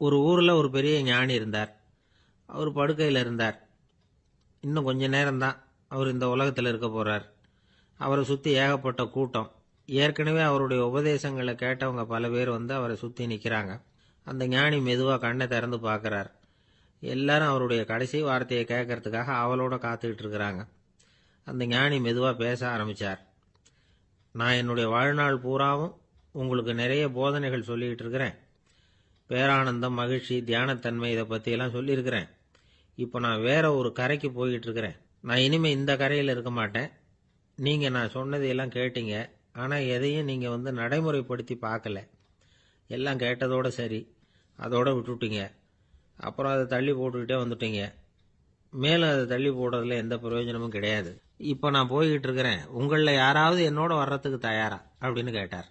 ஒரு ஊரில் ஒரு பெரிய ஞானி இருந்தார். அவர் படுக்கையில் இருந்தார். இன்னும் கொஞ்ச நேரம்தான் அவர் இந்த உலகத்தில் இருக்க போகிறார். அவரை சுற்றி ஏகப்பட்ட கூட்டம். ஏற்கனவே அவருடைய உபதேசங்களை கேட்டவங்க பல பேர் வந்து அவரை சுற்றி நிற்கிறாங்க. அந்த ஞானி மெதுவாக கண்ணை திறந்து பார்க்குறார். எல்லாரும் அவருடைய கடைசி வார்த்தையை கேட்கறதுக்காக அவளோட காத்துக்கிட்டு இருக்கிறாங்க. அந்த ஞானி மெதுவாக பேச ஆரம்பித்தார். நான் என்னுடைய வாழ்நாள் பூராவும் உங்களுக்கு நிறைய போதனைகள் சொல்லிக்கிட்டு இருக்கிறேன். பேரானந்தம், மகிழ்ச்சி, தியானத்தன்மை இதை பற்றியெல்லாம் சொல்லியிருக்கிறேன். இப்போ நான் வேற ஒரு கரைக்கு போய்கிட்டு இருக்கிறேன். நான் இனிமேல் இந்த கரையில் இருக்க மாட்டேன். நீங்கள் நான் சொன்னதையெல்லாம் கேட்டீங்க, ஆனால் எதையும் நீங்கள் வந்து நடைமுறைப்படுத்தி பார்க்கல. எல்லாம் கேட்டதோட சரி, அதோட விட்டுட்டீங்க. அப்புறம் அதை தள்ளி போட்டுக்கிட்டே வந்துட்டீங்க. மேலும் அதை தள்ளி போடுறதுல எந்த பிரயோஜனமும் கிடையாது. இப்போ நான் போய்கிட்டு இருக்கிறேன். உங்களில் யாராவது என்னோட வர்றதுக்கு தயாரா அப்படின்னு கேட்டார்.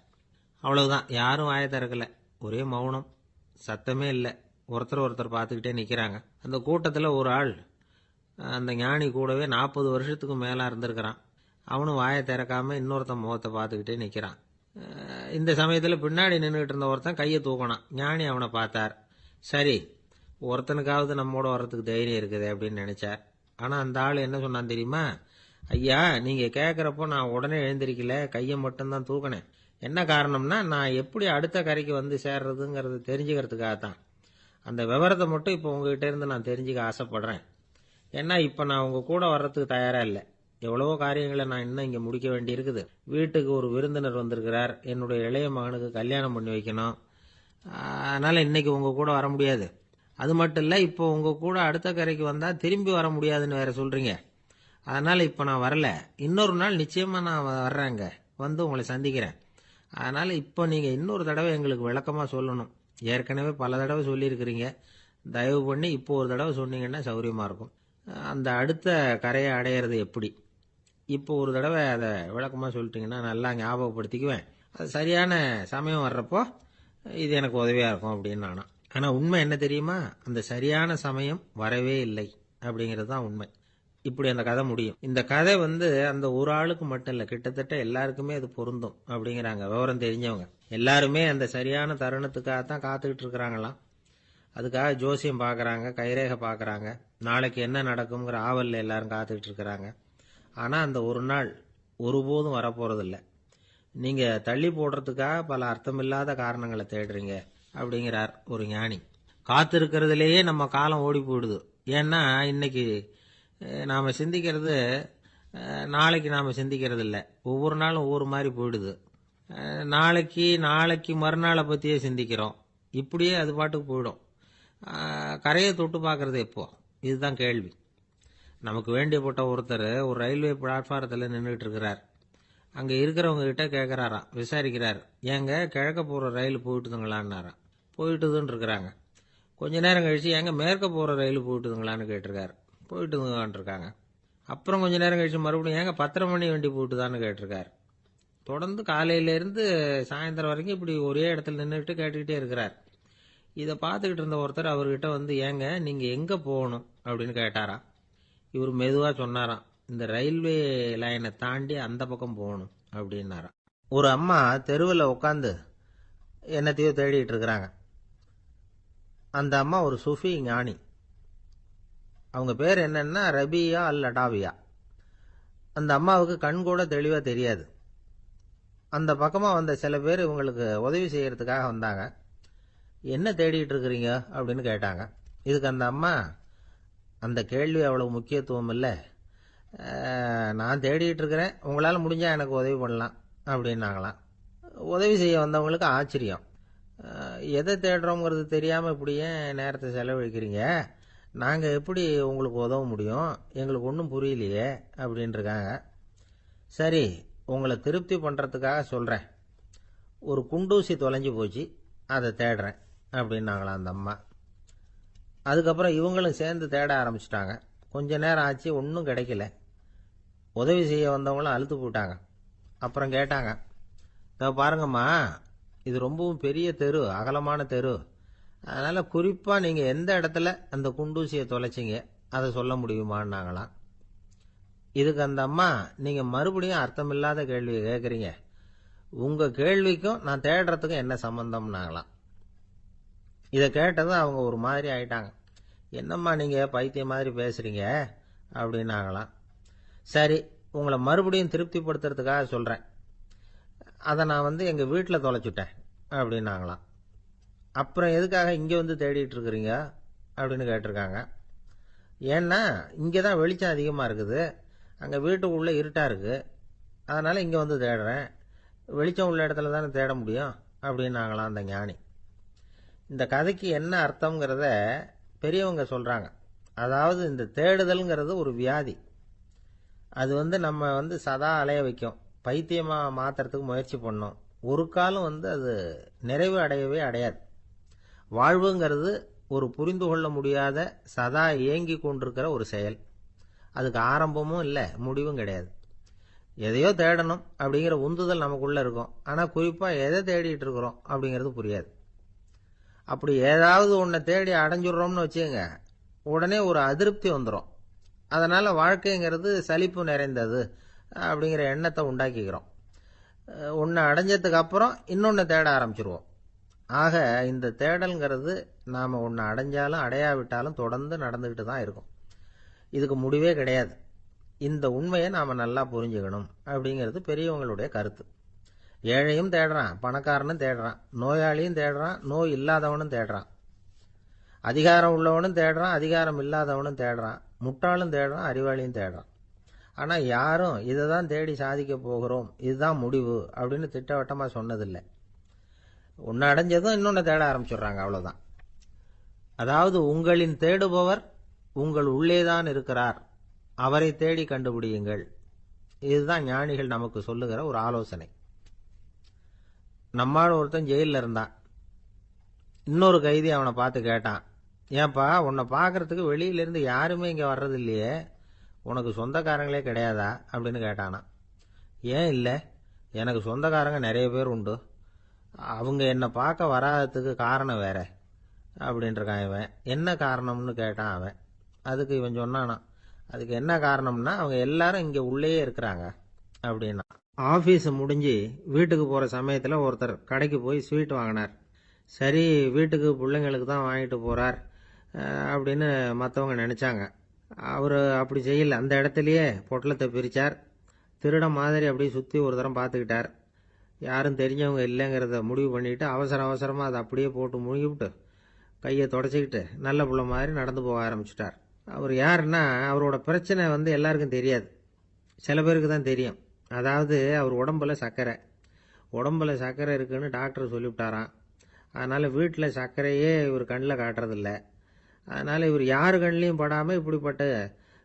அவ்வளவுதான். யாரும் வாயை திறக்கல. ஒரே மௌனம், சத்தமே இல்லை. ஒருத்தர் பார்த்துக்கிட்டே நிற்கிறாங்க. அந்த கூட்டத்தில் ஒரு ஆள் அந்த ஞானி கூடவே 40 வருஷத்துக்கு மேலே இருந்திருக்கிறான். அவனும் வாயை திறக்காம இன்னொருத்தன் முகத்தை பார்த்துக்கிட்டே நிற்கிறான். இந்த சமயத்தில் பின்னாடி நின்றுட்டு இருந்த ஒருத்தன் கையை தூக்கினான். ஞானி அவனை பார்த்தார். சரி, ஒருத்தனுக்காவது நம்மோட வர்றதுக்கு தைரியம் இருக்குது அப்படின்னு நினைச்சார். ஆனால் அந்த ஆள் என்ன சொன்னான் தெரியுமா? ஐயா, நீங்கள் கேட்குறப்போ நான் உடனே எழுந்திருக்கல, கையை மட்டும்தான் தூக்கினேன். என்ன காரணம்னா, நான் எப்படி அடுத்த கரைக்கு வந்து சேர்றதுங்கிறது தெரிஞ்சுக்கிறதுக்காக தான். அந்த விவரத்தை மட்டும் இப்போ உங்ககிட்ட இருந்து நான் தெரிஞ்சுக்க ஆசைப்படுறேன். ஏன்னா இப்போ நான் உங்கள் கூட வர்றதுக்கு தயாராக இல்லை. எவ்வளவோ காரியங்களை நான் இன்னும் இங்கே முடிக்க வேண்டி இருக்குது. வீட்டுக்கு ஒரு விருந்தினர் வந்திருக்கிறார். என்னுடைய இளைய மகனுக்கு கல்யாணம் பண்ணி வைக்கணும். அதனால் இன்னைக்கு உங்கள் கூட வர முடியாது. அது மட்டும் இல்லை, இப்போ உங்கள் கூட அடுத்த கரைக்கு வந்தால் திரும்பி வர முடியாதுன்னு வேற சொல்கிறீங்க. அதனால் இப்போ நான் வரல. இன்னொரு நாள் நிச்சயமாக நான் வர்றேங்க, வந்து உங்களை சந்திக்கிறேன். அதனால் இப்போ நீங்கள் இன்னொரு தடவை எங்களுக்கு விளக்கமாக சொல்லணும். ஏற்கனவே பல தடவை சொல்லியிருக்கிறீங்க. தயவு பண்ணி இப்போ ஒரு தடவை சொன்னீங்கன்னா சௌகரியமாக இருக்கும். அந்த அடுத்த கரையை அடையிறது எப்படி? இப்போ ஒரு தடவை அதை விளக்கமாக சொல்லிட்டீங்கன்னா நல்லா ஞாபகப்படுத்திக்குவேன். அது சரியான சமயம் வர்றப்போ இது எனக்கு உதவியாக இருக்கும் அப்படின்னு நானும். ஆனால் உண்மை என்ன தெரியுமா? அந்த சரியான சமயம் வரவே இல்லை அப்படிங்கிறது தான் உண்மை. இப்படி அந்த கதை முடியும். இந்த கதை வந்து அந்த ஒரு ஆளுக்கு மட்டும் இல்லை, கிட்டத்தட்ட எல்லாருக்குமே அது பொருந்தும் அப்படிங்கிறாங்க விவரம் தெரிஞ்சவங்க. எல்லாருமே அந்த சரியான தருணத்துக்காகத்தான் காத்துக்கிட்டு இருக்கிறாங்களாம். அதுக்காக ஜோசியம் பார்க்குறாங்க, கைரேகை பார்க்குறாங்க. நாளைக்கு என்ன நடக்குங்கிற ஆவலில் எல்லாரும் காத்துக்கிட்டு இருக்கிறாங்க. ஆனால் அந்த ஒரு நாள் ஒருபோதும் வரப்போகிறதில்ல. நீங்கள் தள்ளி போடுறதுக்காக பல அர்த்தமில்லாத காரணங்களை தேடுறீங்க அப்படிங்கிறார் ஒரு ஞானி. காத்திருக்கிறதுலேயே நம்ம காலம் ஓடி போயிடுது. ஏன்னா இன்னைக்கு நாம் சிந்திக்கிறது நாளைக்கு நாம் சிந்திக்கிறது இல்லை. ஒவ்வொரு நாளும் ஒவ்வொரு மாதிரி போயிடுது. நாளைக்கு மறுநாளை பற்றியே சிந்திக்கிறோம். இப்படியே அது பாட்டுக்கு போயிடும். கரையை தொட்டு பார்க்கறது எப்போ? இதுதான் கேள்வி. நமக்கு வேண்டியப்பட்ட ஒருத்தர் ஒரு ரயில்வே பிளாட்ஃபாரத்தில் நின்றுட்டு இருக்கிறார். அங்கே இருக்கிறவங்க கிட்ட கேட்குறாராம், விசாரிக்கிறார். ஏங்க கிழக்க போகிற ரயில் போயிட்டுதுங்களான்னாராம். போயிட்டுதுன்னு இருக்கிறாங்க. கொஞ்ச நேரம் கழிச்சு, ஏங்க மேற்க போகிற ரயில் போயிட்டுதுங்களான்னு கேட்டிருக்காரு. போயிட்டுதுங்களான் இருக்காங்க. அப்புறம் கொஞ்ச நேரம் கழிச்சு மறுபடியும் ஏங்க 10:30 மணி வண்டி போயிட்டுதான்னு கேட்டிருக்காரு. தொடர்ந்து காலையிலேருந்து சாயந்தரம் வரைக்கும் இப்படி ஒரே இடத்துல நின்றுட்டு கேட்டுக்கிட்டே இருக்கிறார். இதை பார்த்துக்கிட்டு இருந்த ஒருத்தர் அவர்கிட்ட வந்து, ஏங்க நீங்கள் எங்கே போகணும் அப்படின்னு கேட்டாராம். இவர் மெதுவாக சொன்னாராம், இந்த ரயில்வே லைனை தாண்டி அந்த பக்கம் போகணும் அப்படின்னாராம். ஒரு அம்மா தெருவில் உட்காந்து என்னத்தையோ தேடிட்டு இருக்கிறாங்க. அந்த அம்மா ஒரு சூஃபி ஞானி. அவங்க பேர் என்னன்னா ரபியா அல் அடாவியா. அந்த அம்மாவுக்கு கண் கூட தெளிவாக தெரியாது. அந்த பக்கமாக வந்த சில பேர் இவங்களுக்கு உதவி செய்யறதுக்காக வந்தாங்க. என்ன தேடிட்டு இருக்கிறீங்க அப்படின்னு கேட்டாங்க. இதுக்கு அந்த அம்மா, அந்த கேள்வி அவ்வளவு முக்கியத்துவம் இல்லை, நான் தேடிட்டு இருக்கிறேன், உங்களால் முடிஞ்சால் எனக்கு உதவி பண்ணலாம் அப்படின்னாங்களாம். உதவி செய்ய வந்தவங்களுக்கு ஆச்சரியம். எதை தேடுறோங்கிறது தெரியாமல் இப்படி ஏன் நேரத்தை செலவழிக்கிறீங்க? நாங்கள் எப்படி உங்களுக்கு உதவ முடியும்? எங்களுக்கு ஒன்றும் புரியலையே அப்படின்ட்டுருக்காங்க. சரி, உங்களை திருப்தி பண்ணுறதுக்காக சொல்கிறேன். ஒரு குண்டூசி தொலைஞ்சு போச்சு, அதை தேடுறேன் அப்படின்னாங்களாம் அந்த அம்மா. அதுக்கப்புறம் இவங்களும் சேர்ந்து தேட ஆரம்பிச்சிட்டாங்க. கொஞ்ச நேரம் ஆச்சு, ஒன்றும் கிடைக்கல. உதவி செய்ய வந்தவங்களும் அழுத்து போட்டாங்க. அப்புறம் கேட்டாங்க, பாருங்கம்மா, இது ரொம்பவும் பெரிய தெரு, அகலமான தெரு. அதனால் குறிப்பாக நீங்கள் எந்த இடத்துல அந்த குண்டூசியை தொலைச்சிங்க அதை சொல்ல முடியுமான்னாங்களாம். இதுக்கு அந்த அம்மா, நீங்கள் மறுபடியும் அர்த்தமில்லாத கேள்வியை கேட்குறீங்க, உங்கள் கேள்விக்கும் நான் தேடுறதுக்கும் என்ன சம்பந்தம்னாங்களாம். இதை கேட்டதும் அவங்க ஒரு மாதிரி ஆயிட்டாங்க. என்னம்மா நீங்கள் பைத்தியம் மாதிரி பேசுகிறீங்க அப்படின்னாங்களாம். சரி, உங்களை மறுபடியும் திருப்திப்படுத்துறதுக்காக சொல்கிறேன், அதை நான் எங்கள் வீட்டில் தொலைச்சுட்டேன் அப்படின்னாங்களாம். அப்புறம் எதுக்காக இங்கே வந்து தேடிட்டு இருக்கிறீங்க அப்படின்னு கேட்டிருக்காங்க. ஏன்னா இங்கே தான் வெளிச்சம் அதிகமாக இருக்குது, அங்கே வீட்டுக்குள்ளே இருட்டாக இருக்குது, அதனால் இங்கே வந்து தேடுறேன். வெளிச்சம் உள்ள இடத்துல தானே தேட முடியும் அப்படின்னாங்களாம் அந்த ஞானி. இந்த கதைக்கு என்ன அர்த்தங்கிறத பெரியவங்க சொல்கிறாங்க. அதாவது இந்த தேடுதல்ங்கிறது ஒரு வியாதி. அது நம்ம சதா அலைய வைக்கும், பைத்தியமாக மாற்றுறதுக்கு முயற்சி பண்ணோம். ஒரு காலம் அது நிறைவு அடையவே அடையாது. வாழ்வுங்கிறது ஒரு புரிந்து கொள்ள முடியாத சதா ஏங்கி கொண்டிருக்கிற ஒரு செயல். அதுக்கு ஆரம்பமும் இல்லை, முடிவும் கிடையாது. எதையோ தேடணும் அப்படிங்கிற உந்துதல் நமக்குள்ளே இருக்கும், ஆனால் குறிப்பாக எதை தேடிட்டு இருக்கிறோம் அப்படிங்கிறது புரியாது. அப்படி ஏதாவது ஒன்றை தேடி அடைஞ்சிடுறோம்னு வச்சுக்கோங்க, உடனே ஒரு அதிருப்தி வந்துடும். அதனால் வாழ்க்கைங்கிறது சலிப்பு நிறைந்தது அப்படிங்கிற எண்ணத்தை உண்டாக்கிக்கிறோம். ஒன்று அடைஞ்சதுக்கு அப்புறம் இன்னொன்று தேட ஆரம்பிச்சிருவோம். ஆக இந்த தேடல்ங்கிறது நாம் ஒன்று அடைஞ்சாலும் அடையாவிட்டாலும் தொடர்ந்து நடந்துக்கிட்டு தான் இருக்கும். இதுக்கு முடிவே கிடையாது. இந்த உண்மையை நாம் நல்லா புரிஞ்சுக்கணும் அப்படிங்கிறது பெரியவங்களுடைய கருத்து. ஏழையும் தேடுறான், பணக்காரனும் தேடுறான், நோயாளியும் தேடுறான், நோய் இல்லாதவனும் தேடுறான், அதிகாரம் உள்ளவனும் தேடுறான், அதிகாரம் இல்லாதவனும் தேடுறான், முட்டாளும் தேடுறான், அறிவாளியும் தேடுறான். ஆனால் யாரும் இதை தான் தேடி சாதிக்க போகிறோம், இதுதான் முடிவு அப்படின்னு திட்டவட்டமாக சொன்னதில்லை. ஒன்று அடைஞ்சதும் இன்னொன்று தேட ஆரம்பிச்சிடுறாங்க, அவ்வளோதான். அதாவது உங்களின் தேடுபவர் உங்கள் உள்ளேதான் இருக்கிறார், அவரை தேடி கண்டுபிடியுங்கள். இதுதான் ஞானிகள் நமக்கு சொல்லுகிற ஒரு ஆலோசனை. நம்மால் ஒருத்தன் ஜெயிலில் இருந்தான். இன்னொரு கைதி அவனை பார்த்து கேட்டான், ஏன்பா உன்னை பார்க்கறதுக்கு வெளியிலேருந்து யாருமே இங்கே வர்றது இல்லையே, உனக்கு சொந்தக்காரங்களே கிடையாதா அப்படின்னு கேட்டானா. ஏன் இல்லை, எனக்கு சொந்தக்காரங்க நிறைய பேர் உண்டு, அவங்க என்னை பார்க்க வராததுக்கு காரணம் வேற அப்படின்ட்டுருக்கான் இவன். என்ன காரணம்னு கேட்டான் அவன். அதுக்கு இவன் சொன்னானா, அதுக்கு என்ன காரணம்னா அவங்க எல்லாரும் இங்கே உள்ளேயே இருக்கிறாங்க அப்படின்னா. ஆஃபீஸ் முடிஞ்சு வீட்டுக்கு போகிற சமயத்தில் ஒருத்தர் கடைக்கு போய் ஸ்வீட் வாங்கினார். சரி, வீட்டுக்கு பிள்ளைங்களுக்கு தான் வாங்கிட்டு போகிறார் அப்படின்னு மற்றவங்க நினச்சாங்க. அவர் அப்படி செய்யல. அந்த இடத்துலையே பொட்டலத்தை பிரித்தார். திருட மாதிரி அப்படியே சுற்றி ஒரு தரம் பார்த்துக்கிட்டார். யாரும் தெரிஞ்சவங்க இல்லைங்கிறத முடிவு பண்ணிவிட்டு அவசரமாக அதை அப்படியே போட்டு முழுகிவிட்டு கையை தொடச்சிக்கிட்டு நல்ல பிள்ளை மாதிரி நடந்து போக ஆரம்பிச்சிட்டார். அவர் யாருன்னா, அவரோட பிரச்சனை எல்லாருக்கும் தெரியாது, சில பேருக்கு தான் தெரியும். அதாவது அவர் உடம்புல சர்க்கரை இருக்குன்னு டாக்டர் சொல்லிவிட்டாராம். அதனால் வீட்டில் சர்க்கரையே இவர் கண்ணில் காட்டுறதில்ல. அதனால் இவர் யார் கண்ணிலையும் படாமல் இப்படிப்பட்ட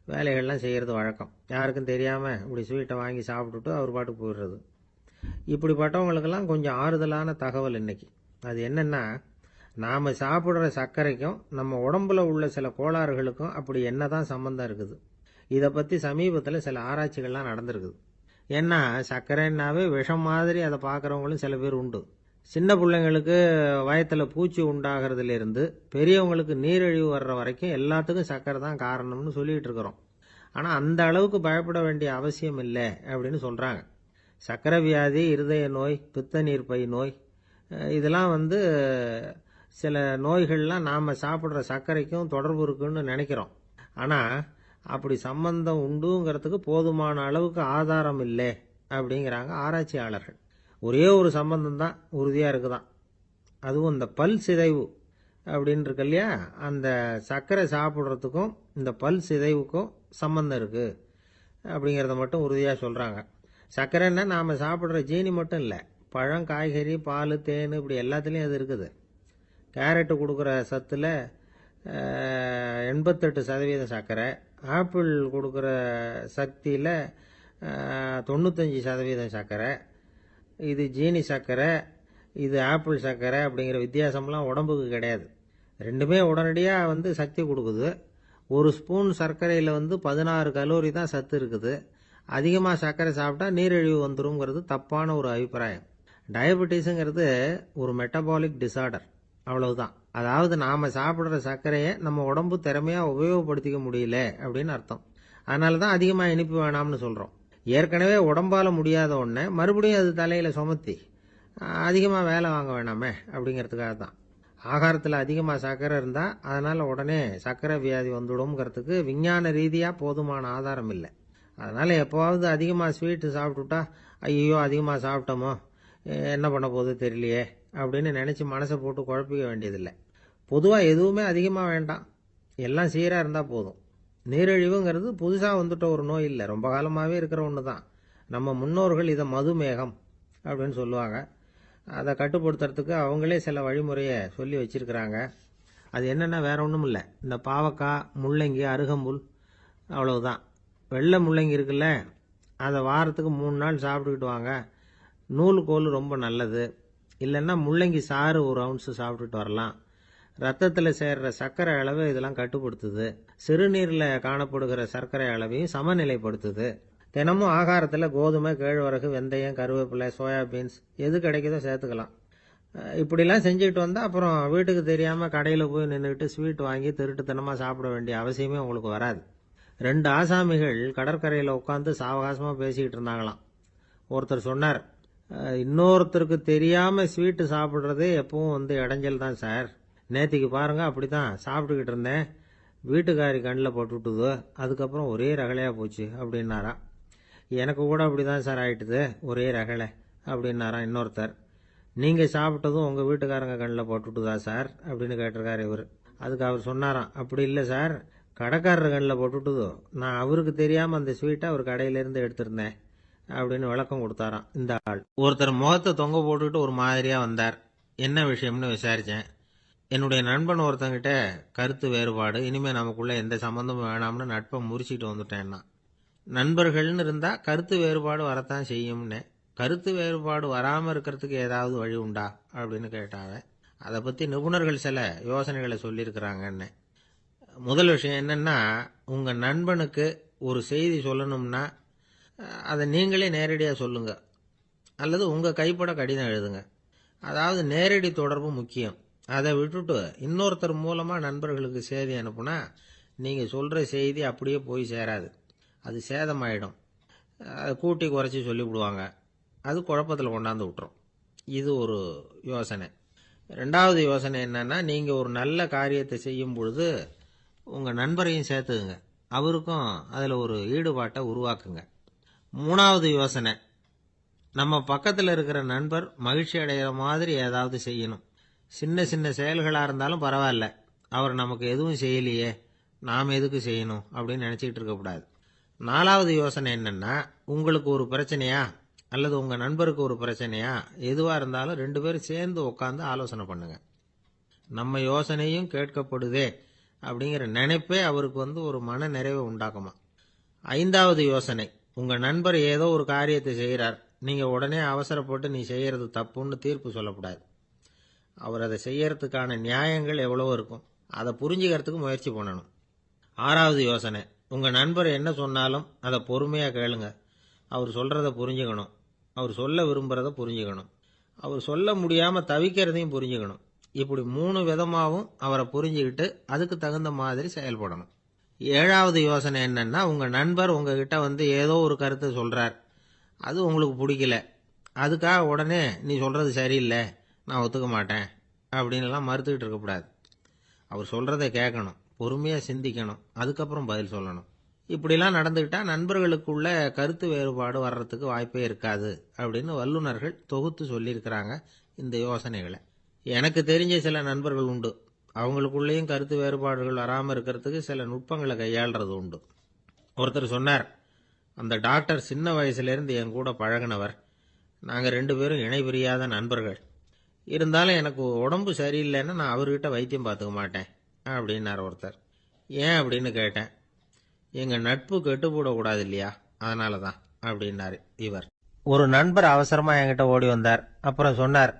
வேலைகள்லாம் செய்கிறது வழக்கம். யாருக்கும் தெரியாமல் இப்படி ஸ்வீட்டை வாங்கி சாப்பிட்டுட்டு அவர் பாட்டுக்கு போயிடுறது. இப்படிப்பட்டவங்களுக்கெல்லாம் கொஞ்சம் ஆறுதலான தகவல் இன்னைக்கு. அது என்னென்னா, நாம் சாப்பிட்ற சர்க்கரைக்கும் நம்ம உடம்புல உள்ள சில கோளாறுகளுக்கும் அப்படி என்ன தான் சம்மந்தம் இருக்குது. இதை பற்றி சமீபத்தில் சில ஆராய்ச்சிகள்லாம் நடந்திருக்குது. ஏன்னா சர்க்கரைன்னாவே விஷம் மாதிரி அதை பார்க்குறவங்களும் சில பேர் உண்டு. சின்ன பிள்ளைங்களுக்கு வயத்தில் பூச்சி உண்டாகிறதுலேருந்து பெரியவங்களுக்கு நீரிழிவு வர்ற வரைக்கும் எல்லாத்துக்கும் சர்க்கரை தான் காரணம்னு சொல்லிகிட்டு இருக்கிறோம். ஆனால் அந்த அளவுக்கு பயப்பட வேண்டிய அவசியம் இல்லை அப்படின்னு சொல்கிறாங்க. சர்க்கரை வியாதி, இருதய நோய், பித்த நீர்ப்பை நோய், இதெல்லாம் சில நோய்கள்லாம் நாம் சாப்பிட்ற சர்க்கரைக்கும் தொடர்பு இருக்குன்னு நினைக்கிறோம். ஆனால் அப்படி சம்பந்தம் உண்டுங்கிறதுக்கு போதுமான அளவுக்கு ஆதாரம் இல்லை அப்படிங்கிறாங்க ஆராய்ச்சியாளர்கள். ஒரே ஒரு சம்பந்தம் தான் உறுதியாக இருக்குதான். அதுவும் இந்த பல் சிதைவு அப்படின்னு இருக்கு இல்லையா, அந்த சர்க்கரை சாப்பிட்றதுக்கும் இந்த பல் சிதைவுக்கும் சம்பந்தம் இருக்குது அப்படிங்கிறத மட்டும் உறுதியாக சொல்கிறாங்க. சர்க்கரைன்னா நாம் சாப்பிட்ற ஜீனி மட்டும் இல்லை, பழம், காய்கறி, பால், தேன், இப்படி எல்லாத்துலேயும் அது இருக்குது. கேரட்டு கொடுக்குற சத்தில் 88% சர்க்கரை, ஆப்பிள் கொடுக்குற சக்தியில் 95% சர்க்கரை. இது ஜீனி சர்க்கரை, இது ஆப்பிள் சர்க்கரை அப்படிங்கிற வித்தியாசம்லாம் உடம்புக்கு கிடையாது. ரெண்டுமே உடனடியாக சக்தி கொடுக்குது. ஒரு ஸ்பூன் சர்க்கரையில் 16 கலோரி தான் சத்து இருக்குது. அதிகமாக சர்க்கரை சாப்பிட்டா நீரிழிவு வந்துருங்கிறது தப்பான ஒரு அபிப்பிராயம். டயபெட்டிஸுங்கிறது ஒரு மெட்டபாலிக் டிசார்டர், அவ்வளவுதான். அதாவது நாம் சாப்பிட்ற சர்க்கரையை நம்ம உடம்பு திறமையாக உபயோகப்படுத்திக்க முடியல அப்படின்னு அர்த்தம். அதனால தான் அதிகமாக இனிப்பு வேணாம்னு சொல்கிறோம். ஏற்கனவே உடம்பால் முடியாத ஒன்றை மறுபடியும் அது தலையில் சுமத்தி அதிகமாக வேலை வாங்க வேணாமே அப்படிங்கிறதுக்காக தான். ஆகாரத்தில் அதிகமாக சர்க்கரை இருந்தால் அதனால் உடனே சர்க்கரை வியாதி வந்துடும்ங்கிறதுக்கு விஞ்ஞான ரீதியாக போதுமான ஆதாரம் இல்லை. அதனால் எப்போவாவது அதிகமாக ஸ்வீட்டு சாப்பிட்டுட்டா ஐயோ அதிகமாக சாப்பிட்டோமோ என்ன பண்ண போகுது தெரியலையே அப்படின்னு நினச்சி மனசை போட்டு குழப்பிக்க வேண்டியதில்லை. பொதுவாக எதுவுமே அதிகமாக வேண்டாம், எல்லாம் சீராக இருந்தால் போதும். நீரிழிவுங்கிறது புதுசாக வந்துட்ட ஒரு நோய் இல்லை, ரொம்ப காலமாகவே இருக்கிற ஒன்று தான். நம்ம முன்னோர்கள் இதை மதுமேகம் அப்படின்னு சொல்லுவாங்க. அதை கட்டுப்படுத்துறதுக்கு அவங்களே சில வழிமுறையை சொல்லி வச்சிருக்கிறாங்க. அது என்னென்னா வேற ஒன்றும் இல்லை, இந்த பாவக்காய், முள்ளங்கி, அருகம்புல், அவ்வளவுதான். வெள்ளை முள்ளங்கி இருக்குல்ல, அதை வாரத்துக்கு 3 நாள் சாப்பிட்டுக்கிட்டு வாங்க. நூலுக்கோல் ரொம்ப நல்லது. இல்லைன்னா முள்ளங்கி சாறு 1 ounce சாப்பிட்டுட்டு வரலாம். ரத்தத்தில் சேர்ற சர்க்கரை அளவை இதெல்லாம் கட்டுப்படுத்துது. சிறுநீரில் காணப்படுகிற சர்க்கரை அளவையும் சமநிலைப்படுத்துது. தினமும் ஆகாரத்தில் கோதுமை, கேழ்வரகு, வெந்தயம், கருவேப்பிலை, சோயாபீன்ஸ் எது கிடைக்குதோ சேர்த்துக்கலாம். இப்படிலாம் செஞ்சுக்கிட்டு வந்தால் அப்புறம் வீட்டுக்கு தெரியாமல் கடையில் போய் நின்றுக்கிட்டு ஸ்வீட் வாங்கி திருட்டுத்தனமாக சாப்பிட வேண்டிய அவசியமே உங்களுக்கு வராது. 2 ஆசாமிகள் கடற்கரையில் உட்காந்து சாவகாசமாக பேசிக்கிட்டு இருந்தாங்களாம். ஒருத்தர் சொன்னார், இன்னொருத்தருக்கு தெரியாமல் ஸ்வீட்டு சாப்பிட்றதே எப்பவும் இடைஞ்சல் தான் சார். நேற்றுக்கு பாருங்க அப்படி தான் சாப்பிட்டுக்கிட்டு இருந்தேன், வீட்டுக்காரி கண்ணில் போட்டுவிட்டுது, அதுக்கப்புறம் ஒரே ரகலையாக போச்சு அப்படின்னாரா. எனக்கு கூட அப்படி தான் சார் ஆயிட்டுது, ஒரே ரகலை அப்படின்னாராம் இன்னொருத்தர். நீங்கள் சாப்பிட்டதும் உங்கள் வீட்டுக்காரங்க கண்ணில் போட்டுவிட்டுதா சார் அப்படின்னு கேட்டிருக்காரு இவர். அதுக்கு அவர் சொன்னாராம், அப்படி இல்லை சார், கடைக்காரர் கண்ணில் போட்டுவிட்டுதோ, நான் அவருக்கு தெரியாமல் அந்த ஸ்வீட்டை அவர் கடையிலேருந்து எடுத்திருந்தேன் அப்படின்னு விளக்கம் கொடுத்தாராம் இந்த ஆள். ஒருத்தர் முகத்தை தொங்க போட்டுக்கிட்டு ஒரு மாதிரியாக வந்தார். என்ன விஷயம்னு விசாரித்தேன். என்னுடைய நண்பன் ஒருத்தங்கிட்ட கருத்து வேறுபாடு, இனிமேல் நமக்குள்ளே எந்த சம்மந்தமும் வேணாம்னு நட்பை முறிச்சிட்டு வந்துட்டேன்னா. நண்பர்கள்னு இருந்தால் கருத்து வேறுபாடு வரத்தான் செய்யும்னு. கருத்து வேறுபாடு வராமல் இருக்கிறதுக்கு ஏதாவது வழி உண்டா அப்படின்னு கேட்டாங்க. அதை பற்றி நிபுணர்கள் சில யோசனைகளை சொல்லியிருக்கிறாங்கன்னு. முதல் விஷயம் என்னென்னா, உங்கள் நண்பனுக்கு ஒரு செய்தி சொல்லணும்னா அதை நீங்களே நேரடியாக சொல்லுங்க, அல்லது உங்கள் கைப்பட கடிதம் எழுதுங்க. அதாவது நேரடி தொடர்பு முக்கியம். அதை விட்டுட்டு இன்னொருத்தர் மூலமாக நண்பர்களுக்கு செய்தி அனுப்புனா நீங்கள் சொல்கிற செய்தி அப்படியே போய் சேராது, அது சேதமாயிடும். அதை கூட்டி குறைச்சி சொல்லிவிடுவாங்க, அது குழப்பத்தில் கொண்டாந்து விட்டுரும். இது ஒரு யோசனை. 2வது யோசனை என்னன்னா, நீங்கள் ஒரு நல்ல காரியத்தை செய்யும் பொழுது உங்கள் நண்பரையும் சேர்த்துக்குங்க, அவருக்கும் அதில் ஒரு ஈடுபாட்டை உருவாக்குங்க. 3வது யோசனை, நம்ம பக்கத்தில் இருக்கிற நண்பர் மகிழ்ச்சி அடைகிற மாதிரி ஏதாவது செய்யணும். சின்ன சின்ன செயல்களாக இருந்தாலும் பரவாயில்ல, அவர் நமக்கு எதுவும் செய்யலையே, நாம் எதுக்கு செய்யணும் அப்படின்னு நினச்சிக்கிட்டு இருக்கக்கூடாது. 4வது யோசனை என்னென்னா, உங்களுக்கு ஒரு பிரச்சனையா அல்லது உங்கள் நண்பருக்கு ஒரு பிரச்சனையா, எதுவாக இருந்தாலும் 2 பேரும் சேர்ந்து உட்காந்து ஆலோசனை பண்ணுங்க. நம்ம யோசனையும் கேட்கப்படுதே அப்படிங்கிற நினைப்பே அவருக்கு ஒரு மன நிறைவை உண்டாக்குமா. 5வது யோசனை, உங்கள் நண்பர் ஏதோ ஒரு காரியத்தை செய்கிறார், நீங்கள் உடனே அவசரப்பட்டு நீ செய்கிறது தப்புன்னு தீர்ப்பு சொல்லக்கூடாது. அவர் அதை செய்யறதுக்கான நியாயங்கள் எவ்வளவோ இருக்கும், அதை புரிஞ்சுக்கிறதுக்கு முயற்சி பண்ணணும். 6வது யோசனை, உங்கள் நண்பர் என்ன சொன்னாலும் அதை பொறுமையாக கேளுங்க. அவர் சொல்கிறத புரிஞ்சுக்கணும், அவர் சொல்ல விரும்புகிறத புரிஞ்சுக்கணும், அவர் சொல்ல முடியாமல் தவிக்கிறதையும் புரிஞ்சுக்கணும். இப்படி 3 விதமாகவும் அவரை புரிஞ்சுக்கிட்டு அதுக்கு தகுந்த மாதிரி செயல்படணும். 7வது யோசனை என்னன்னா, உங்கள் நண்பர் உங்ககிட்ட ஏதோ ஒரு கருத்தை சொல்கிறார், அது உங்களுக்கு பிடிக்கல, அதுக்காக உடனே நீ சொல்கிறது சரியில்லை, நான் ஒத்துக்க மாட்டேன் அப்படின்லாம் மறுத்துக்கிட்டு இருக்கக்கூடாது. அவர் சொல்கிறத கேட்கணும், பொறுமையாக சிந்திக்கணும், அதுக்கப்புறம் பதில் சொல்லணும். இப்படிலாம் நடந்துக்கிட்டால் நண்பர்களுக்குள்ள கருத்து வேறுபாடு வர்றதுக்கு வாய்ப்பே இருக்காது அப்படின்னு வல்லுநர்கள் தொகுத்து சொல்லியிருக்கிறாங்க இந்த யோசனைகளை. எனக்கு தெரிஞ்ச சில நண்பர்கள் உண்டு, அவங்களுக்குள்ளேயும் கருத்து வேறுபாடுகள் வராமல் இருக்கிறதுக்கு சில நுட்பங்களை கையாளுறது உண்டு. ஒருத்தர் சொன்னார், அந்த டாக்டர் சின்ன வயசுலேருந்து என் கூட பழகினவர், நாங்கள் 2 பேரும் இணை பிரியாத நண்பர்கள். இருந்தாலும் எனக்கு உடம்பு சரியில்லைன்னா நான் அவர்கிட்ட வைத்தியம் பார்த்துக்க மாட்டேன் அப்படின்னார் ஒருத்தர். ஏன் அப்படின்னு கேட்டேன். எங்கள் நட்பு கெட்டுப்போடக்கூடாது இல்லையா, அதனால தான் அப்படின்னாரு இவர். ஒரு நண்பர் அவசரமாக என்கிட்ட ஓடி வந்தார். அப்புறம் சொன்னார்,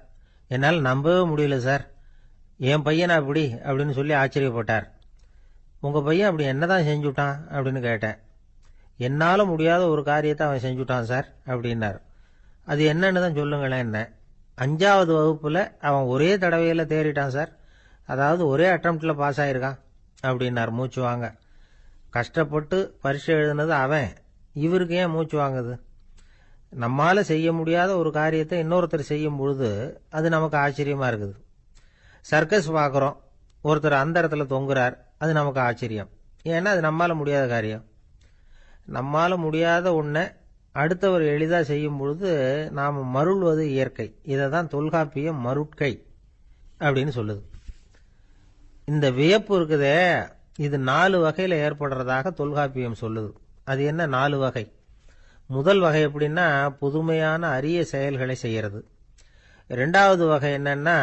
என்னால் நம்பவே முடியல சார், என் பையனை அப்படி அப்படின்னு சொல்லி ஆச்சரியப்பட்டார். உங்கள் பையன் அப்படி என்னதான் செஞ்சுட்டான் அப்படின்னு கேட்டேன். என்னால் முடியாத ஒரு காரியத்தை அவன் செஞ்சுட்டான் சார் அப்படின்னார். அது என்னன்னு தான் சொல்லுங்களேன். என்ன, 5வது வகுப்பில் அவன் ஒரே தடவையில் தேறிட்டான் சார், அதாவது ஒரே அட்டம்ப்டில் பாஸ் ஆகிருக்கான் அப்படின்னார் மூச்சு வாங்க. கஷ்டப்பட்டு பரீட்சை எழுதுனது அவன், இவருக்கு ஏன் மூச்சு வாங்குது? நம்மால் செய்ய முடியாத ஒரு காரியத்தை இன்னொருத்தர் செய்யும் பொழுது அது நமக்கு ஆச்சரியமாக இருக்குது. சர்க்கஸ் பார்க்குறோம், ஒருத்தர் அந்த இடத்துல தொங்குறார், அது நமக்கு ஆச்சரியம். ஏன்னா அது நம்மால் முடியாத காரியம். நம்மால் முடியாத ஒன்றை அடுத்தவர் எளிதாக செய்யும் பொழுது நாம் மருள்வது இயற்கை. இதை தான் தொல்காப்பியம் மருட்கை அப்படின்னு சொல்லுது. இந்த வியப்பு இருக்குதே, இது 4 வகையில் ஏற்படுறதாக தொல்காப்பியம் சொல்லுது. அது என்ன 4 வகை? முதல் வகை எப்படின்னா புதுமையான அரிய செயல்களை செய்யறது. 2வது வகை என்னன்னா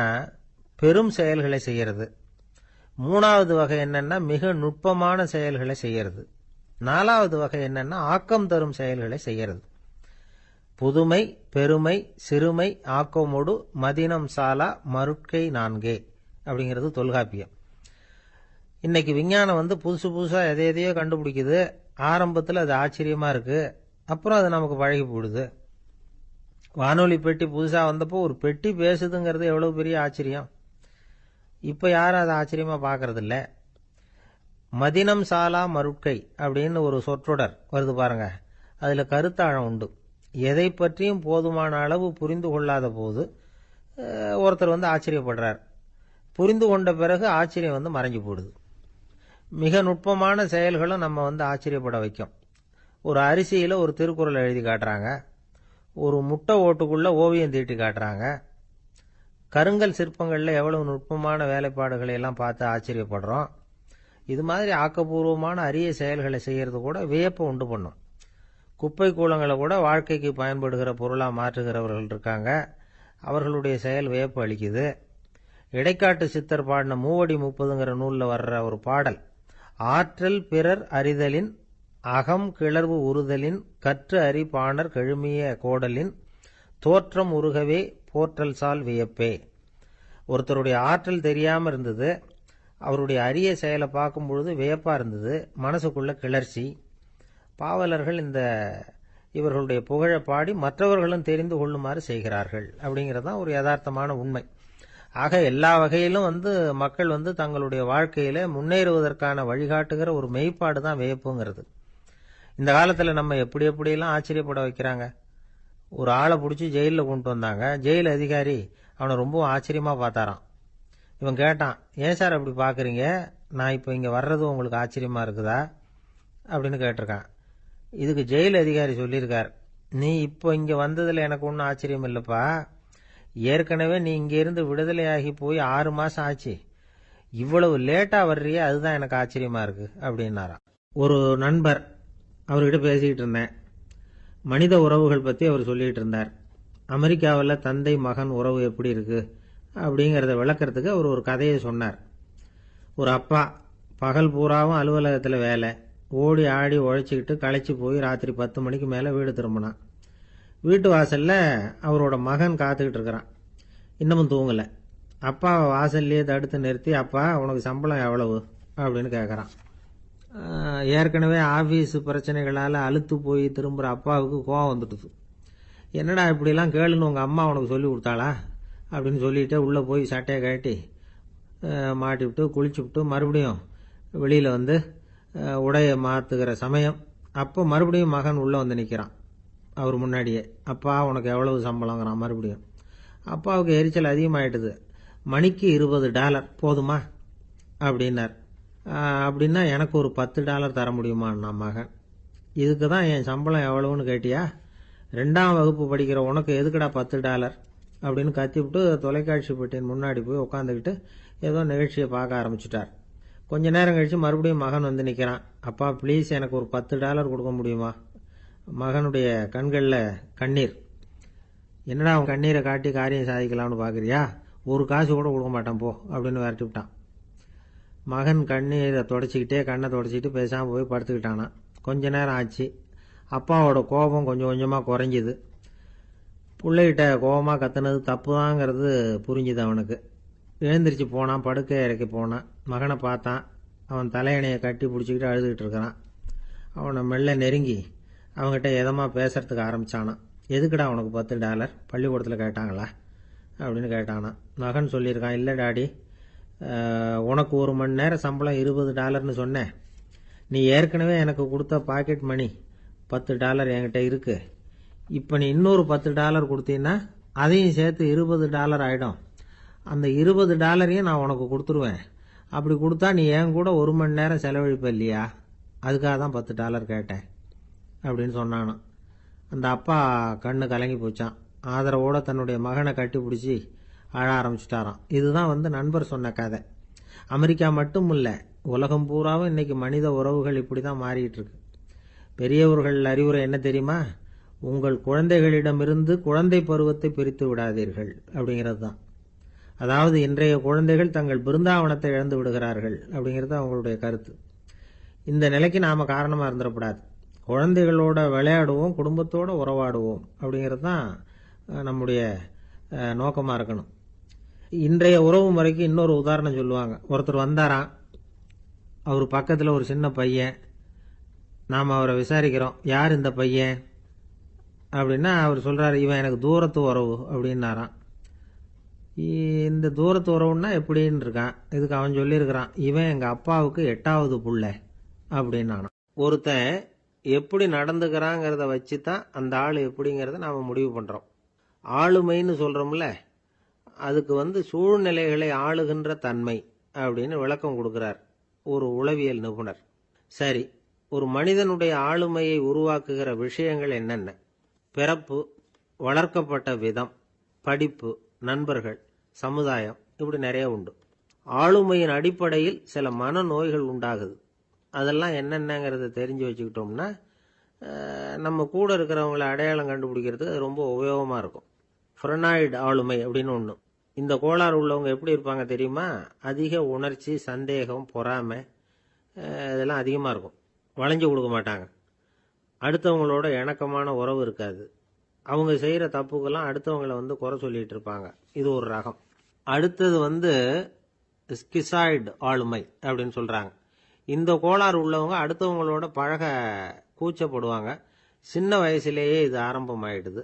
பெரும் செயல்களை செய்யறது. 3வது வகை என்னன்னா மிக நுட்பமான செயல்களை செய்யறது. 4வது வகை என்னன்னா ஆக்கம் தரும் செயல்களை செய்யறது. புதுமை, பெருமை, சிறுமை, ஆக்கமோடு மதினம் சாலா மருட்கை 4 அப்படிங்கிறது தொல்காப்பியம். இன்னைக்கு விஞ்ஞானம் புதுசு புதுசாக எதையோ கண்டுபிடிக்குது. ஆரம்பத்தில் அது ஆச்சரியமா இருக்கு, அப்புறம் அது நமக்கு பழகி போடுது. வானொலி பெட்டி புதுசாக வந்தப்போ ஒரு பெட்டி பேசுதுங்கிறது எவ்வளவு பெரிய ஆச்சரியம். இப்போ யாரும் அதை ஆச்சரியமா பார்க்கறது இல்லை. மதினம் சாலா மருட்கை அப்படின்னு ஒரு சொற்றொடர் வருது பாருங்க, அதில் கருத்தாழம் உண்டு. எதை பற்றியும் போதுமான அளவு புரிந்து கொள்ளாத போது ஒருத்தர் ஆச்சரியப்படுறார். புரிந்து கொண்ட பிறகு ஆச்சரியம் மறைஞ்சு போடுது. மிக நுட்பமான செயல்களும் நம்ம ஆச்சரியப்பட வைக்கும். ஒரு அரிசியில் ஒரு திருக்குறள் எழுதி காட்டுறாங்க, ஒரு முட்டை ஓட்டுக்குள்ள ஓவியம் தீட்டி காட்டுறாங்க. கருங்கல் சிற்பங்களில் எவ்வளவு நுட்பமான வேலைப்பாடுகளை எல்லாம் பார்த்து ஆச்சரியப்படுறோம். இது மாதிரி ஆக்கப்பூர்வமான அரிய செயல்களை செய்யறது கூட வியப்பை உண்டு பண்ணும். குப்பை கூலங்களை கூட வாழ்க்கைக்கு பயன்படுகிற பொருளாக மாற்றுகிறவர்கள் இருக்காங்க. அவர்களுடைய செயல் வியப்பு அளிக்குது. இடைக்காட்டு சித்தர் பாடின மூவடி 30ங்கிற நூலில் வர்ற ஒரு பாடல், ஆற்றல் பிறர் அறிதலின் அகம் கிளர்வு உறுதலின் கற்று அறி பாணர் கெழுமிய கோடலின் தோற்றம் உருகவே போற்றல் சால் வியப்பே. ஒருத்தருடைய ஆற்றல் தெரியாமல் இருந்தது, அவருடைய அரிய செயலை பார்க்கும் பொழுது வியப்பா இருந்தது, மனசுக்குள்ள கிளர்ச்சி. பாவலர்கள் இவர்களுடைய புகழை பாடி மற்றவர்களும் தெரிந்து கொள்ளுமாறு செய்கிறார்கள். அப்படிங்கிறதான் ஒரு யதார்த்தமான உண்மை. ஆக எல்லா வகையிலும் மக்கள் தங்களுடைய வாழ்க்கையில முன்னேறுவதற்கான வழிகாட்டுகிற ஒரு மெய்ப்பாடு தான் வியப்புங்கிறது. இந்த காலத்தில் நம்ம எப்படியெல்லாம் ஆச்சரியப்பட வைக்கிறாங்க. ஒரு ஆளை பிடிச்சி ஜெயிலில் கொண்டு வந்தாங்க. ஜெயில் அதிகாரி அவனை ரொம்ப ஆச்சரியமா பார்த்தாராம். இவன் கேட்டான், ஏன் சார் அப்படி பார்க்குறீங்க, நான் இப்போ இங்கே வர்றது உங்களுக்கு ஆச்சரியமா இருக்குதா அப்படின்னு கேட்டிருக்கான். இதுக்கு ஜெயில் அதிகாரி சொல்லியிருக்கார், நீ இப்போ இங்கே வந்ததில் எனக்கு ஒன்றும் ஆச்சரியம் இல்லைப்பா, ஏற்கனவே நீ இங்கேருந்து விடுதலையாகி போய் 6 மாதம் ஆச்சு, இவ்வளவு லேட்டாக வர்றியே அதுதான் எனக்கு ஆச்சரியமா இருக்கு அப்படின்னாராம். ஒரு நண்பர், அவர்கிட்ட பேசிக்கிட்டு இருந்தேன். மனித உறவுகள் பற்றி அவர் சொல்லிகிட்டு இருந்தார். அமெரிக்காவில் தந்தை மகன் உறவு எப்படி இருக்கு அப்படிங்கிறத விளக்கறதுக்கு அவர் ஒரு கதையை சொன்னார். ஒரு அப்பா பகல் பூராவும் அலுவலகத்தில் வேலை, ஓடி ஆடி உழைச்சிக்கிட்டு களைச்சி போய் ராத்திரி 10 மணிக்கு மேலே வீடு திரும்பினான். வீட்டு வாசலில் அவரோட மகன் காத்துக்கிட்டு இருக்கிறான், இன்னமும் தூங்கலை. அப்பா வாசல்லையே தடுத்து நிறுத்தி, அப்பா உனக்கு சம்பளம் எவ்வளவு அப்படின்னு கேட்குறான். ஏற்கனவே ஆஃபீஸ் பிரச்சனைகளால் அழுத்து போய் திரும்புகிற அப்பாவுக்கு கோவம் வந்துடுது. என்னடா இப்படிலாம் கேளுன்னு உங்கள் அம்மா உனக்கு சொல்லி கொடுத்தாளா அப்படின்னு சொல்லிட்டு உள்ளே போய் சட்டையை கட்டி மாட்டிவிட்டு குளிச்சுவிட்டு மறுபடியும் வெளியில் உடையை மாற்றுகிற சமயம் அப்போ மறுபடியும் மகன் உள்ளே நிற்கிறான் அவர் முன்னாடியே. அப்பா உனக்கு எவ்வளவு சம்பளங்கிறான் மறுபடியும். அப்பாவுக்கு எரிச்சல் அதிகமாகிட்டுது. மணிக்கு $20 போதுமா அப்படின்னார். அப்படின்னா எனக்கு ஒரு $10 தர முடியுமான்னா மகன். இதுக்கு தான் என் சம்பளம் எவ்வளவுன்னு கேட்டியா, 2ஆம் வகுப்பு படிக்கிற உனக்கு எதுக்குடா $10 அப்படின்னு கத்திவிட்டு தொலைக்காட்சி பெட்டியின் முன்னாடி போய் உட்காந்துக்கிட்டு ஏதோ நிகழ்ச்சியை பார்க்க ஆரம்பிச்சுட்டார். கொஞ்ச நேரம் கழிச்சு மறுபடியும் மகன் நிற்கிறான். அப்பா ப்ளீஸ் எனக்கு ஒரு $10 கொடுக்க முடியுமா? மகனுடைய கண்களில் கண்ணீர். என்னடா அவன் கண்ணீரை காட்டி காரியம் சாதிக்கலாம்னு பார்க்குறியா, ஒரு காசு கூட கொடுக்க மாட்டான் போ அப்படின்னு விரட்டி விட்டான். மகன் கண்ணீரை தொடச்சிக்கிட்டே கண்ணை தொடச்சிக்கிட்டு பேசாமல் போய் படுத்துக்கிட்டானா. கொஞ்ச நேரம் ஆச்சு. அப்பாவோட கோபம் கொஞ்சம் கொஞ்சமாக குறைஞ்சிது. பிள்ளைகிட்ட கோபமாக கத்துனது தப்பு தாங்கிறது புரிஞ்சுது அவனுக்கு. எழுந்திரிச்சு போனான், படுக்கை இறக்கி போனான். மகனை பார்த்தான். அவன் தலையணையை கட்டி பிடிச்சிக்கிட்டு அழுதுகிட்டு இருக்கிறான். அவனை மெல்ல நெருங்கி அவங்ககிட்ட எதமாக பேசுறதுக்கு ஆரம்பித்தானான். எதுக்குடா உனக்கு $10 பள்ளிக்கூடத்தில் கேட்டாங்களா அப்படின்னு கேட்டானான். மகன் சொல்லியிருக்கான், இல்லை டாடி, உனக்கு 1 மணி நேரம் சம்பளம் $20ன்னு சொன்னேன். நீ ஏற்கனவே எனக்கு கொடுத்த பாக்கெட் மணி $10 என்கிட்ட இருக்கு. இப்போ நீ இன்னொரு $10 கொடுத்தீங்கன்னா அதையும் சேர்த்து $20 ஆகிடும். அந்த $20 நான் உனக்கு கொடுத்துருவேன். அப்படி கொடுத்தா நீ என் கூட 1 மணி நேரம் செலவழிப்ப இல்லையா, அதுக்காக தான் $10 கேட்டேன் அப்படின்னு சொன்னானான். அந்த அப்பா கண்ணு கலங்கி போச்சான். ஆதரவோட தன்னுடைய மகனை கட்டி பிடிச்சி அழ ஆரம்பிச்சிட்டாராம். இதுதான் நண்பர் சொன்ன கதை. அமெரிக்கா மட்டும் இல்லை, உலகம் பூராவும் இன்னைக்கு மனித உறவுகள் இப்படி தான் மாறிட்டு இருக்கு. பெரியவர்கள் அறிவுரை என்ன தெரியுமா? உங்கள் குழந்தைகளிடமிருந்து குழந்தை பருவத்தை பிரித்து விடாதீர்கள் அப்படிங்கிறது தான். அதாவது இன்றைய குழந்தைகள் தங்கள் பிருந்தாவனத்தை இழந்து விடுகிறார்கள் அப்படிங்கிறது அவங்களுடைய கருத்து. இந்த நிலைக்கு நாம காரணமா இருந்துடக்கூடாது. குழந்தைகளோட விளையாடுவோம், குடும்பத்தோட உறவாடுவோம் அப்படிங்கிறது தான் நம்முடைய நோக்கமாக இருக்கணும். இன்றைய உறவு முறைக்கு இன்னொரு உதாரணம் சொல்லுவாங்க. ஒருத்தர் வந்தாராம், அவர் பக்கத்தில் ஒரு சின்ன பையன். நாம் அவரை விசாரிக்கிறோம், யார் இந்த பையன் அப்படின்னா அவர் சொல்கிறார், இவன் எனக்கு தூரத்து உறவு அப்படின்னாராம். இந்த தூரத்து உறவுன்னா எப்படின்னு இருக்கான். இதுக்கு அவன் சொல்லியிருக்கிறான், இவன் எங்கள் அப்பாவுக்கு 8வது புள்ள அப்படின்னானான். ஒருத்தன் எப்படி நடந்துக்கிறாங்கிறத வச்சு தான் அந்த ஆள் எப்படிங்கிறத நாம் முடிவு பண்ணுறோம். ஆளுமைன்னு சொல்கிறோம்ல, அதுக்கு சூழ்நிலைகளை ஆளுகின்ற தன்மை அப்படின்னு விளக்கம் கொடுக்கிறார் ஒரு உளவியல் நிபுணர். சரி, ஒரு மனிதனுடைய ஆளுமையை உருவாக்குகிற விஷயங்கள் என்னென்ன? பிறப்பு, வளர்க்கப்பட்ட விதம், படிப்பு, நண்பர்கள், சமுதாயம், இப்படி நிறைய உண்டு. ஆளுமையின் அடிப்படையில் சில மனநோய்கள் உண்டாகுது. அதெல்லாம் என்னென்னங்கிறத தெரிஞ்சு வச்சுக்கிட்டோம்னா நம்ம கூட இருக்கிறவங்களை அடையாளம் கண்டுபிடிக்கிறதுக்கு அது ரொம்ப உபயோகமாக இருக்கும். ஃப்ரெனாய்டு ஆளுமை அப்படின்னு ஒன்று. இந்த கோளாறு உள்ளவங்க எப்படி இருப்பாங்க தெரியுமா? அதிக உணர்ச்சி, சந்தேகம், பொறாமை இதெல்லாம் அதிகமாக இருக்கும். வளைஞ்சு கொடுக்க மாட்டாங்க. அடுத்தவங்களோட இணக்கமான உறவு இருக்காது. அவங்க செய்கிற தப்புக்கெல்லாம் அடுத்தவங்களை குறை சொல்லிட்டு இருப்பாங்க. இது ஒரு ரகம். அடுத்தது ஸ்கிசாய்டு ஆளுமை அப்படின்னு சொல்கிறாங்க. இந்த கோளாறு உள்ளவங்க அடுத்தவங்களோட பழக கூச்சப்படுவாங்க. சின்ன வயசுலேயே இது ஆரம்பமாயிடுது.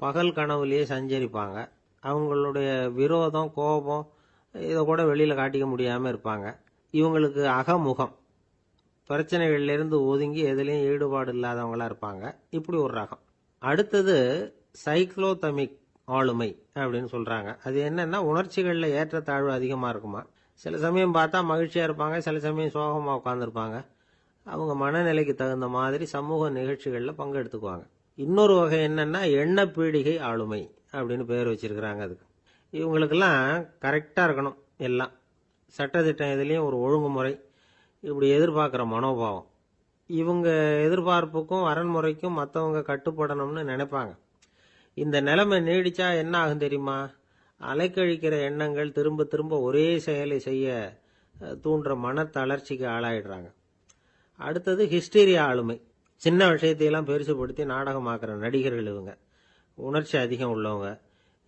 பகல் கனவுலேயே சஞ்சரிப்பாங்க. அவங்களுடைய விரோதம், கோபம் இதை கூட வெளியில் காட்டிக்க முடியாமல் இருப்பாங்க. இவங்களுக்கு அகமுகம், பிரச்சனைகள்லேருந்து ஒதுங்கி எதுலேயும் ஈடுபாடு இல்லாதவங்களா இருப்பாங்க. இப்படி ஒரு ரகம். அடுத்தது சைக்ளோதமிக் ஆளுமை அப்படின்னு சொல்கிறாங்க. அது என்னன்னா, உணர்ச்சிகளில் ஏற்றத்தாழ்வு அதிகமாக இருக்குமா. சில சமயம் பார்த்தா மகிழ்ச்சியாக இருப்பாங்க, சில சமயம் சோகமாக உட்காந்துருப்பாங்க. அவங்க மனநிலைக்கு தகுந்த மாதிரி சமூக நிகழ்ச்சிகளில் பங்கெடுத்துக்குவாங்க. இன்னொரு வகை என்னன்னா, எண்ண பீடிகை ஆளுமை அப்படின்னு பேர் வச்சிருக்கிறாங்க. அதுக்கு இவங்களுக்கெல்லாம் கரெக்டாக இருக்கணும். எல்லாம் சட்டத்திட்டம், இதுலேயும் ஒரு ஒழுங்குமுறை, இப்படி எதிர்பார்க்குற மனோபாவம். இவங்க எதிர்பார்ப்புக்கும் வரன்முறைக்கும் மற்றவங்க கட்டுப்படணும்னு நினைப்பாங்க. இந்த நிலைமை நீடிச்சா என்ன ஆகும் தெரியுமா? அலைக்கழிக்கிற எண்ணங்கள் திரும்ப திரும்ப ஒரே செயலை செய்ய தூண்டுற மன தளர்ச்சிக்கு ஆளாயிடுறாங்க. அடுத்தது ஹிஸ்டீரியா ஆளுமை. சின்ன விஷயத்தையெல்லாம் பெருசுபடுத்தி நாடகமாக்குற நடிகர்கள் இவங்க. உணர்ச்சி அதிகம் உள்ளவங்க.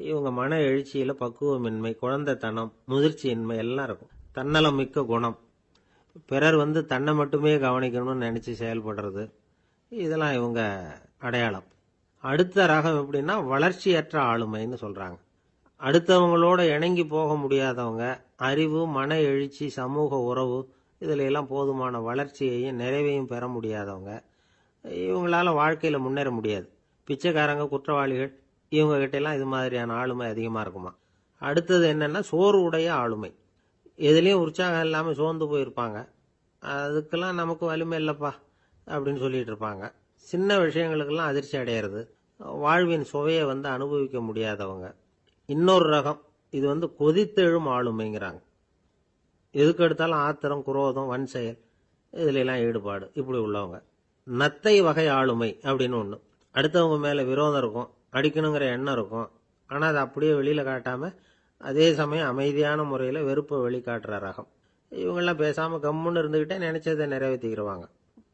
இவங்க மன எழுச்சியில் பக்குவமின்மை, குழந்தைத்தனம், முதிர்ச்சியின்மை எல்லாம் இருக்கும். தன்னலம் மிக்க குணம். பிறர் தன்னை மட்டுமே கவனிக்கணும்னு நினச்சி செயல்படுறது, இதெல்லாம் இவங்க அடையாளம். அடுத்த ரகம் எப்படின்னா, வளர்ச்சியற்ற ஆளுமைன்னு சொல்கிறாங்க. அடுத்தவங்களோட இணங்கி போக முடியாதவங்க, அறிவு, மன எழுச்சி, சமூக உறவு இதில் எல்லாம் போதுமான வளர்ச்சியையும் நிறைவையும் பெற முடியாதவங்க. இவங்களால வாழ்க்கையில் முன்னேற முடியாது. பிச்சைக்காரங்க, குற்றவாளிகள், இவங்க கிட்டெல்லாம் இது மாதிரியான ஆளுமை அதிகமாக இருக்குமா. அடுத்தது என்னென்னா, சோர்வு உடைய ஆளுமை. எதுலேயும் உற்சாகம் இல்லாமல் சோர்ந்து போயிருப்பாங்க. அதுக்கெல்லாம் நமக்கு வலிமை இல்லைப்பா அப்படின்னு சொல்லிட்டு இருப்பாங்க. சின்ன விஷயங்களுக்கெல்லாம் அதிர்ச்சி அடையிறது, வாழ்வின் சுவையை அனுபவிக்க முடியாதவங்க. இன்னொரு ரகம், இது கொதித்தெழும் ஆளுமைங்கிறாங்க. எதுக்கு எடுத்தாலும் ஆத்திரம், குரோதம், வன் செயல் இதுல எல்லாம் ஈடுபாடு, இப்படி உள்ளவங்க. நத்தை வகை ஆளுமை அப்படின்னு ஒன்று. அடுத்தவங்க மேலே விரோதம் இருக்கும், அடிக்கணுங்கிற எண்ணம் இருக்கும். ஆனால் அதை அப்படியே வெளியில் காட்டாமல் அதே சமயம் அமைதியான முறையில் வெறுப்பை வெளிக்காட்டுற ரகம். இவங்கெல்லாம் பேசாமல் கம்முன்னு இருந்துக்கிட்டே நினைச்சதை நிறைவேற்றிக்கிறவாங்க.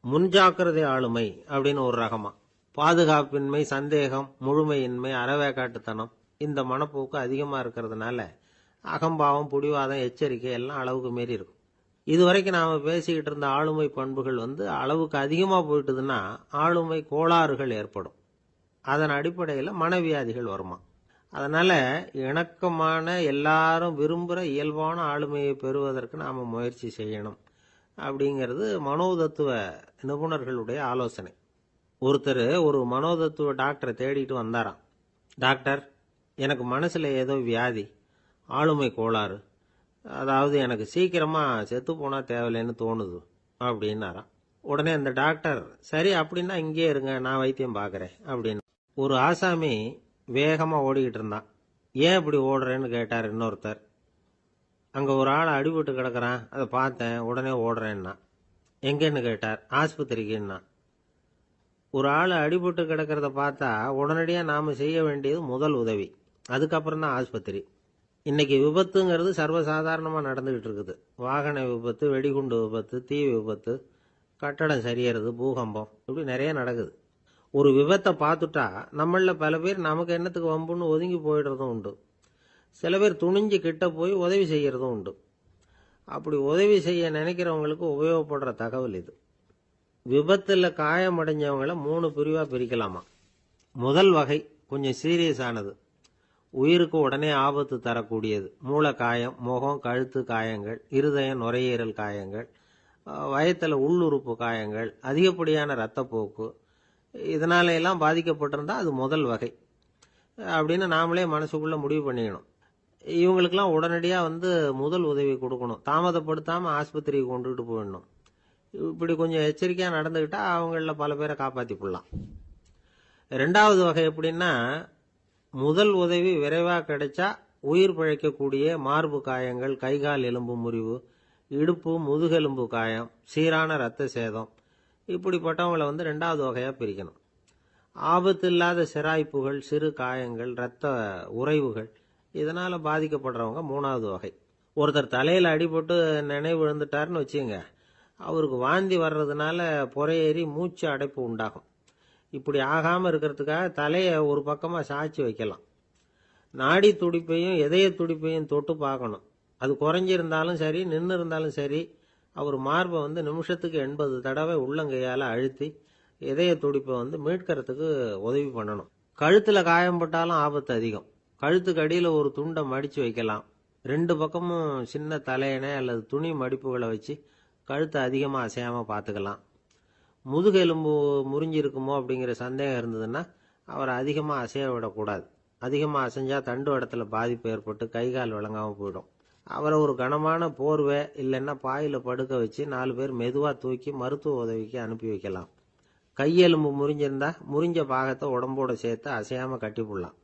முன்ஜாக்கிரதை ஆளுமை அப்படின்னு ஒரு ரகமா. பாதுகாப்பின்மை, சந்தேகம், முழுமையின்மை, அறவேக்காட்டுத்தனம் இந்த மனப்போக்கு அதிகமாக இருக்கிறதுனால அகம்பாவம், புடிவாதம், எச்சரிக்கை எல்லாம் அளவுக்கு மீறி இருக்கும். இதுவரைக்கும் நாம் பேசிக்கிட்டு இருந்த ஆளுமை பண்புகள் அளவுக்கு அதிகமாக போயிட்டுதுன்னா ஆளுமை கோளாறுகள் ஏற்படும். அதன் அடிப்படையில் மனவியாதிகள் வருமா. அதனால் இணக்கமான, எல்லாரும் விரும்புகிற இயல்பான ஆளுமையை பெறுவதற்கு நாம் முயற்சி செய்யணும் அப்படிங்கிறது மனோதத்துவ நிபுணர்களுடைய ஆலோசனை. ஒருத்தர் ஒரு மனோதத்துவ டாக்டரை தேடிட்டு வந்தாராம். டாக்டர், எனக்கு மனசில் ஏதோ வியாதி, ஆளுமை கோளாறு. அதாவது எனக்கு சீக்கிரமா செத்து போனா தேவையில்லைன்னு தோணுது அப்படின்னாராம். உடனே அந்த டாக்டர், சரி அப்படின்னா இங்கே இருங்க, நான் வைத்தியம் பார்க்கறேன் அப்படின்னு. ஒரு ஆசாமி வேகமா ஓடிக்கிட்டு இருந்தான். ஏன் இப்படி ஓடுறேன்னு கேட்டார் இன்னொருத்தர். அங்க ஒரு ஆள் அடிபட்டு கிடக்குறான், அதை பார்த்தேன், உடனே ஓடுறேன்னா. எங்கன்னு கேட்டார். ஆஸ்பத்திரிக்குன்னா. ஒரு ஆள் அடிபட்டு கிடக்கிறத பார்த்தா உடனடியாக நாம செய்ய வேண்டியது முதல் உதவி, அதுக்கப்புறம் தான் ஆஸ்பத்திரி. இன்னைக்கு விபத்துங்கிறது சர்வசாதாரணமாக நடந்துகிட்டு இருக்குது. வாகன விபத்து, வெடிகுண்டு விபத்து, தீ விபத்து, கட்டடம் சரியறது, பூகம்பம், இப்படி நிறைய நடக்குது. ஒரு விபத்தை பார்த்துட்டா நம்மள பல பேர் நமக்கு என்னத்துக்கு வம்புன்னு ஒதுங்கி போயிடுறதும் உண்டு. சில பேர் துணிஞ்சு கிட்ட போய் உதவி செய்யறதும் உண்டு. அப்படி உதவி செய்ய நினைக்கிறவங்களுக்கு உபயோகப்படுற தகவல் இது. விபத்தில் காயமடைஞ்சவங்களை 3 பிரிவாக பிரிக்கலாமா. முதல் வகை கொஞ்சம் சீரியஸ் ஆனது, உயிருக்கு உடனே ஆபத்து தரக்கூடியது. மூளை காயம், முகம், கழுத்து காயங்கள், இருதயம், நுரையீரல் காயங்கள், வயத்தில் உள்ளுறுப்பு காயங்கள், அதிகப்படியான இரத்தப்போக்கு, இதனால எல்லாம் பாதிக்கப்பட்டிருந்தா அது முதல் வகை அப்படின்னு நாமளே மனசுக்குள்ள முடிவு பண்ணிக்கணும். இவங்களுக்கெல்லாம் உடனடியாக முதல் உதவி கொடுக்கணும். தாமதப்படுத்தாமல் ஆஸ்பத்திரிக்கு கொண்டுகிட்டு போயிடணும். இப்படி கொஞ்சம் எச்சரிக்கையாக நடந்துக்கிட்டா அவங்கள பல பேரை காப்பாற்றி போடலாம். ரெண்டாவது வகை எப்படின்னா, முதல் உதவி விரைவாக கிடைச்சா உயிர் பிழைக்கக்கூடிய மார்பு காயங்கள், கைகால் எலும்பு முறிவு, இடுப்பு முதுகெலும்பு காயம், சீரான இரத்த சேதம், இப்படிப்பட்டவங்களை ரெண்டாவது வகையாக பிரிக்கணும். ஆபத்து இல்லாத சிராய்ப்புகள், சிறு காயங்கள், இரத்த உறைவுகள், இதனால் பாதிக்கப்படுறவங்க மூணாவது வகை. ஒருத்தர் தலையில் அடிபட்டு நினைவு இழந்துட்டாருன்னு வச்சுங்க, அவருக்கு வாந்தி வர்றதுனால புறையேறி மூச்சு அடைப்பு உண்டாகும். இப்படி ஆகாமல் இருக்கிறதுக்காக தலையை ஒரு பக்கமாக சாய்ச்சி வைக்கலாம். நாடி துடிப்பையும் இதய துடிப்பையும் தொட்டு பார்க்கணும். அது குறைஞ்சிருந்தாலும் சரி, நின்று இருந்தாலும் சரி, அவர் மார்பை நிமிஷத்துக்கு 80 தடவை உள்ளங்கையால் அழுத்தி இதய துடிப்பை மீட்கிறதுக்கு உதவி பண்ணணும். கழுத்தில் காயம்பட்டாலும் ஆபத்து அதிகம். கழுத்துக்கு அடியில் ஒரு துண்டை மடித்து வைக்கலாம். 2 பக்கமும் சின்ன தலையணை அல்லது துணி மடிப்புகளை வச்சு கழுத்தை அதிகமாக அசையாமல் பார்த்துக்கலாம். முதுகெலும்பு முறிஞ்சிருக்குமோ அப்படிங்கிற சந்தேகம் இருந்ததுன்னா அவரை அதிகமாக அசைய விடக்கூடாது. அதிகமாக அசைஞ்சா தண்டு இடத்துல பாதிப்பு ஏற்பட்டு கைகால் விளங்காமல் போயிடும். அவரை ஒரு கனமான போர்வை இல்லைன்னா பாயில் படுக்க வச்சு 4 பேர் மெதுவாக தூக்கி மருத்துவ உதவிக்கு அனுப்பி வைக்கலாம். கையெலும்பு முறிஞ்சிருந்தா முறிஞ்ச பாகத்தை உடம்போட சேர்த்து அசையாமல் கட்டி போடலாம்.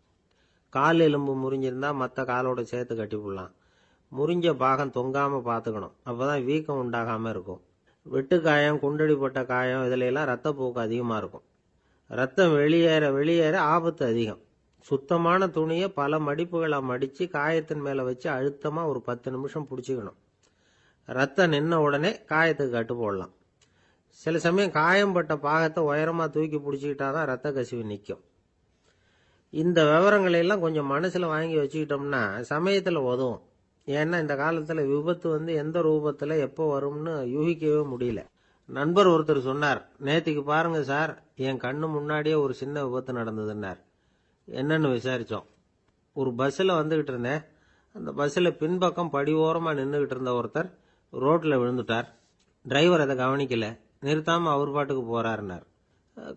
கால் எலும்பு முறிஞ்சிருந்தா மற்ற காலோட சேர்த்து கட்டி போடலாம். முறிஞ்ச பாகம் தொங்காமல் பார்த்துக்கணும், அப்போதான் வீக்கம் உண்டாகாமல் இருக்கும். வெட்டு காயம், குண்டடிப்பட்ட காயம், இதுல எல்லாம் ரத்தப்போக்கு அதிகமாக இருக்கும். ரத்தம் வெளியேற வெளியேற ஆபத்து அதிகம். சுத்தமான துணியை பல மடிப்புகளை மடித்து காயத்தின் மேலே வச்சு அழுத்தமாக ஒரு 10 நிமிஷம் பிடிச்சிக்கணும். ரத்தம் நின்ன உடனே காயத்துக்கு கட்டு போடலாம். சில சமயம் காயம்பட்ட பாகத்தை உயரமாக தூக்கி பிடிச்சிக்கிட்டாதான் ரத்த கசிவு நிற்கும். இந்த விவரங்களை எல்லாம் கொஞ்சம் மனசில் வாங்கி வச்சுக்கிட்டோம்னா சமயத்தில் உதவும். ஏன்னா இந்த காலத்தில் விபத்து எந்த ரூபத்தில் எப்போ வரும்னு யூகிக்கவே முடியல. நண்பர் ஒருத்தர் சொன்னார், நேற்றுக்கு பாருங்க சார், என் கண்ணு முன்னாடியே ஒரு சின்ன விபத்து நடந்ததுன்னார். என்னன்னு விசாரித்தோம். ஒரு பஸ்ஸில் வந்துக்கிட்டு இருந்தேன். அந்த பஸ்ஸில் பின்பக்கம் படி ஓரமாக நின்றுக்கிட்டு இருந்த ஒருத்தர் ரோட்டில் விழுந்துட்டார். டிரைவர் அதை கவனிக்கல, நிறுத்தாமல் அவர் பாட்டுக்கு போகிறாருன்னார்.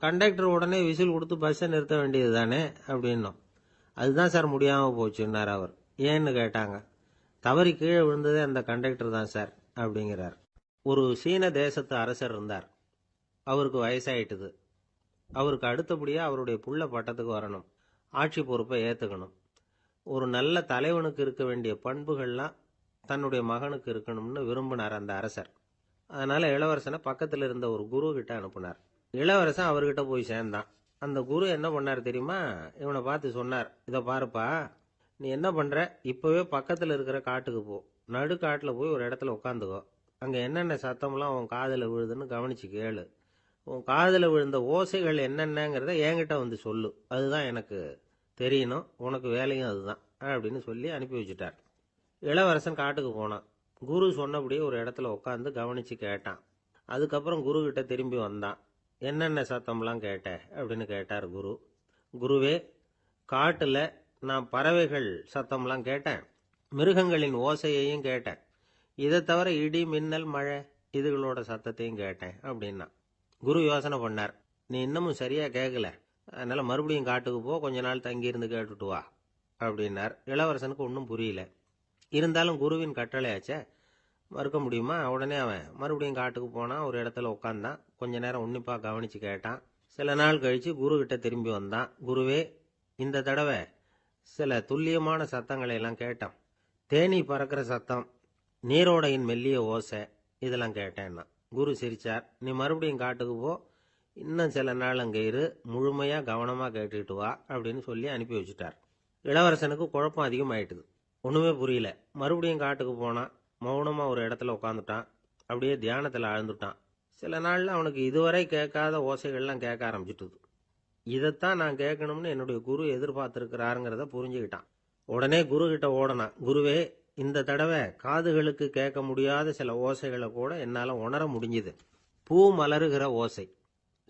கண்டக்டர் உடனே விசில் கொடுத்து பஸ்ஸை நிறுத்த வேண்டியது தானே அப்படின்னோம். அதுதான் சார் முடியாமல் போச்சுன்னார் அவர். ஏன்னு கேட்டாங்க. தவறி கீழே விழுந்ததே அந்த கண்டக்டர் தான் சார் அப்படிங்கிறார். ஒரு சீன தேசத்து அரசர் இருந்தார். அவருக்கு வயசாயிட்டுது. அவருக்கு அடுத்தபடியாக அவருடைய புள்ள பட்டத்துக்கு வரணும், ஆட்சி பொறுப்பை ஏற்றுக்கணும். ஒரு நல்ல தலைவனுக்கு இருக்க வேண்டிய பண்புகள்லாம் தன்னுடைய மகனுக்கு இருக்கணும்னு விரும்பினார் அந்த அரசர். அதனால இளவரசனை பக்கத்தில் இருந்த ஒரு குரு கிட்ட அனுப்புனார். இளவரசன் அவர்கிட்ட போய் சேர்ந்தான். அந்த குரு என்ன பண்ணார் தெரியுமா? இவனை பார்த்து சொன்னார், இதை பாருப்பா, நீ என்ன பண்ற, இப்பவே பக்கத்தில் இருக்கிற காட்டுக்கு போ, நடு காட்டில் போய் ஒரு இடத்துல உட்காந்துக்கோ. அங்கே என்னென்ன சத்தம்லாம் உன் காதில் விழுதுன்னு கவனிச்சு கேளு. உன் காதில் விழுந்த ஓசைகள் என்னென்னங்கிறத என்கிட்ட சொல்லு, அதுதான் எனக்கு தெரியணும், உனக்கு வேலையும் அதுதான் அப்படின்னு சொல்லி அனுப்பி வச்சுட்டார். இளவரசன் காட்டுக்கு போனான். குரு சொன்னபடியே ஒரு இடத்துல உட்காந்து கவனிச்சு கேட்டான். அதுக்கப்புறம் குரு கிட்ட திரும்பி வந்தான். என்னென்ன சத்தம்லாம் கேட்ட அப்படின்னு கேட்டார் குரு. குருவே, காட்டில் நான் பறவைகள் சத்தம்லாம் கேட்டேன், மிருகங்களின் ஓசையையும் கேட்டேன், இதை தவிர இடி, மின்னல், மழை இதுகளோட சத்தத்தையும் கேட்டேன் அப்படின்னா. குரு யோசனை பண்ணார், நீ இன்னமும் சரியா கேட்கல, அதனால மறுபடியும் காட்டுக்கு போ, கொஞ்ச நாள் தங்கியிருந்து கேட்டுட்டு வா அப்படின்னார். இளவரசனுக்கு ஒன்றும் புரியல. இருந்தாலும் குருவின் கட்டளையாச்சே, மறுக்க முடியுமா? உடனே அவன் மறுபடியும் காட்டுக்கு போனான். ஒரு இடத்துல உட்காந்தான். கொஞ்ச நேரம் உன்னிப்பாக கவனித்து கேட்டான். சில நாள் கழித்து குரு கிட்ட திரும்பி வந்தான். குருவே, இந்த தடவை சில துல்லியமான சத்தங்களை எல்லாம் கேட்டான். தேனி பறக்கிற சத்தம், நீரோடையின் மெல்லிய ஓசை, இதெல்லாம் கேட்டேன்னா. குரு சிரிச்சார். நீ மறுபடியும் காட்டுக்கு போ, இன்னும் சில நாள் அங்கே இரு, முழுமையாக கவனமாக கேட்டுக்கிட்டு வா அப்படின்னு சொல்லி அனுப்பி வச்சுட்டார். இளவரசனுக்கு குழப்பம் அதிகமாயிட்டுது. ஒன்றுமே புரியல. மறுபடியும் காட்டுக்கு போனான். மௌனமாக ஒரு இடத்துல உட்காந்துட்டான். அப்படியே தியானத்தில் ஆழ்ந்துட்டான். சில நாளில் அவனுக்கு இதுவரை கேட்காத ஓசைகள்லாம் கேட்க ஆரம்பிச்சிட்டுது. இதைத்தான் நான் கேட்கணும்னு என்னுடைய குரு எதிர்பார்த்துருக்கிறாருங்கிறத புரிஞ்சுக்கிட்டான். உடனே குரு கிட்ட ஓடனான். குருவே, இந்த தடவை காதுகளுக்கு கேட்க முடியாத சில ஓசைகளை கூட என்னால் உணர முடிஞ்சுது. பூ மலருகிற ஓசை,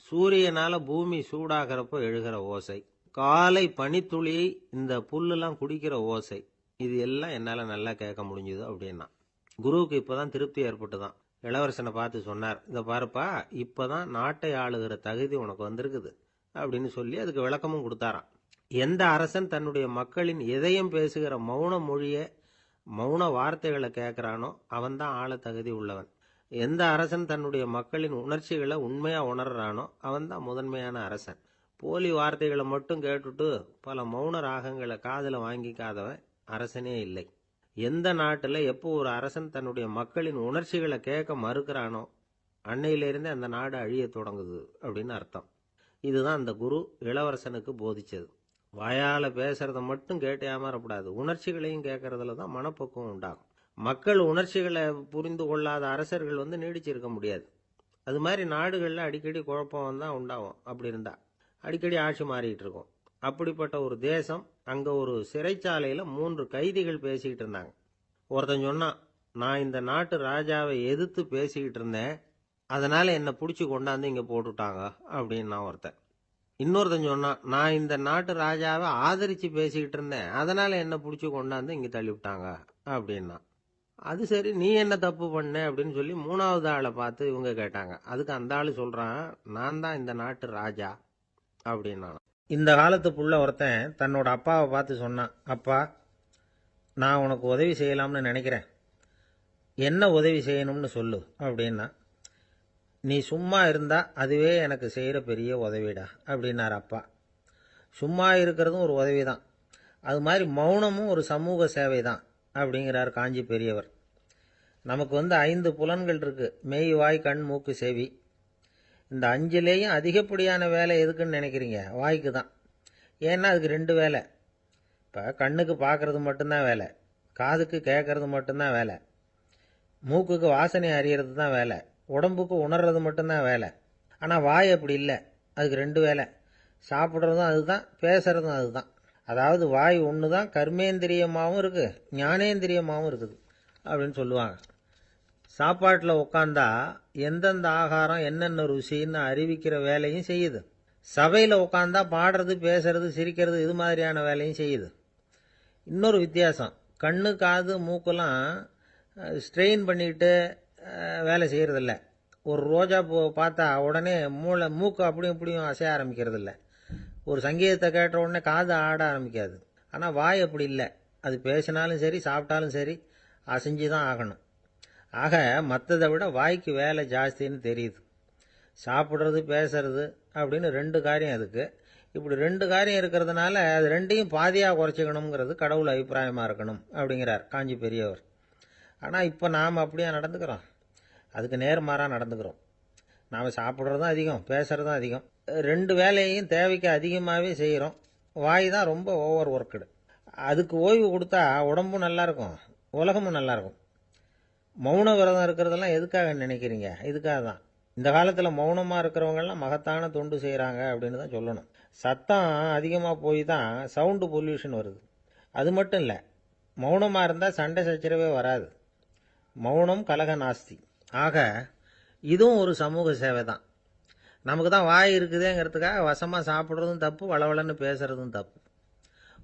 சூரியனால பூமி சூடாகிறப்போ எழுகிற ஓசை, காலை பனித்துளி இந்த புல்லெல்லாம் குடிக்கிற ஓசை, இது எல்லாம் என்னால் நல்லா கேட்க முடிஞ்சுது அப்படின்னா. குருவுக்கு இப்போதான் திருப்தி ஏற்பட்டுதான். இளவரசனை பார்த்து சொன்னார், இதை பாருப்பா, இப்போதான் நாட்டை ஆளுகிற தகுதி உனக்கு வந்திருக்குது அப்படின்னு சொல்லி அதுக்கு விளக்கமும் கொடுத்தாராம். எந்த அரசன் தன்னுடைய மக்களின் இதயம் பேசுகிற மௌன மொழியை, மௌன வார்த்தைகளை கேட்குறானோ அவன்தான் ஆள தகுதி உள்ளவன். எந்த அரசன் தன்னுடைய மக்களின் உணர்ச்சிகளை உண்மையாக உணர்றானோ அவன்தான் முதன்மையான அரசன். போலி வார்த்தைகளை மட்டும் கேட்டுட்டு பல மௌன ராகங்களை காதில் வாங்கிக்காதவன் அரசனே இல்லை. எந்த நாட்டில் எப்போ ஒரு அரசன் தன்னுடைய மக்களின் உணர்ச்சிகளை கேட்க மறுக்கிறானோ அன்னையிலிருந்தே அந்த நாடு அழிய தொடங்குது அப்படின்னு அர்த்தம். இதுதான் அந்த குரு இளவரசனுக்கு போதிச்சது. வாயால் பேசுறத மட்டும் கேட்டு ஏமாறக்கூடாது, உணர்ச்சிகளையும் கேட்கறதுல தான் மனப்பக்குவம் உண்டாகும். மக்கள் உணர்ச்சிகளை புரிந்து கொள்ளாத அரசர்கள் நீடிச்சிருக்க முடியாது. அது மாதிரி நாடுகளில் அடிக்கடி குழப்பம் தான் உண்டாகும். அப்படி இருந்தா அடிக்கடி ஆட்சி மாறிட்டு இருக்கும். அப்படிப்பட்ட ஒரு தேசம், அங்கே ஒரு சிறைச்சாலையில் 3 கைதிகள் பேசிக்கிட்டு இருந்தாங்க. ஒருத்தன் சொன்னான், நான் இந்த நாட்டு ராஜாவை எதிர்த்து பேசிக்கிட்டு இருந்தேன், அதனால என்னை பிடிச்சி கொண்டாந்து இங்கே போட்டுட்டாங்க அப்படின்னா ஒருத்தன். இன்னொருத்தன் சொன்னான், நான் இந்த நாட்டு ராஜாவை ஆதரித்து பேசிக்கிட்டு இருந்தேன், அதனால என்னை பிடிச்சி கொண்டாந்து இங்கே தள்ளிவிட்டாங்க அப்படின்னா. அது சரி, நீ என்ன தப்பு பண்ண அப்படின்னு சொல்லி 3வது ஆளை பார்த்து இவங்க கேட்டாங்க. அதுக்கு அந்த ஆள் சொல்றான், நான் தான் இந்த நாட்டு ராஜா அப்படின்னா. இந்த காலத்து புள்ள ஒருத்தன் தன்னோட அப்பாவை பார்த்து சொன்னான், அப்பா, நான் உனக்கு உதவி செய்யலாம்னு நினைக்கிறேன், என்ன உதவி செய்யணும்னு சொல்லு அப்படின்னா. நீ சும்மா இருந்தா அதுவே எனக்கு செய்கிற பெரிய உதவிடா அப்படின்னார் அப்பா. சும்மா இருக்கிறதும் ஒரு உதவி தான், அது மாதிரி மௌனமும் ஒரு சமூக சேவை தான் அப்படிங்கிறார் காஞ்சி பெரியவர். நமக்கு 5 புலன்கள் இருக்கு, மெய், வாய், கண், மூக்கு, செவி. இந்த 5லேயும் அதிகப்படியான வேலை எதுக்குன்னு நினைக்கிறீங்க? வாய்க்கு தான். ஏன்னா அதுக்கு 2 வேலை. இப்போ கண்ணுக்கு பார்க்கறது மட்டும்தான் வேலை, காதுக்கு கேட்கறது மட்டும்தான் வேலை, மூக்குக்கு வாசனை அறியறது தான் வேலை, உடம்புக்கு உணர்றது மட்டும்தான் வேலை. ஆனால் வாய் அப்படி இல்லை, அதுக்கு 2 வேலை. சாப்பிட்றதும் அதுதான், பேசுறதும் அதுதான். அதாவது வாய் ஒன்று தான் கர்மேந்திரியமாகவும் இருக்குது, ஞானேந்திரியமாகவும் இருக்குது அப்படின்னு சொல்லுவாங்க. சாப்பாட்டில் உட்காந்தா எந்தெந்த ஆகாரம் என்னென்ன ருசின்னு அறிவிக்கிற வேலையும் செய்யுது. சபையில் உட்காந்தா பாடுறது, பேசுறது, சிரிக்கிறது, இது மாதிரியான வேலையும் செய்யுது. இன்னொரு வித்தியாசம், கண்ணு, காது, மூக்கெல்லாம் ஸ்ட்ரெயின் பண்ணிட்டு வேலை செய்கிறதில்ல. ஒரு ரோஜா பூ பார்த்தா உடனே மூக்கு அப்படியும் இப்படியும் அசைய ஆரம்பிக்கிறது இல்லை. ஒரு சங்கீதத்தை கேட்ட உடனே காது ஆட ஆரம்பிக்காது. ஆனால் வாய் அப்படி இல்லை, அது பேசினாலும் சரி சாப்பிட்டாலும் சரி அசைஞ்சு தான் ஆகணும். ஆக மற்றதை விட வாய்க்கு வேலை ஜாஸ்தின்னு தெரியுது. சாப்பிட்றது, பேசுறது அப்படின்னு 2 காரியம் அதுக்கு. இப்படி 2 காரியம் இருக்கிறதுனால அது 2ஐயும் பாதியாக குறைச்சிக்கணுங்கிறது கடவுள் அபிப்பிராயமாக இருக்கணும் அப்படிங்கிறார் காஞ்சி பெரியவர். ஆனால் இப்போ நாம் அப்படியே நடந்துக்கிறோம், அதுக்கு நேர்மாறாக நடந்துக்கிறோம். நாம் சாப்பிட்றதும் அதிகம், பேசுகிறதும் அதிகம், 2 வேலையையும் தேவைக்கு அதிகமாகவே செய்கிறோம். வாய் தான் ரொம்ப ஓவர் ஒர்க்குடு. அதுக்கு ஓய்வு கொடுத்தா உடம்பும் நல்லாயிருக்கும், உலகமும் நல்லாயிருக்கும். மௌன விரதம் இருக்கிறதெல்லாம் எதுக்காக நினைக்கிறீங்க? இதுக்காக தான். இந்த காலத்தில் மௌனமாக இருக்கிறவங்கெல்லாம் மகத்தான தொண்டு செய்கிறாங்க அப்படின்னு தான் சொல்லணும். சத்தம் அதிகமாக போய் தான் சவுண்டு பொல்யூஷன் வருது. அது மட்டும் இல்லை, மௌனமாக இருந்தால் சண்டை சச்சரவே வராது. மௌனம் கலக நாஸ்தி. ஆக இதுவும் ஒரு சமூக சேவை தான். நமக்கு தான் வாய் இருக்குதேங்கிறதுக்காக வசமாக சாப்பிட்றதும் தப்பு, வளவளன்னு பேசுறதும் தப்பு.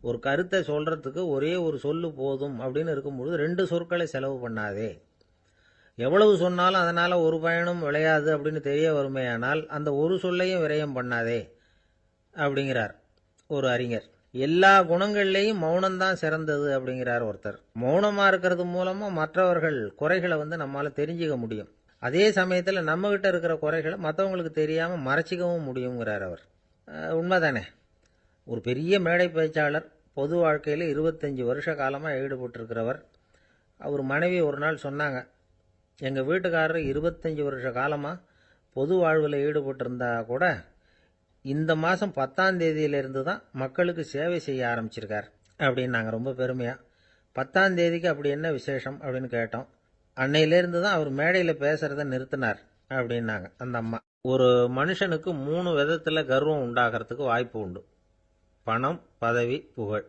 ஒரு கருத்தை சொல்கிறதுக்கு ஒரே ஒரு சொல்லு போதும் அப்படின்னு இருக்கும்பொழுது 2 சொற்களை செலவு பண்ணாதே. எவ்வளவு சொன்னாலும் அதனால் ஒரு பயனும் விளையாது அப்படின்னு தெரிய வருமேயானால் அந்த ஒரு சொல்லையும் விரயம் பண்ணாதே அப்படிங்கிறார் ஒரு அறிஞர். எல்லா குணங்கள்லேயும் மௌனம்தான் சிறந்தது அப்படிங்கிறார் ஒருத்தர். மௌனமா இருக்கிறது மூலமா மற்றவர்கள் குறைகளை நம்மால தெரிஞ்சுக்க முடியும். அதே சமயத்துல நம்ம கிட்ட இருக்கிற குறைகளை மற்றவங்களுக்கு தெரியாம மறைச்சிக்கவும் முடியுங்கிறார் அவர். உண்மைதானே. ஒரு பெரிய மேடை பேச்சாளர், பொது வாழ்க்கையில் 25 வருஷ காலமாக ஈடுபட்டு இருக்கிறவர். அவர் மனைவி ஒரு நாள் சொன்னாங்க, எங்கள் வீட்டுக்காரர் 25 வருஷ காலமாக பொது வாழ்வில் ஈடுபட்டிருந்தா கூட இந்த மாதம் 10ஆம் தேதியிலிருந்து தான் மக்களுக்கு சேவை செய்ய ஆரம்பிச்சிருக்கார் அப்படின்னாங்க ரொம்ப பெருமையாக. 10ஆம் தேதிக்கு அப்படி என்ன விசேஷம் அப்படின்னு கேட்டோம். அன்னையிலேருந்து தான் அவர் மேடையில் பேசுகிறத நிறுத்தினார் அப்படின்னாங்க அந்த அம்மா. ஒரு மனுஷனுக்கு 3 விதத்தில் கர்வம் உண்டாகிறதுக்கு வாய்ப்பு உண்டு. பணம், பதவி, புகழ்.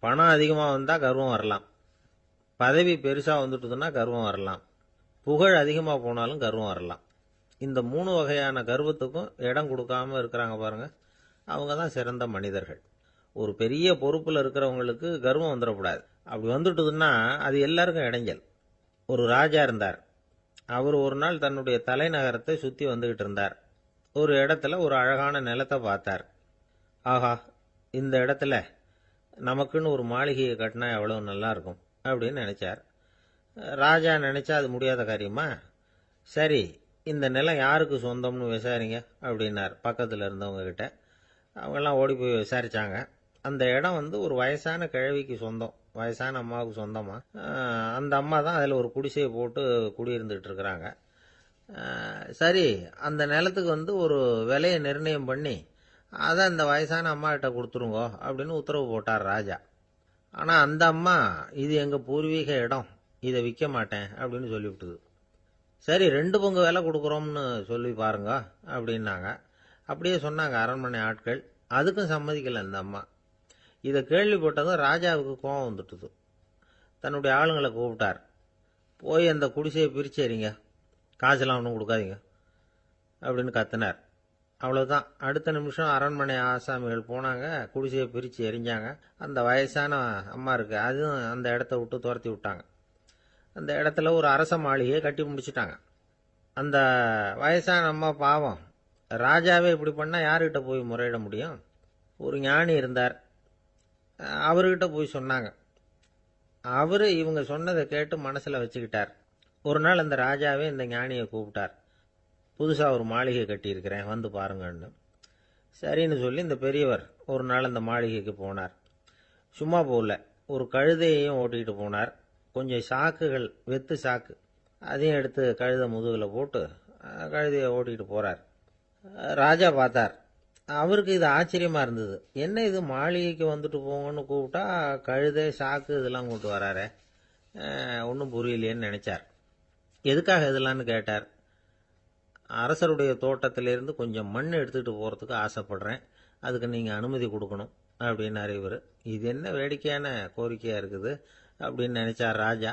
பணம் அதிகமாக வந்தால் கர்வம் வரலாம். பதவி பெருசாக வந்துட்டுதுன்னா கர்வம் வரலாம். புகழ் அதிகமாக போனாலும் கர்வம் வரலாம். இந்த 3 வகையான கர்வத்துக்கும் இடம் கொடுக்காம இருக்கிறாங்க பாருங்க, அவங்க தான் சிறந்த மனிதர்கள். ஒரு பெரிய பொறுப்பில் இருக்கிறவங்களுக்கு கர்வம் வந்துடக்கூடாது. அப்படி வந்துட்டுதுன்னா அது எல்லாருக்கும் இடைஞ்சல். ஒரு ராஜா இருந்தார். அவர் ஒரு நாள் தன்னுடைய தலைநகரத்தை சுற்றி வந்துகிட்டு இருந்தார். ஒரு இடத்துல ஒரு அழகான நிலத்தை பார்த்தார். ஆஹா, இந்த இடத்துல நமக்குன்னு ஒரு மாளிகையை கட்டினா எவ்வளவு நல்லா இருக்கும் அப்படின்னு நினைச்சார். ராஜா நினைச்சா அது முடியாத காரியமா? சரி, இந்த நிலம் யாருக்கு சொந்தம்னு விசாரிங்க அப்படின்னார் பக்கத்தில் இருந்தவங்க கிட்ட. அவங்கெல்லாம் ஓடி போய் விசாரிச்சாங்க. அந்த இடம் ஒரு வயசான கிழவிக்கு சொந்தம், வயசான அம்மாவுக்கு சொந்தமா. அந்த அம்மா தான் அதில் ஒரு குடிசையை போட்டு குடியிருந்துட்டு இருக்கிறாங்க. சரி, அந்த நிலத்துக்கு ஒரு விலையை நிர்ணயம் பண்ணி அதை அந்த வயசான அம்மா கிட்ட கொடுத்துருங்கோ அப்படின்னு உத்தரவு போட்டார் ராஜா. ஆனால் அந்த அம்மா, இது எங்கள் பூர்வீக இடம், இதை விற்க மாட்டேன் அப்படின்னு சொல்லிவிட்டுது. சரி, 2 பங்கு விலை கொடுக்குறோம்னு சொல்லி பாருங்க அப்படின்னாங்க. அப்படியே சொன்னாங்க அரண்மனை ஆட்கள். அதுக்கும் சம்மதிக்கலை அந்த அம்மா. இதை கேள்விப்பட்டதும் ராஜாவுக்கு கோபம் வந்துட்டுது. தன்னுடைய ஆளுங்களை கூப்பிட்டார். போய் அந்த குடிசையை பிரித்து எறிங்க, காசெல்லாம் ஒன்றும் கொடுக்காதீங்க அப்படின்னு கத்தினார். அவ்வளோதான். அடுத்த நிமிஷம் அரண்மனை ஆசாமிகள் போனாங்க, குடிசையை பிரித்து எரிஞ்சாங்க. அந்த வயசான அம்மா இருக்கு, அதுவும் அந்த இடத்த விட்டு துரத்தி விட்டாங்க. அந்த இடத்துல ஒரு அரச மாளிகையை கட்டி முடிச்சுட்டாங்க. அந்த வயசான அம்மா பாவம், ராஜாவே இப்படி பண்ணால் யாருக்கிட்ட போய் முறையிட முடியும்? ஒரு ஞானி இருந்தார், அவர்கிட்ட போய் சொன்னாங்க. அவர் இவங்க சொன்னதை கேட்டு மனசில் வச்சுக்கிட்டார். ஒரு நாள் அந்த ராஜாவே இந்த ஞானியை கூப்பிட்டார். புதுசாக ஒரு மாளிகை கட்டியிருக்கிறேன், வந்து பாருங்கன்னு. சரின்னு சொல்லி இந்த பெரியவர் ஒரு நாள் அந்த மாளிகைக்கு போனார். சும்மா போகல, ஒரு கழுதையையும் ஓட்டிகிட்டு போனார். கொஞ்சம் சாக்குகள், வெத்து சாக்கு, அதையும் எடுத்து கழுதை முதுகில் போட்டு கழுதையை ஓட்டிகிட்டு போகிறார். ராஜா பார்த்தார். அவருக்கு இது ஆச்சரியமாக இருந்தது. என்ன இது, மாளிகைக்கு வந்துட்டு போங்கன்னு கூப்பிட்டா கழுதை, சாக்கு இதெல்லாம் கொண்டு வராரே, ஒன்றும் புரியலையேன்னு நினைச்சார். எதுக்காக இதெல்லாம்னு கேட்டார். அரசருடைய தோட்டத்திலிருந்து கொஞ்சம் மண் எடுத்துகிட்டு போகிறதுக்கு ஆசைப்படுறேன், அதுக்கு நீங்கள் அனுமதி கொடுக்கணும் அப்படின்னாரு இவர். இது என்ன வேடிக்கையான கோரிக்கையாக இருக்குது அப்படின்னு நினைச்சார் ராஜா.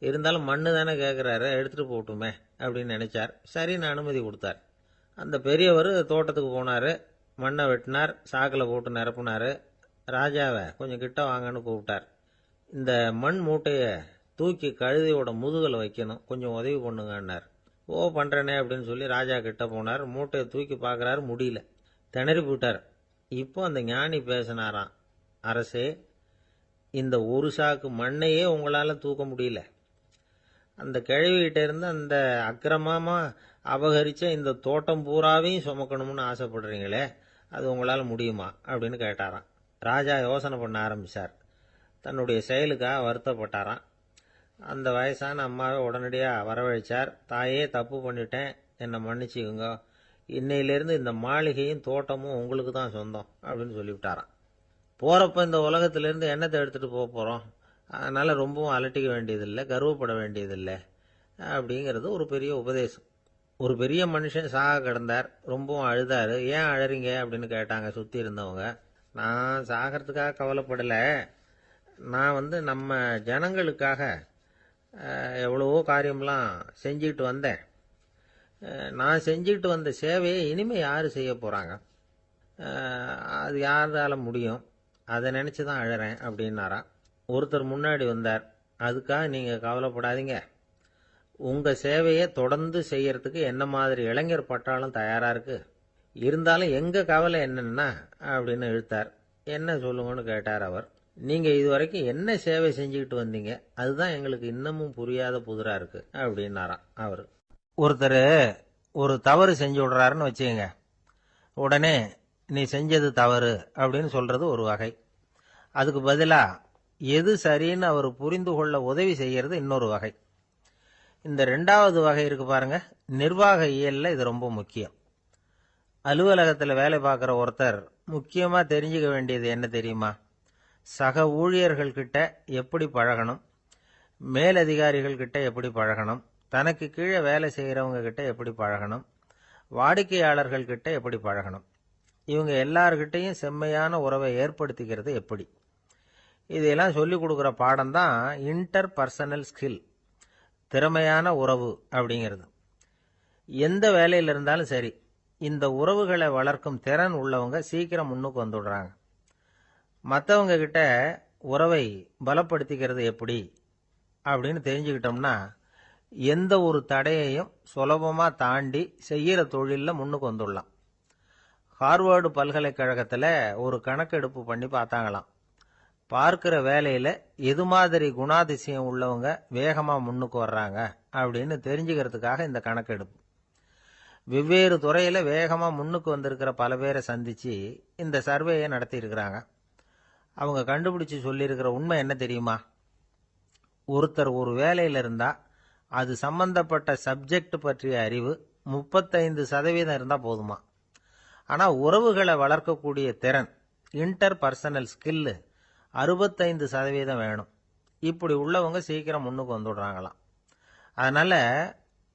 இருந்தாலும் மண்ணு தானே கேட்குறாரு, எடுத்துகிட்டு போகட்டுமே அப்படின்னு நினைச்சார். சரின்னு அனுமதி கொடுத்தார். அந்த பெரியவர் தோட்டத்துக்கு போனார், மண்ணை வெட்டினார், சாக்கில் போட்டு நிரப்புனார். ராஜாவை கொஞ்சம் கிட்ட வாங்கன்னு கூப்பிட்டார். இந்த மண் மூட்டையை தூக்கி கழுதையோட முதுகில் வைக்கணும், கொஞ்சம் உதவி பண்ணுங்கன்னார். ஓ, பண்ணுறேனே அப்படின்னு சொல்லி ராஜா கிட்ட போனார். மூட்டையை தூக்கி பார்க்குறாரு, முடியல, திணறி போட்டார். இப்போ அந்த ஞானி பேசினாராம். அரசே, இந்த ஒரு சாக்கு மண்ணையே உங்களால் தூக்க முடியல, அந்த கிழவிகிட்ட இருந்து அந்த அக்கிரமமாக அபகரித்த இந்த தோட்டம் பூராவையும் சுமக்கணும்னு ஆசைப்படுறீங்களே, அது உங்களால் முடியுமா அப்படின்னு கேட்டாராம். ராஜா யோசனை பண்ண ஆரம்பித்தார். தன்னுடைய செயலுக்காக வருத்தப்பட்டாராம். அந்த வயசான அம்மாவை உடனடியாக வரவழைச்சார். தாயே, தப்பு பண்ணிட்டேன், என்னை மன்னிச்சுக்குங்க, இன்னையிலேருந்து இந்த மாளிகையும் தோட்டமும் உங்களுக்கு தான் சொந்தம் அப்படின்னு சொல்லிவிட்டாராம். போகிறப்ப இந்த உலகத்திலேருந்து எண்ணத்தை எடுத்துகிட்டு போக போகிறோம், அதனால் ரொம்பவும் அலட்டிக்க வேண்டியதில்லை, கர்வப்பட வேண்டியதில்லை அப்படிங்கிறது ஒரு பெரிய உபதேசம். ஒரு பெரிய மனுஷன் சாக கிடந்தார், ரொம்பவும் அழுதார். ஏன் அழறீங்க அப்படின்னு கேட்டாங்க சுற்றி இருந்தவங்க. நான் சாகிறதுக்காக கவலைப்படலை, நான் நம்ம ஜனங்களுக்காக எவ்வளவோ காரியம்லாம் செஞ்சுக்கிட்டு வந்தேன். நான் செஞ்சுக்கிட்டு வந்த சேவையை இனிமேல் யார் செய்ய போகிறாங்க, அது யாரால முடியும், அதை நினச்சி தான் அழறேன் அப்படின்னாராம். ஒருத்தர் முன்னாடி வந்தார். அதுக்காக நீங்கள் கவலைப்படாதீங்க, உங்கள் சேவையை தொடர்ந்து செய்யறதுக்கு என்ன மாதிரி இளைஞர் பட்டாலும் தயாராக இருக்குது, இருந்தாலும் எங்கள் கவலை என்னன்னா அப்படின்னு இழுத்தார். என்ன சொல்லுங்கன்னு கேட்டார் அவர். நீங்க இதுவரைக்கும் என்ன சேவை செஞ்சுக்கிட்டு வந்தீங்க, அதுதான் எங்களுக்கு இன்னமும் புரியாத புதிரா இருக்கு அப்படின்னாராம் அவர். ஒருத்தர் ஒரு தவறு செஞ்சு விடுறாருன்னு வச்சுக்கங்க, உடனே நீ செஞ்சது தவறு அப்படின்னு சொல்றது ஒரு வகை. அதுக்கு பதிலா எது சரின்னு அவர் புரிந்து கொள்ள உதவி செய்யறது இன்னொரு வகை. இந்த ரெண்டாவது வகை இருக்கு பாருங்க, நிர்வாக இயல்ல இது ரொம்ப முக்கியம். அலுவலகத்தில் வேலை பார்க்குற ஒருத்தர் முக்கியமா தெரிஞ்சுக்க வேண்டியது என்ன தெரியுமா? சக ஊழியர்கள் கிட்ட எப்படி பழகணும், மேலதிகாரிகள் கிட்ட எப்படி பழகணும், தனக்கு கீழே வேலை செய்கிறவங்க கிட்ட எப்படி பழகணும், வாடிக்கையாளர்கள் கிட்ட எப்படி பழகணும், இவங்க எல்லார்கிட்டையும் செம்மையான உறவை ஏற்படுத்திக்கிறது எப்படி, இதெல்லாம் சொல்லிக் கொடுக்குற பாடம் தான் இன்டர் பர்சனல் ஸ்கில், திறமையான உறவு அப்படிங்கிறது. எந்த வேலையில் இருந்தாலும் சரி, இந்த உறவுகளை வளர்க்கும் திறன் உள்ளவங்க சீக்கிரம் முன்னுக்கு வந்துடுறாங்க. மற்றவங்க கிட்ட உறவை பலப்படுத்திக்கிறது எப்படி அப்படின்னு தெரிஞ்சுக்கிட்டோம்னா எந்த ஒரு தடையையும் சுலபமா தாண்டி செய்யற தொழிலில் முன்னுக்கு வந்துடலாம். ஹார்வர்டு பல்கலைக்கழகத்தில் ஒரு கணக்கெடுப்பு பண்ணி பார்த்தாங்களாம். பார்க்கிற வேலையில எது மாதிரி குணாதிசயம் உள்ளவங்க வேகமா முன்னுக்கு வர்றாங்க அப்படின்னு தெரிஞ்சுக்கிறதுக்காக இந்த கணக்கெடுப்பு. வெவ்வேறு துறையில வேகமா முன்னுக்கு வந்திருக்கிற பல பேரை சந்திச்சு இந்த சர்வேயை நடத்தி இருக்கிறாங்க. அவங்க கண்டுபிடிச்சு சொல்லியிருக்கிற உண்மை என்ன தெரியுமா? ஒருத்தர் ஒரு வேலையில இருந்தா அது சம்பந்தப்பட்ட சப்ஜெக்ட் பற்றிய அறிவு 35% இருந்தா போதுமா. ஆனா உறவுகளை வளர்க்கக்கூடிய திறன், இன்டர் பர்சனல் ஸ்கில் 65% வேணும். இப்படி உள்ளவங்க சீக்கிரம் முன்னுக்கு வந்துடுறாங்களாம். அதனால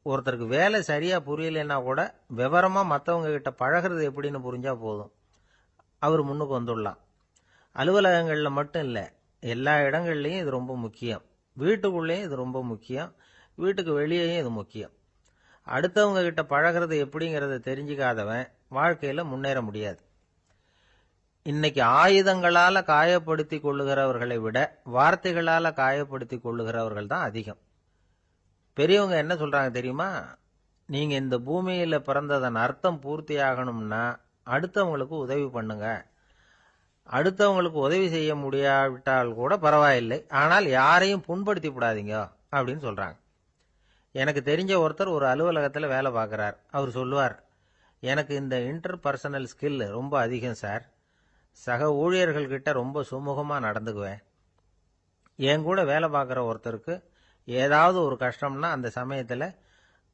ஒருத்தருக்கு வேலை சரியா புரியலைன்னா கூட விவரமா மற்றவங்க கிட்ட பழகிறது எப்படின்னு புரிஞ்சா போதும், அவர் முன்னுக்கு வந்துடலாம். அலுவலகங்கள்ல மட்டும் இல்லை, எல்லா இடங்கள்லையும் இது ரொம்ப முக்கியம். வீட்டுக்குள்ளேயும் இது ரொம்ப முக்கியம், வீட்டுக்கு வெளியேயும் இது முக்கியம். அடுத்தவங்க கிட்ட பழகிறது எப்படிங்கிறத தெரிஞ்சுக்காதவன் வாழ்க்கையில முன்னேற முடியாது. இன்னைக்கு ஆயுதங்களால காயப்படுத்தி கொள்ளுகிறவர்களை விட வார்த்தைகளால காயப்படுத்தி கொள்ளுகிறவர்கள் தான் அதிகம். பெரியவங்க என்ன சொல்றாங்க தெரியுமா? நீங்க இந்த பூமியில பிறந்ததன் அர்த்தம் பூர்த்தி ஆகணும்னா அடுத்தவங்களுக்கு உதவி பண்ணுங்க. அடுத்தவங்களுக்கு உதவி செய்ய முடியாவிட்டால் கூட பரவாயில்லை, ஆனால் யாரையும் புண்படுத்தி விடாதீங்க அப்படின்னு சொல்றாங்க. எனக்கு தெரிஞ்ச ஒருத்தர் ஒரு அலுவலகத்தில் வேலை பார்க்கிறார். அவர் சொல்லுவார், எனக்கு இந்த இன்டர் பர்சனல் ஸ்கில் ரொம்ப அதிகம் சார். சக ஊழியர்கள் கிட்ட ரொம்ப சுமூகமாக நடந்துக்குவேன். என் கூட வேலை பார்க்குற ஒருத்தருக்கு ஏதாவது ஒரு கஷ்டம்னா அந்த சமயத்தில்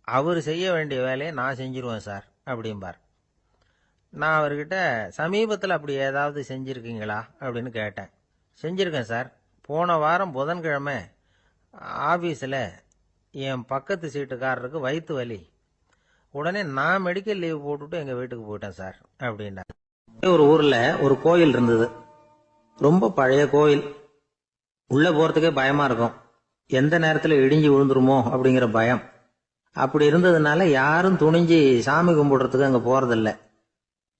அவர் செய்ய வேண்டிய வேலையை நான் செஞ்சிருவேன் சார் அப்படிம்பார். நான் அவர்கிட்ட சமீபத்தில் அப்படி ஏதாவது செஞ்சுருக்கீங்களா அப்படின்னு கேட்டேன். செஞ்சுருக்கேன் சார். போன வாரம் புதன்கிழமை ஆஃபீஸில் என் பக்கத்து சீட்டுக்காரருக்கு வயிற்று வலி. உடனே நான் மெடிக்கல் லீவ் போட்டுட்டு எங்கள் வீட்டுக்கு போயிட்டேன் சார் அப்படின்னா. ஒரு ஊரில் ஒரு கோயில் இருந்தது. ரொம்ப பழைய கோயில். உள்ளே போகிறதுக்கே பயமாக இருக்கும். எந்த நேரத்தில் இடிஞ்சு விழுந்துருமோ அப்படிங்கிற பயம். அப்படி இருந்ததுனால யாரும் துணிஞ்சு சாமி கும்பிடுறதுக்கு அங்கே போகிறதில்ல.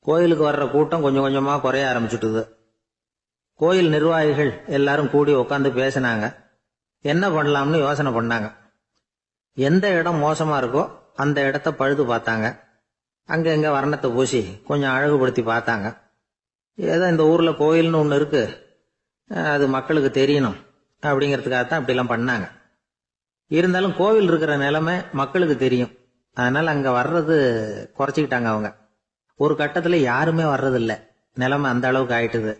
கோயிலுக்கு வர்ற கூட்டம் கொஞ்சம் கொஞ்சமாக குறைய ஆரம்பிச்சுட்டுது. கோயில் நிர்வாகிகள் எல்லாரும் கூடி உட்காந்து பேசினாங்க. என்ன பண்ணலாம்னு யோசனை பண்ணாங்க. எந்த இடம் மோசமாக இருக்கோ அந்த இடத்த பழுது பார்த்தாங்க. அங்கங்க வர்ணத்தை பூசி கொஞ்சம் அழகுபடுத்தி பார்த்தாங்க. ஏதோ இந்த ஊரில் கோயில்னு ஒன்று இருக்கு, அது மக்களுக்கு தெரியணும் அப்படிங்கிறதுக்காகத்தான் இப்படிலாம் பண்ணாங்க. இருந்தாலும் கோவில் இருக்கிற நிலைமை மக்களுக்கு தெரியும். அதனால அங்கே வர்றது குறைச்சிக்கிட்டாங்க அவங்க. ஒரு கட்டத்தில் யாருமே வர்றதில்லை. நிலைமை அந்த அளவுக்கு ஆயிட்டுது.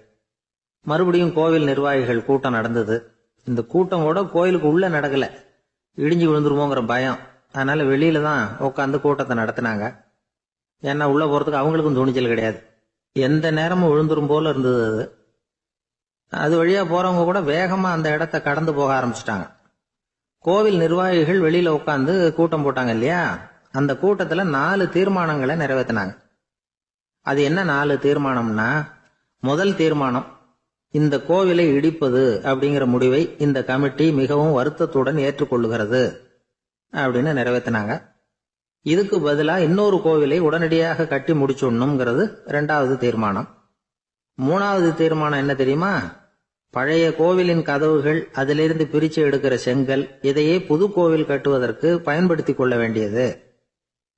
மறுபடியும் கோவில் நிர்வாகிகள் கூட்டம் நடந்தது. இந்த கூட்டம் கூட கோயிலுக்கு உள்ள நடக்கல, இடிஞ்சு விழுந்துருமோங்கிற பயம். அதனால வெளியில தான் உட்காந்து கூட்டத்தை நடத்தினாங்க. ஏன்னா உள்ள போறதுக்கு அவங்களுக்கும் துணிச்சல் கிடையாது. எந்த நேரமும் விழுந்துரும் போல இருந்தது அது. அது வழியா போறவங்க கூட வேகமா அந்த இடத்த கடந்து போக ஆரம்பிச்சிட்டாங்க. கோவில் நிர்வாகிகள் வெளியில உட்காந்து கூட்டம் போட்டாங்க இல்லையா, அந்த கூட்டத்துல 4 தீர்மானங்களை நிறைவேற்றினாங்க. அது என்ன 4 தீர்மானம்னா, முதல் தீர்மானம், இந்த கோவிலை இடிப்பது அப்படிங்கிற முடிவை இந்த கமிட்டி மிகவும் வருத்தத்துடன் ஏற்றுக்கொள்ளுகிறது அப்படின்னு நிறைவேற்றினாங்க. இதுக்கு பதிலா இன்னொரு கோவிலை உடனடியாக கட்டி முடிச்சுடணுங்கிறது 2வது தீர்மானம். 3வது தீர்மானம் என்ன தெரியுமா? பழைய கோவிலின் கதவுகள், அதிலிருந்து பிரிச்சு எடுக்கிற செங்கல், இதையே புது கோவில் கட்டுவதற்கு பயன்படுத்தி கொள்ள வேண்டியது.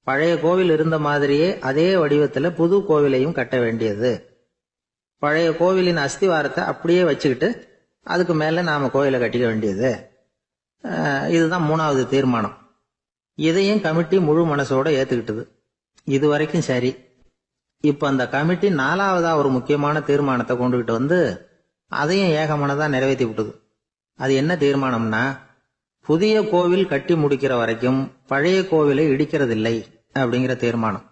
பழைய கோவில் இருந்த மாதிரியே அதே வடிவத்தில் புது கோவிலையும் கட்ட வேண்டியது. பழைய கோவிலின் அஸ்திவாரத்தை அப்படியே வச்சுக்கிட்டு அதுக்கு மேலே நாம் கோயிலை கட்டிக்க வேண்டியது. இதுதான் 3வது தீர்மானம். இதையும் கமிட்டி முழு மனசோட ஏற்றுக்கிட்டது. இது வரைக்கும் சரி. இப்போ அந்த கமிட்டி 4வதா ஒரு முக்கியமான தீர்மானத்தை கொண்டுகிட்டு வந்து அதையும் ஏகமனதாக நிறைவேற்றி விட்டது. அது என்ன தீர்மானம்னா, புதிய கோவில் கட்டி முடிக்கிற வரைக்கும் பழைய கோவிலை இடிக்கிறதில்லை அப்படிங்கிற தீர்மானம்.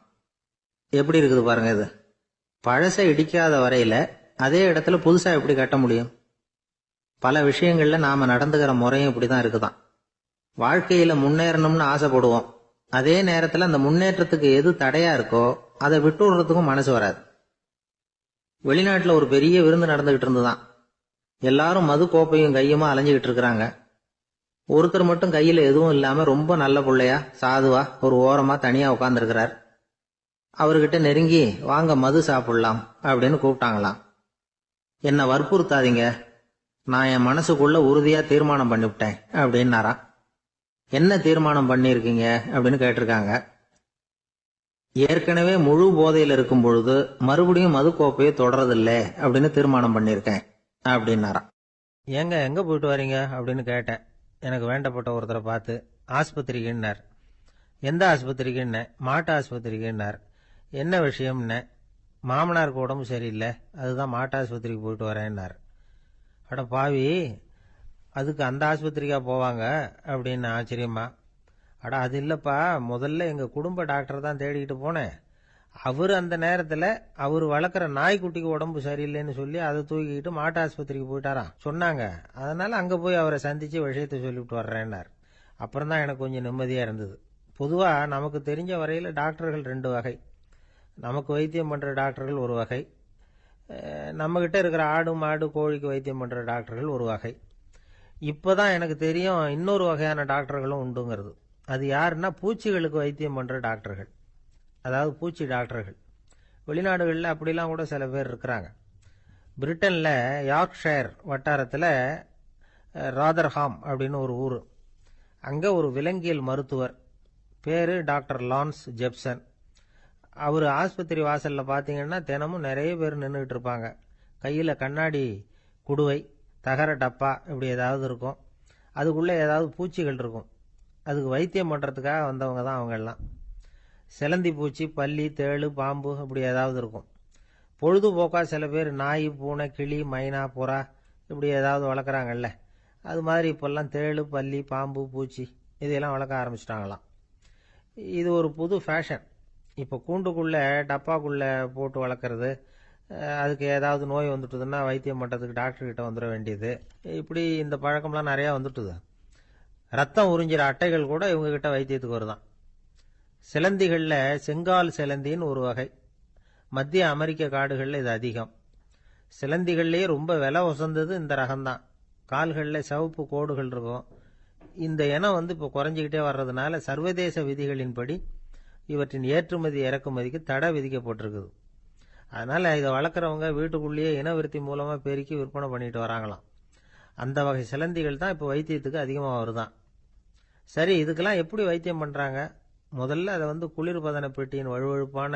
எப்படி இருக்குது பாருங்க இது. பழசை இடிக்காத வரையில அதே இடத்துல புதுசா எப்படி கட்ட முடியும்? பல விஷயங்கள்ல நாம நடந்துகிற முறையும் இப்படிதான் இருக்குதான். வாழ்க்கையில முன்னேறணும்னு ஆசைப்படுவோம். அதே நேரத்துல அந்த முன்னேற்றத்துக்கு எது தடையா இருக்கோ அதை விட்டு விடுறதுக்கும் மனசு வராது. வெளிநாட்டுல ஒரு பெரிய விருந்து நடந்துகிட்டு இருந்துதான். எல்லாரும் மது கோப்பையும் கையுமா அலைஞ்சுகிட்டு இருக்கிறாங்க. ஒருத்தர் மட்டும் கையில எதுவும் இல்லாம ரொம்ப நல்ல பிள்ளையா சாதுவா ஒரு ஓரமா தனியா உட்கார்ந்துருக்கிறார். அவர்கிட்ட நெருங்கி வாங்க மது சாப்பிடலாம் அப்படின்னு கூப்பிட்டாங்களாம். என்ன வற்புறுத்தாதீங்க, நான் என் மனசுக்குள்ள உறுதியா தீர்மானம் பண்ணிவிட்டேன் அப்படின்னாராம். என்ன தீர்மானம் பண்ணிருக்கீங்க அப்படின்னு கேட்டிருக்காங்க. ஏற்கனவே முழு போதையில இருக்கும் பொழுது மறுபடியும் மது கோப்பையை தொடரதில்லை அப்படின்னு தீர்மானம் பண்ணிருக்கேன் அப்படின்னாராம். ஏங்க எங்க போயிட்டு வரீங்க அப்படின்னு கேட்டேன். எனக்கு வேண்டப்பட்ட ஒருத்தரை பார்த்து. ஆஸ்பத்திரிக்குன்னார். எந்த ஆஸ்பத்திரிக்குன்ன? மாட்டு ஆஸ்பத்திரிக்குன்னார். என்ன விஷயம்னு? மாமனாருக்கு உடம்பு சரியில்லை, அதுதான் மாட்டு ஆஸ்பத்திரிக்கு போயிட்டு வரேன்னார். அட பாவி, அதுக்கு அந்த ஆஸ்பத்திரிக்கா போவாங்க அப்படின்னு ஆச்சரியமா. அட அது இல்லப்பா, முதல்ல எங்க குடும்ப டாக்டர் தான் தேடிக்கிட்டு போனேன். அவர் அந்த நேரத்தில் அவர் வளர்க்குற நாய்க்குட்டிக்கு உடம்பு சரியில்லைன்னு சொல்லி அதை தூக்கிக்கிட்டு மாட்டு ஆஸ்பத்திரிக்கு போயிட்டாராம் சொன்னாங்க. அதனால அங்கே போய் அவரை சந்திச்சு விஷயத்தை சொல்லிவிட்டு வர்றேன்னார். அப்புறம் தான் எனக்கு கொஞ்சம் நிம்மதியாக இருந்தது. பொதுவாக நமக்கு தெரிஞ்ச வரையில் டாக்டர்கள் 2 வகை. நமக்கு வைத்தியம் பண்ணுற டாக்டர்கள் ஒரு வகை, நம்மகிட்ட இருக்கிற ஆடு மாடு கோழிக்கு வைத்தியம் பண்ணுற டாக்டர்கள் ஒரு வகை. இப்போ தான் எனக்கு தெரியும் இன்னொரு வகையான டாக்டர்களும் உண்டுங்கிறது. அது யாருன்னா பூச்சிகளுக்கு வைத்தியம் பண்ணுற டாக்டர்கள், அதாவது பூச்சி டாக்டர்கள். வெளிநாடுகளில் அப்படிலாம் கூட சில பேர் இருக்கிறாங்க. பிரிட்டனில் யார்க்ஷயர் வட்டாரத்தில் ராதர்ஹாம் அப்படின்னு ஒரு ஊர். அங்கே ஒரு விலங்கியல் மருத்துவர், பேர் டாக்டர் லான்ஸ் ஜெப்சன். அவர் ஆஸ்பத்திரி வாசலில் பார்த்தீங்கன்னா தினமும் நிறைய பேர் நின்றுக்கிட்டு இருப்பாங்க. கையில் கண்ணாடி குடுவை, தகர டப்பா இப்படி ஏதாவது இருக்கும். அதுக்குள்ளே ஏதாவது பூச்சிகள் இருக்கும். அதுக்கு வைத்தியம் பண்ணுறதுக்காக வந்தவங்க தான் அவங்க எல்லாம். சிலந்தி பூச்சி, பல்லி, தேளு, பாம்பு இப்படி ஏதாவது இருக்கும். பொழுதுபோக்காக சில பேர் நாய், பூனை, கிளி, மைனா, புறா இப்படி ஏதாவது வளர்க்குறாங்கல்ல, அது மாதிரி இப்போல்லாம் தேளு, பல்லி, பாம்பு, பூச்சி இதையெல்லாம் வளர்க்க ஆரம்பிச்சிட்டாங்களாம். இது ஒரு புது ஃபேஷன். இப்போ கூண்டுக்குள்ளே டப்பாக்குள்ளே போட்டு வளர்க்குறது, அதுக்கு ஏதாவது நோய் வந்துட்டுதுன்னா வைத்தியம் பண்ணுறதுக்கு டாக்டர்கிட்ட வந்துட வேண்டியது, இப்படி இந்த பழக்கம்லாம் நிறையா வந்துட்டுது. ரத்தம் உறிஞ்சிற அட்டைகள் கூட இவங்ககிட்ட வைத்தியத்துக்கு வருதான். சிலந்திகளில் செங்கால் சிலந்தின்னு ஒரு வகை. மத்திய அமெரிக்க காடுகளில் இது அதிகம். சிலந்திகள்லேயே ரொம்ப விலை உசந்தது இந்த ரகம்தான். கால்களில் சிவப்பு கோடுகள் இருக்கும். இந்த இனம் இப்போ குறைஞ்சிக்கிட்டே வர்றதுனால சர்வதேச விதிகளின்படி இவற்றின் ஏற்றுமதி இறக்குமதிக்கு தடை விதிக்கப்பட்டிருக்குது. அதனால் இதை வளர்க்குறவங்க வீட்டுக்குள்ளேயே இனவிருத்தி மூலமாக பெருக்கி விற்பனை பண்ணிட்டு வராங்களாம். அந்த வகை சிலந்திகள் தான் இப்போ வைத்தியத்துக்கு அதிகமாக வருதான். சரி, இதுக்கெல்லாம் எப்படி வைத்தியம் பண்ணுறாங்க? முதல்ல அதை குளிர்பதன பெட்டியின் வழுவழுப்பான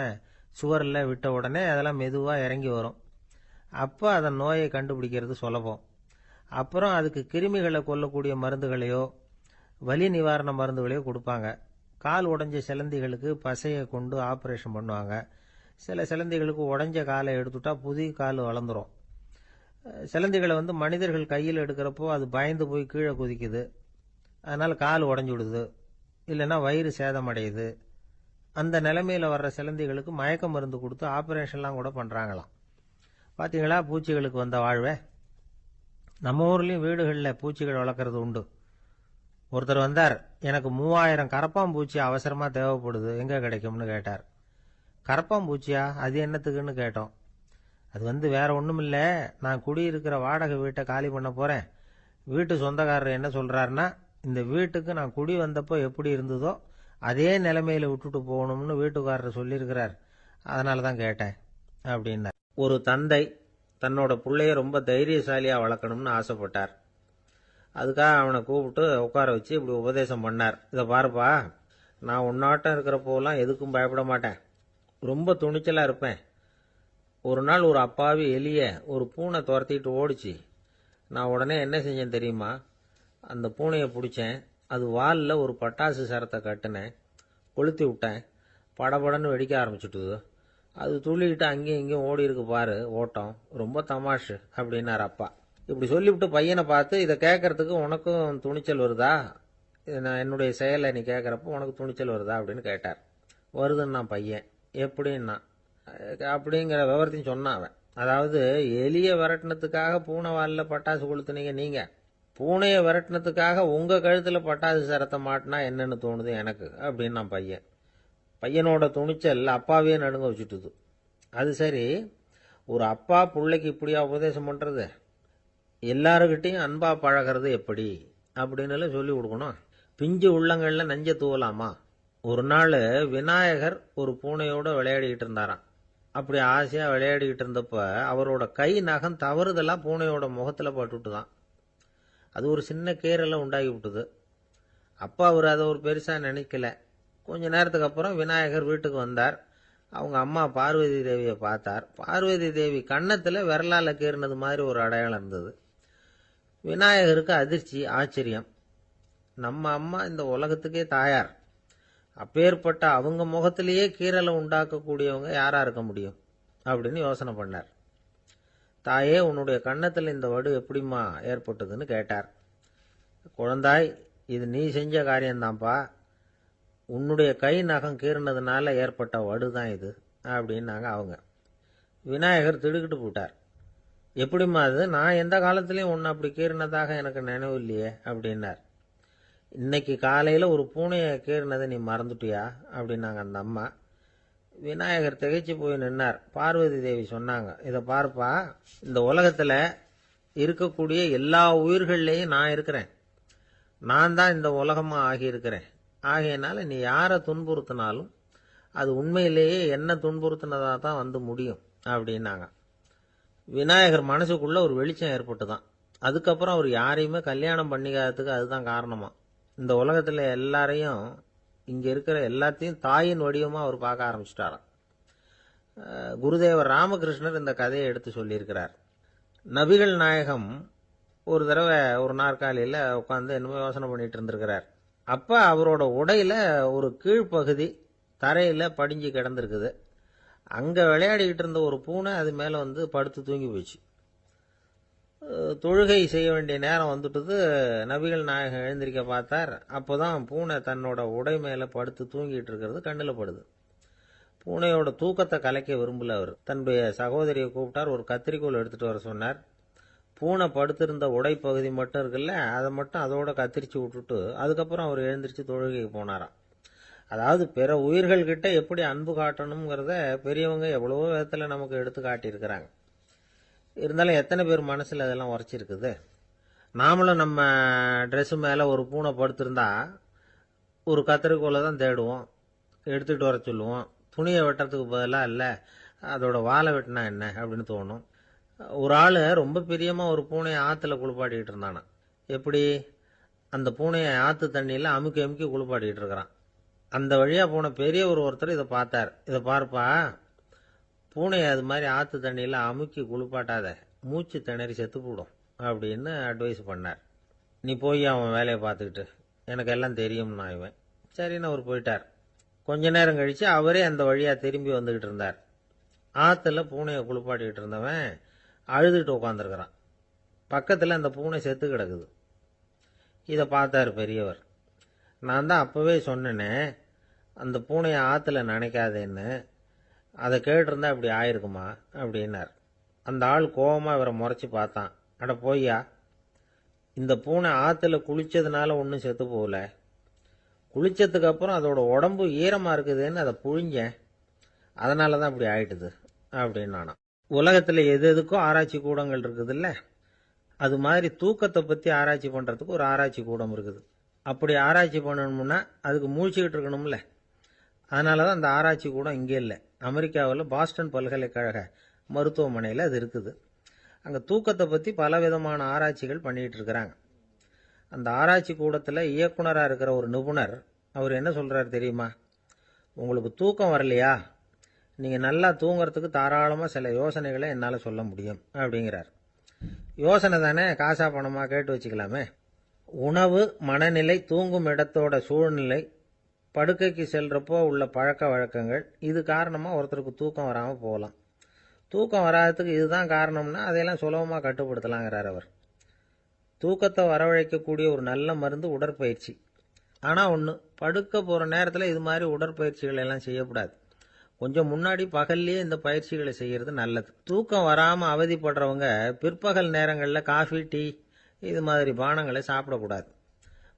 சுவரில் விட்ட உடனே அதெல்லாம் மெதுவாக இறங்கி வரும். அப்போ அதன் நோயை கண்டுபிடிக்கிறது சுலபம். அப்புறம் அதுக்கு கிருமிகளை கொல்லக்கூடிய மருந்துகளையோ வலி நிவாரண மருந்துகளையோ கொடுப்பாங்க. கால் உடைஞ்ச சிலந்திகளுக்கு பசையை கொண்டு ஆப்ரேஷன் பண்ணுவாங்க. சில சிலந்திகளுக்கு உடைஞ்ச காலை எடுத்துட்டா புதிய கால் வளர்ந்துடும். சிலந்திகளை மனிதர்கள் கையில் எடுக்கிறப்போ அது பயந்து போய் கீழே குதிக்குது, அதனால் கால் உடஞ்சி விடுது, இல்லைன்னா வயிறு சேதமடையுது. அந்த நிலைமையில் வர்ற சிலந்திகளுக்கு மயக்க மருந்து கொடுத்து ஆப்ரேஷன்லாம் கூட பண்ணுறாங்களாம். பார்த்தீங்களா பூச்சிகளுக்கு வந்த வாழ்வே. நம்ம ஊர்லேயும் வீடுகளில் பூச்சிகள் வளர்க்குறது உண்டு. ஒருத்தர் வந்தார், எனக்கு 3000 கரப்பாம்பூச்சி அவசரமாக தேவைப்படுது, எங்கே கிடைக்கும்னு கேட்டார். கரப்பாம்பூச்சியா, அது என்னத்துக்குன்னு கேட்டோம். அது வேற ஒன்றும் இல்லை, நான் குடியிருக்கிற வாடகை வீட்டை காலி பண்ண போகிறேன். வீட்டு சொந்தக்காரர் என்ன சொல்கிறாருன்னா, இந்த வீட்டுக்கு நான் குடி வந்தப்போ எப்படி இருந்ததோ அதே நிலைமையில் விட்டுட்டு போகணும்னு வீட்டுக்காரர் சொல்லியிருக்கிறார், அதனால தான் கேட்டேன் அப்படின்னார். ஒரு தந்தை தன்னோட பிள்ளைய ரொம்ப தைரியசாலியாக வளர்க்கணும்னு ஆசைப்பட்டார். அதுக்காக அவனை கூப்பிட்டு உட்கார வச்சு இப்படி உபதேசம் பண்ணார். இதை பாருப்பா, நான் உன்னாட்டம் இருக்கிறப்போலாம் எதுக்கும் பயப்பட மாட்டேன், ரொம்ப துணிச்சலாக இருப்பேன். ஒரு நாள் ஒரு அப்பாவி எலிய ஒரு பூனை துரத்திட்டு ஓடிச்சு. நான் உடனே என்ன செஞ்சேன் தெரியுமா? அந்த பூனையை பிடிச்சேன். அது வாலில் ஒரு பட்டாசு சரத்தை கட்டினேன், கொளுத்தி விட்டேன். படபடன்னு வெடிக்க ஆரம்பிச்சுட்டுது. அது துள்ளிக்கிட்டு அங்கேயும் இங்கேயும் ஓடி இருக்கு பாரு ஓட்டம், ரொம்ப தமாஷு அப்படின்னார் அப்பா. இப்படி சொல்லிவிட்டு பையனை பார்த்து, இதை கேட்கறதுக்கு உனக்கும் துணிச்சல் வருதா? நான் என்னுடைய செயலை நீ கேட்குறப்ப உனக்கு துணிச்சல் வருதா அப்படின்னு கேட்டார். வருதுன்னா பையன். எப்படின்னா அப்படிங்கிற விவரத்தையும் சொன்னான் அவன். அதாவது எலியை விரட்டினத்துக்காக பூனை வாலில் பட்டாசு கொளுத்துனீங்க நீங்க, பூனையை விரட்டினத்துக்காக உங்க கழுத்துல பட்டாசு சரத்தை மாட்டினா என்னன்னு தோணுது எனக்கு அப்படின்னு நான் பையன். பையனோட துணிச்சல் அப்பாவே நடுங்க வச்சுட்டுது. அது சரி, ஒரு அப்பா பிள்ளைக்கு இப்படியா உபதேசம் பண்றது? எல்லாருக்கிட்டையும் அன்பா பழகிறது எப்படி அப்படின்னு சொல்லி கொடுக்கணும். பிஞ்சு உள்ளங்கள்ல நஞ்ச தூவலாமா? ஒரு நாள் விநாயகர் ஒரு பூனையோட விளையாடிக்கிட்டு இருந்தாராம். அப்படி ஆசையா விளையாடிக்கிட்டு இருந்தப்ப அவரோட கை நகம் தவறுதலா பூனையோட முகத்துல பட்டுட்டு தான். அது ஒரு சின்ன கீறலை உண்டாகி விட்டுது. அப்பா அவர் அதை ஒரு பெருசா நினைக்கல. கொஞ்ச நேரத்துக்கு அப்புறம் விநாயகர் வீட்டுக்கு வந்தார். அவங்க அம்மா பார்வதி தேவியை பார்த்தார். பார்வதி தேவி கன்னத்துல விரலால கீறினது மாதிரி ஒரு அடையாளம் இருந்தது. விநாயகருக்கு அதிர்ச்சி, ஆச்சரியம். நம்ம அம்மா இந்த உலகத்துக்கே தாயார், அப்பேற்பட்ட அவங்க முகத்திலேயே கீறலை உண்டாக்கக்கூடியவங்க யாரா இருக்க முடியும் அப்படின்னு யோசனை பண்ணார். தாயே, உன்னுடைய கன்னத்தில் இந்த வடு எப்படிம்மா ஏற்பட்டதுன்னு கேட்டார். குழந்தாய், இது நீ செஞ்ச காரியம்தான்ப்பா. உன்னுடைய கை நகம் கீறினதுனால ஏற்பட்ட வடு தான் இது அப்படின்னாங்க அவங்க. விநாயகர் திடுக்கிட்டு போட்டார். எப்படிம்மா அது? நான் எந்த காலத்திலையும் ஒன்று அப்படி கீறினதாக எனக்கு நினைவு இல்லையே அப்படின்னார். இன்னைக்கு காலையில் ஒரு பூனையை கீறினதை நீ மறந்துட்டியா அப்படின்னாங்க அந்த அம்மா. விநாயகர் திகைச்சு போய் நின்னார். பார்வதி தேவி சொன்னாங்க, இதை பார்ப்பா, இந்த உலகத்தில் இருக்கக்கூடிய எல்லா உயிர்கள்லேயும் நான் இருக்கிறேன். நான் தான் இந்த உலகமாக ஆகியிருக்கிறேன். ஆகையினால நீ யாரை துன்புறுத்தினாலும் அது உண்மையிலேயே என்ன துன்புறுத்தினதாக தான் வந்து முடியும் அப்படின்னாங்க. விநாயகர் மனசுக்குள்ள ஒரு வெளிச்சம் ஏற்பட்டுதான். அதுக்கப்புறம் அவர் யாரையுமே கல்யாணம் பண்ணிக்காததுக்கு அதுதான் காரணமா. இந்த உலகத்தில் எல்லாரையும், இங்கே இருக்கிற எல்லாத்தையும் தாயின் வடிவமாக அவர் பார்க்க ஆரம்பிச்சிட்டாராம். குருதேவர் ராமகிருஷ்ணர் இந்த கதையை எடுத்து சொல்லியிருக்கிறார். நபிகள் நாயகம் ஒரு தடவை ஒரு நாற்காலியில் உட்காந்து என்னமோ யோசனை பண்ணிட்டு இருந்திருக்கிறார். அப்போ அவரோட உடையில ஒரு கீழ்ப்பகுதி தரையில் படிஞ்சு கிடந்திருக்குது. அங்கே விளையாடிக்கிட்டு இருந்த ஒரு பூனை அது மேலே வந்து படுத்து தூங்கி போச்சு. தொழுகை செய்ய வேண்டிய நேரம் வந்துட்டது. நபிகள் நாயகம் எழுந்திருக்க பார்த்தார். அப்போதான் பூனை தன்னோட உடை மேலே படுத்து தூங்கிட்டு இருக்கிறது கண்ணில் படுது. பூனையோட தூக்கத்தை கலைக்க விரும்பல அவர். தன்னுடைய சகோதரியை கூப்பிட்டார். ஒரு கத்திரிக்கோல் எடுத்துட்டு வர சொன்னார். பூனை படுத்திருந்த உடை பகுதி மட்டும் இருக்குல்ல, அதை மட்டும் அதோட கத்திரிச்சு விட்டுட்டு அதுக்கப்புறம் அவர் எழுந்திரிச்சு தொழுகைக்கு போனாராம். அதாவது பிற உயிர்கள் கிட்ட எப்படி அன்பு காட்டணுங்கிறத பெரியவங்க எவ்வளவோ விதத்தில் நமக்கு எடுத்து காட்டியிருக்கிறாங்க. இருந்தாலும் எத்தனை பேர் மனசில் அதெல்லாம் உரைச்சிருக்குது? நாமளும் நம்ம ட்ரெஸ்ஸு மேலே ஒரு பூனை படுத்திருந்தா ஒரு கத்திரிக்கோலை தான் தேடுவோம், எடுத்துகிட்டு வர சொல்லுவோம். துணியை வெட்டுறதுக்கு பதிலாக இல்லை அதோட வாழை வெட்டினா என்ன அப்படின்னு தோணும். ஒரு ஆள் ரொம்ப பிரியமாக ஒரு பூனையை ஆற்றுல குளிப்பாட்டிக்கிட்டு இருந்தானா. எப்படி? அந்த பூனையை ஆற்று தண்ணியில் அமுக்கி அமுக்கி குளிப்பாட்டிக்கிட்டு இருக்கிறான். அந்த வழியாக போன பெரியவர் ஒருத்தர் இதை பார்த்தார். இதை பார்ப்பா, பூனையை அது மாதிரி ஆற்று தண்ணியில் அமுக்கி குளிப்பாட்டாத, மூச்சு திணறி செத்து போடும் அப்படின்னு அட்வைஸ் பண்ணார். நீ போய் அவன் வேலையை பார்த்துக்கிட்டு, எனக்கு எல்லாம் தெரியும்னா இவன். சரின்னு அவர் போயிட்டார். கொஞ்ச நேரம் கழித்து அவரே அந்த வழியாக திரும்பி வந்துக்கிட்டு இருந்தார். ஆற்றுல பூனையை குளிப்பாட்டிக்கிட்டு இருந்தவன் அழுதுகிட்டு உட்காந்துருக்கிறான். பக்கத்தில் அந்த பூனை செத்து கிடக்குது. இதை பார்த்தார் பெரியவர். நான் தான் அப்போவே சொன்னேனே அந்த பூனையை ஆற்றுல நினைக்காதேன்னு, அதை கேட்டிருந்தா இப்படி ஆயிருக்குமா அப்படின்னார். அந்த ஆள் கோபமாக இவரை முறைச்சி பார்த்தான். அட போய்யா, இந்த பூனை ஆற்றுல குளித்ததுனால ஒன்றும் செத்து போகல, குளித்ததுக்கு அப்புறம் அதோட உடம்பு ஈரமாக இருக்குதுன்னு அதை புழிஞ்சேன், அதனால தான் இப்படி ஆயிட்டுது அப்படின்னு. உலகத்தில் எது எதுக்கும் ஆராய்ச்சி கூடங்கள் இருக்குதுல்ல, அது மாதிரி தூக்கத்தை பற்றி ஆராய்ச்சி பண்ணுறதுக்கு ஒரு ஆராய்ச்சி கூடம் இருக்குது. அப்படி ஆராய்ச்சி பண்ணணும்னா அதுக்கு மூழ்கிக்கிட்டு இருக்கணும்ல. அதனால தான் அந்த ஆராய்ச்சி கூடம் இங்கே இல்லை. அமெரிக்காவில் பாஸ்டன் பல்கலைக்கழக மருத்துவமனையில் அது இருக்குது. அங்கே தூக்கத்தை பற்றி பலவிதமான ஆராய்ச்சிகள் பண்ணிகிட்டு இருக்கிறாங்க. அந்த ஆராய்ச்சி கூடத்தில் இயக்குனராக இருக்கிற ஒரு நிபுணர் அவர் என்ன சொல்கிறார் தெரியுமா? உங்களுக்கு தூக்கம் வரலையா, நீங்கள் நல்லா தூங்குறதுக்கு தாராளமாக சில யோசனைகளை என்னால் சொல்ல முடியும் அப்படிங்கிறார். யோசனை தானே, காசா பணமாக கேட்டு வச்சுக்கலாமே. உணவு, மனநிலை, தூங்கும் இடத்தோட சூழ்நிலை, படுக்கைக்கு செல்றப்போ உள்ள பழக்க வழக்கங்கள், இது காரணமாக ஒருத்தருக்கு தூக்கம் வராமல் போகலாம். தூக்கம் வராததுக்கு இதுதான் காரணம்னா அதையெல்லாம் சுலபமாக கட்டுப்படுத்தலாங்கிறார் அவர். தூக்கத்தை வரவழைக்கக்கூடிய ஒரு நல்ல மருந்து உடற்பயிற்சி. ஆனால் ஒன்று, படுக்க போகிற நேரத்தில் இது மாதிரி உடற்பயிற்சிகள் எல்லாம் செய்யக்கூடாது. கொஞ்சம் முன்னாடி பகல்லையே இந்த பயிற்சிகளை செய்கிறது நல்லது. தூக்கம் வராமல் அவதிப்படுறவங்க பிற்பகல் நேரங்களில் காஃபி, டீ இது மாதிரி பானங்களை சாப்பிடக்கூடாது.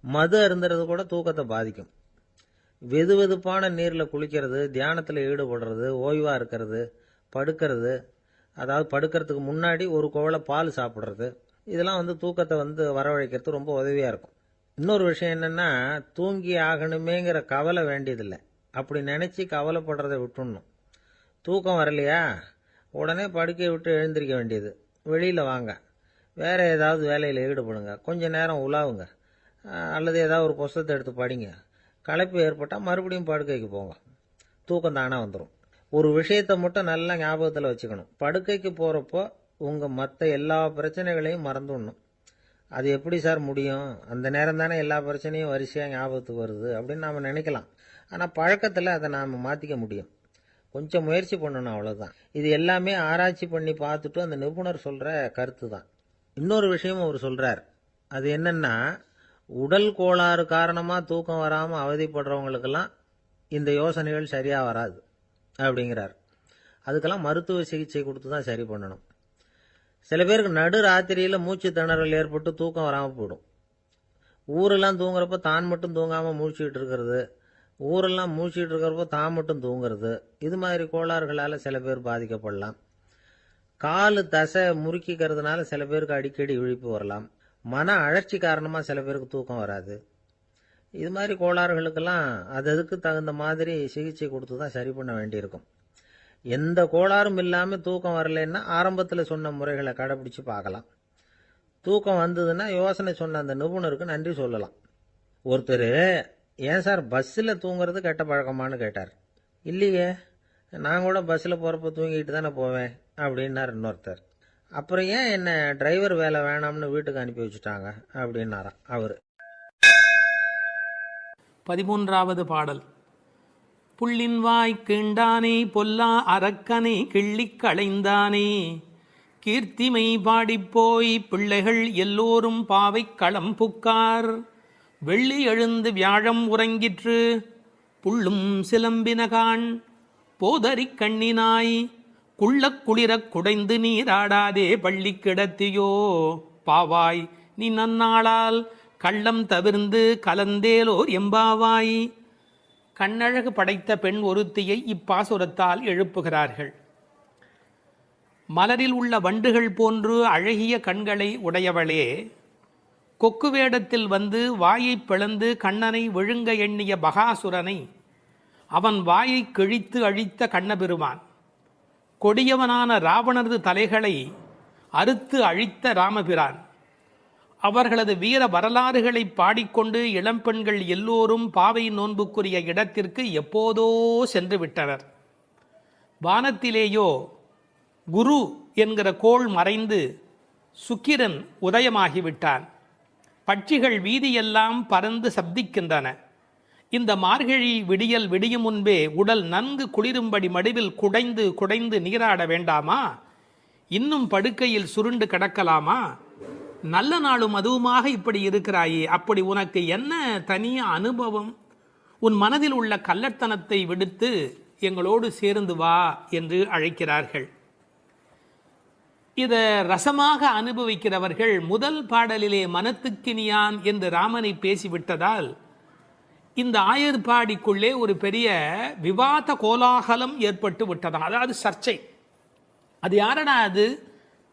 மது அருந்துறது கூட தூக்கத்தை பாதிக்கும். வெது வெதுப்பான நீரில் குளிக்கிறது, தியானத்தில் ஈடுபடுறது, ஓய்வாக இருக்கிறது, படுக்கிறது, அதாவது படுக்கிறதுக்கு முன்னாடி ஒரு குவளை பால் சாப்பிட்றது, இதெல்லாம் தூக்கத்தை வரவழைக்கிறது ரொம்ப உதவியாக இருக்கும். இன்னொரு விஷயம் என்னென்னா, தூங்கி ஆகணுமேங்கிற கவலை வேண்டியதில்லை. அப்படி நினச்சி கவலைப்படுறதை விட்டுடணும். தூக்கம் வரலையா, உடனே படுக்கையை விட்டு எழுந்திருக்க வேண்டியது. வெளியில் வாங்க, வேறு ஏதாவது வேலையில் ஈடுபடுங்க, கொஞ்சம் நேரம் உலாவுங்க, அல்லது ஏதாவது ஒரு புஸ்தகத்தை எடுத்து படிங்க. களைப்பு ஏற்பட்டால் மறுபடியும் படுக்கைக்கு போங்க. தூக்கம் தானாக வந்துடும். ஒரு விஷயத்தை மட்டும் நல்லா ஞாபகத்தில் வச்சுக்கணும். படுக்கைக்கு போகிறப்போ உங்கள் மற்ற எல்லா பிரச்சனைகளையும் மறந்துடணும். அது எப்படி சார் முடியும், அந்த நேரம் தானே எல்லா பிரச்சனையும் வரிசையாக ஞாபகத்துக்கு வருது அப்படின்னு நாம் நினைக்கலாம். ஆனால் பழக்கத்தில் அதை நாம் மாற்றிக்க முடியும். கொஞ்சம் முயற்சி பண்ணணும், அவ்வளோதான். இது எல்லாமே ஆராய்ச்சி பண்ணி பார்த்துட்டு அந்த நிபுணர் சொல்கிற கருத்து தான். இன்னொரு விஷயமும் அவர் சொல்கிறார். அது என்னென்னா, உடல் கோளாறு காரணமாக தூக்கம் வராமல் அவதிப்படுறவங்களுக்கெல்லாம் இந்த யோசனைகள் சரியாக வராது அப்படிங்கிறார். அதுக்கெல்லாம் மருத்துவ சிகிச்சை கொடுத்து தான் சரி பண்ணணும். சில பேருக்கு நடு ராத்திரியில் மூச்சு திணறல் ஏற்பட்டு தூக்கம் வராமல் போயிடும். ஊரெல்லாம் தூங்குறப்ப தான் மட்டும் தூங்காமல் மூழ்கிட்டு இருக்கிறது, ஊரெல்லாம் மூழ்கிட்டு இருக்கிறப்போ தான் மட்டும் தூங்குறது, இது மாதிரி கோளாறுகளால் சில பேர் பாதிக்கப்படலாம். காலு தசை முறுக்கிக்கிறதுனால சில பேருக்கு அடிக்கடி விழிப்பு வரலாம். மன அழற்சி காரணமாக சில பேருக்கு தூக்கம் வராது. இது மாதிரி கோளாறுகளுக்கெல்லாம் அதுக்கு தகுந்த மாதிரி சிகிச்சை கொடுத்து தான் சரி பண்ண வேண்டியிருக்கும். எந்த கோளாறும் இல்லாமல் தூக்கம் வரலைன்னா ஆரம்பத்தில் சொன்ன முறைகளை கடைபிடிச்சு பார்க்கலாம். தூக்கம் வந்ததுன்னா யோசனை சொன்ன அந்த நிபுணருக்கு நன்றி சொல்லலாம். ஒருத்தர், ஏன் சார் பஸ்ஸில் தூங்குறது கெட்ட பழக்கமானு கேட்டார். இல்லையே, நான் கூட பஸ்ஸில் போகிறப்ப தூங்கிட்டு தானே போவேன் அப்படின்னார் இன்னொருத்தர். அப்புறம் ஏன் என்ன டிரைவர் வேலை வேணாம்னு வீட்டுக்கு அனுப்பி வச்சுட்டாங்க அப்படின்னாராம் அவர். 13வது பாடல். புள்ளின்வாய் கீண்டானே பொல்லா அரக்கனை கிள்ளிக் களைந்தானே, கீர்த்திமை பாடிப்போய் பிள்ளைகள் எல்லோரும் பாவை களம் புக்கார், வெள்ளி எழுந்து வியாழம் உறங்கிற்று புள்ளும் சிலம்பினகான், போதறிக் கண்ணினாய் குள்ளக் குளிரக் குடைந்து நீராடாதே பள்ளி கிடத்தியோ, பாவாய் நீ நன்னாளால் கள்ளம் தவிர்ந்து கலந்தேலோர் எம்பாவாய். கண்ணழகு படைத்த பெண் ஒருத்தியை இப்பாசுரத்தால் எழுப்புகிறார்கள். மலரில் உள்ள வண்டுகள் போன்று அழகிய கண்களை உடையவளே, கொக்கு வேடத்தில் வந்து வாயை பிளந்து கண்ணனை விழுங்க எண்ணிய பகாசுரனை அவன் வாயை கிழித்து அழித்த கண்ணபெருமான், கொடியவனான ராவணரது தலைகளை அறுத்து அழித்த ராமபிரான், அவர்களது வீர வரலாறுகளை பாடிக்கொண்டு இளம்பெண்கள் எல்லோரும் பாவை நோன்புக்குரிய இடத்திற்கு எப்போதோ சென்று விட்டனர். வானத்திலேயோ குரு என்கிற கோள் மறைந்து சுக்கிரன் உதயமாகிவிட்டான். பட்சிகள் வீதியெல்லாம் பறந்து சப்திக்கின்றன. இந்த மார்கழி விடியல் விடியும் முன்பே உடல் நன்கு குளிரும்படி மடிவில் குடைந்து குடைந்து நீராட வேண்டாமா? இன்னும் படுக்கையில் சுருண்டு கிடக்கலாமா? நல்ல நாளும் அதுவுமாக இப்படி இருக்கிறாயே, அப்படி உனக்கு என்ன தனிய அனுபவம்? உன் மனதில் உள்ள கள்ளத்தனத்தை விடுத்து எங்களோடு சேர்ந்து வா என்று அழைக்கிறார்கள். இதை ரசமாக அனுபவிக்கிறவர்கள் முதல் பாடலிலே மனத்துக்கினியான் என்று ராமனை பேசிவிட்டதால் இந்த ஆயர்பாடிக்குள்ளே ஒரு பெரிய விவாத கோலாகலம் ஏற்பட்டு விட்டதாம். அதாவது சர்ச்சை. அது யாரடா அது?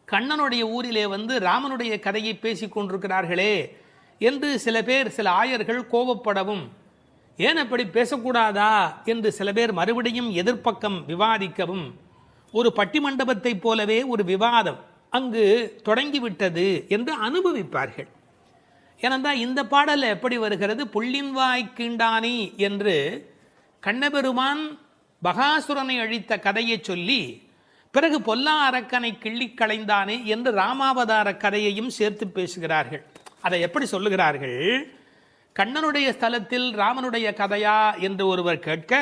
கண்ணனுடைய ஊரிலே வந்து ராமனுடைய கதையை பேசி கொண்டிருக்கிறார்களே என்று சில பேர், சில ஆயர்கள் கோபப்படவும், ஏன் அப்படி பேசக்கூடாதா என்று சில பேர் மறுபடியும் எதிர்ப்பக்கம் விவாதிக்கவும், ஒரு பட்டிமண்டபத்தை போலவே ஒரு விவாதம் அங்கு தொடங்கிவிட்டது என்று அனுபவிப்பார்கள். ஏனென்றால் இந்த பாடல் எப்படி வருகிறது? புள்ளின்வாய் கீண்டானி என்று கண்ணபெருமான் பகாசுரனை அழித்த கதையை சொல்லி பிறகு பொல்லா அரக்கனை கிள்ளி களைந்தானே என்று ராமாவதார கதையையும் சேர்த்து பேசுகிறார்கள். அதை எப்படி சொல்லுகிறார்கள்? கண்ணனுடைய ஸ்தலத்தில் ராமனுடைய கதையா என்று ஒருவர் கேட்க,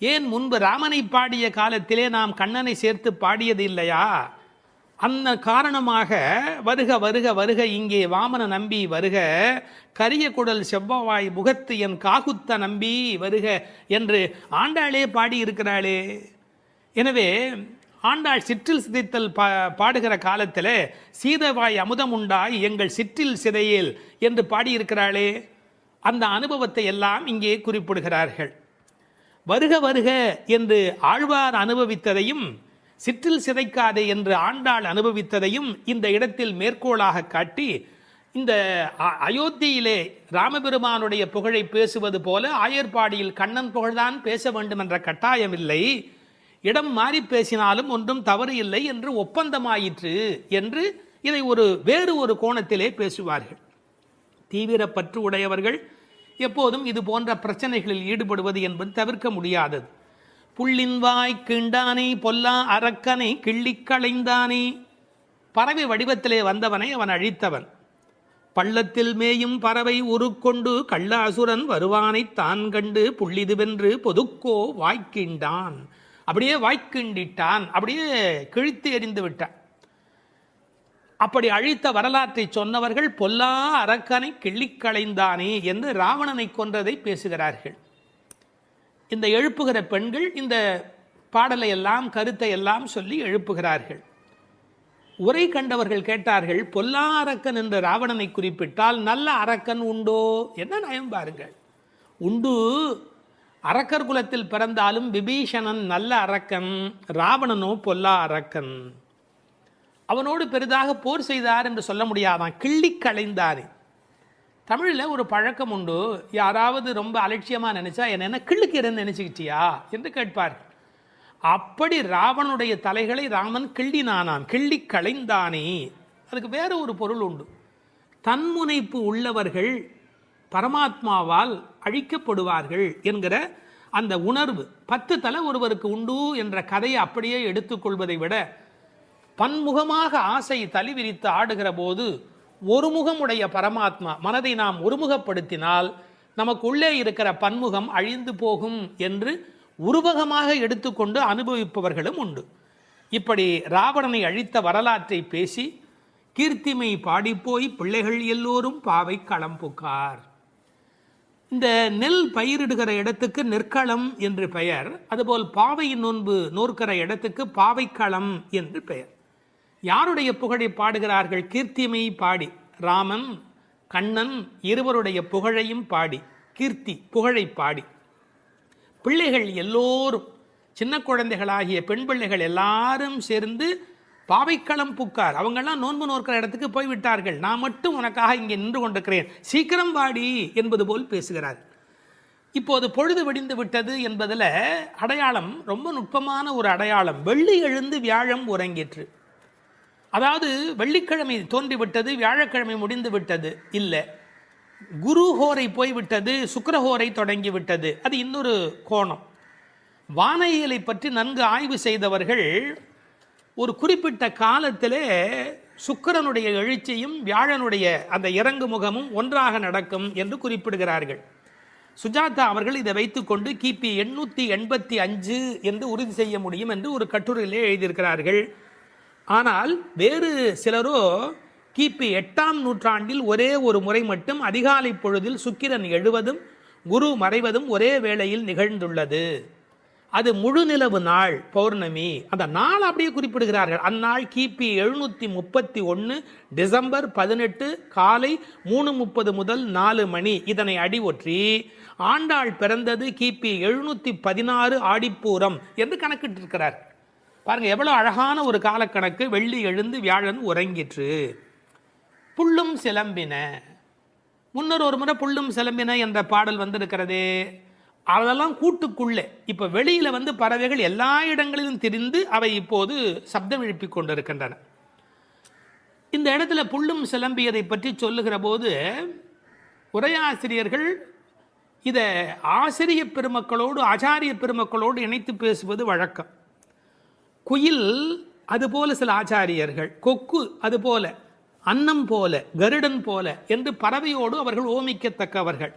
ஏன் முன்பு ராமனை பாடிய காலத்திலே நாம் கண்ணனை சேர்த்து பாடியது இல்லையா? அந்த காரணமாக வருக வருக வருக இங்கே வாமன நம்பி வருக, கரிய குடல் செவ்வவாய் முகத்து என் காகுத்த நம்பி வருக என்று ஆண்டாளே பாடியிருக்கிறாளே. எனவே ஆண்டாள் சிற்றில் சிதைத்தல் பாடுகிற காலத்தில் சீதவாய் அமுதம் உண்டாய் எங்கள் சிற்றில் சிதையேல் என்று பாடியிருக்கிறாளே. அந்த அனுபவத்தை எல்லாம் இங்கே குறிப்பிடுகிறார்கள். வருக வருக என்று ஆழ்வார் அனுபவித்ததையும் சிற்றில் சிதைக்காதே என்று ஆண்டாள் அனுபவித்ததையும் இந்த இடத்தில் மேற்கோளாக காட்டி, இந்த அயோத்தியிலே ராமபெருமானுடைய புகழை பேசுவது போல ஆயர்பாடியில் கண்ணன் புகழ்தான் பேச வேண்டும் என்ற கட்டாயம் இல்லை, இடம் மாறி பேசினாலும் ஒன்றும் தவறு இல்லை என்று ஒப்பந்தமாயிற்று என்று இதை வேறு ஒரு கோணத்திலே பேசுவார்கள். தீவிர பற்று உடையவர்கள் எப்போதும் இது போன்ற பிரச்சனைகளில் ஈடுபடுவது என்பது தவிர்க்க முடியாதது. புள்ளின் வாய் கிண்டானே பொல்லா அரக்கனை கிள்ளி களைந்தானே. பறவை வடிவத்திலே வந்தவனை அவன் அழித்தவன். பள்ளத்தில் மேயும் பறவை உருக்கொண்டு கள்ளாசுரன் வருவானை தான் கண்டு புள்ளிதுவென்று பொதுக்கோ வாய்க்கிண்டான். அப்படியே வாய்க்கிண்டிட்டான், அப்படியே கிழித்து எறிந்து விட்டான். அப்படி அழித்த வரலாற்றை சொன்னவர்கள் பொல்லா அரக்கனை கிள்ளி களைந்தானே என்று ராவணனை கொன்றதை பேசுகிறார்கள். இந்த எழுப்புகிற பெண்கள் இந்த பாடலை எல்லாம் கருத்தை எல்லாம் சொல்லி எழுப்புகிறார்கள். உரை கண்டவர்கள் கேட்டார்கள், பொல்லா அரக்கன் என்ற ராவணனை குறிப்பிட்டால் நல்ல அரக்கன் உண்டோ? என்ன நயம் பாருங்கள். உண்டு, அரக்கர் குலத்தில் பிறந்தாலும் விபீஷணன் நல்ல அரக்கன், ராவணனோ பொல்லா அரக்கன். அவனோடு பெரிதாக போர் செய்தார் என்று சொல்ல முடியாதான், கிள்ளி களைந்தானே. தமிழில் ஒரு பழக்கம் உண்டு, யாராவது ரொம்ப அலட்சியமாக நினைச்சா என்ன கிள்ளுக்கிறன்னு நினைச்சுக்கிட்டியா என்று கேட்பார். அப்படி ராவனுடைய தலைகளை ராமன் கிள்ளினானான், கிள்ளி களைந்தானே. அதுக்கு வேற ஒரு பொருள் உண்டு. தன்முனைப்பு உள்ளவர்கள் பரமாத்மாவால் அழிக்கப்படுவார்கள் என்கிற அந்த உணர்வு 10 தலை ஒருவருக்கு உண்டு என்ற கதையை அப்படியே எடுத்துக்கொள்வதை விட, பன்முகமாக ஆசை தலிவிரித்து ஆடுகிற போது ஒருமுகமுடைய பரமாத்மா மனதை நாம் ஒருமுகப்படுத்தினால் நமக்கு உள்ளே இருக்கிற பன்முகம் அழிந்து போகும் என்று உருவகமாக எடுத்துக்கொண்டு அனுபவிப்பவர்களும் உண்டு. இப்படி ராவணனை அழித்த வரலாற்றை பேசி கீர்த்திமை பாடிப்போய் பிள்ளைகள் எல்லோரும் பாவை களம் புக்கார். இந்த நெல் பயிரிடுகிற இடத்துக்கு நெற்களம் என்று பெயர். அதுபோல் பாவை நோன்பு நோற்கிற இடத்துக்கு பாவைக்களம் என்று பெயர். யாருடைய புகழை பாடுகிறார்கள்? கீர்த்திமை பாடி, ராமன் கண்ணன் இருவருடைய புகழையும் பாடி, கீர்த்தி புகழை பாடி, பிள்ளைகள் எல்லோரும் சின்ன குழந்தைகளாகிய பெண் பிள்ளைகள் எல்லாரும் சேர்ந்து பாவைக்களம் புக்கார். அவங்கெல்லாம் நோன்பு நோக்கிற இடத்துக்கு போய்விட்டார்கள், நான் மட்டும் உனக்காக இங்கே நின்று கொண்டிருக்கிறேன், சீக்கிரம் வாடி என்பது போல் பேசுகிறார். இப்போது பொழுது விடிந்து விட்டது என்பதில் அடையாளம் ரொம்ப நுட்பமான ஒரு அடையாளம். வெள்ளி எழுந்து வியாழம் உறங்கிற்று. அதாவது வெள்ளிக்கிழமை தோன்றிவிட்டது, வியாழக்கிழமை முடிந்து விட்டது இல்லை, குரு ஹோரை போய்விட்டது, சுக்கிரஹோரை தொடங்கிவிட்டது. அது இன்னொரு கோணம். வானியலை பற்றி நன்கு ஆய்வு செய்தவர்கள் ஒரு குறிப்பிட்ட காலத்திலே சுக்கிரனுடைய எழுச்சியும் வியாழனுடைய அந்த இறங்கு முகமும் ஒன்றாக நடக்கும் என்று குறிப்பிடுகிறார்கள். சுஜாதா அவர்கள் இதை வைத்துக்கொண்டு கிபி 885 என்று உறுதி செய்ய முடியும் என்று ஒரு கட்டுரையிலே எழுதியிருக்கிறார்கள். ஆனால் வேறு சிலரோ கிபி 8ஆம் நூற்றாண்டில் ஒரே ஒரு முறை மட்டும் அதிகாலை பொழுதில் சுக்கிரன் எழுவதும் குரு மறைவதும் ஒரே வேளையில் நிகழ்ந்துள்ளது. அது முழுநிலவு நாள், பௌர்ணமி. அந்த நாள் அப்படியே குறிப்பிடுகிறார்கள். அந்நாள் கிபி 731 டிசம்பர் 18 காலை 3:30 முதல் 4 மணி. இதனை அடி ஒற்றி ஆண்டாள் பிறந்தது கிபி 716 ஆடிப்பூரம் என்று கணக்கிட்டிருக்கிறார். பாருங்க எவ்வளவு அழகான ஒரு காலக்கணக்கு. வெள்ளி எழுந்து வியாழன் உறங்கிற்று. புள்ளும் சிலம்பின. முன்னர் ஒரு முறை புள்ளும் சிலம்பின என்ற பாடல் வந்திருக்கிறதே, அதெல்லாம் கூட்டுக்குள்ளே. இப்போ வெளியில் பறவைகள் எல்லா இடங்களிலும் திரிந்து அவை இப்போது சப்தம் எழுப்பிக் கொண்டிருக்கின்றன. இந்த இடத்துல புள்ளும் சிலம்பியதை பற்றி சொல்லுகிற போது உரையாசிரியர்கள் இதை ஆசிரிய பெருமக்களோடு ஆச்சாரிய பெருமக்களோடு இணைத்து பேசுவது வழக்கம். குயில் அதுபோல சில ஆச்சாரியர்கள், கொக்கு அதுபோல, அன்னம் போல, கருடன் போல என்று பறவையோடு அவர்கள் ஓமிக்கத்தக்கவர்கள்.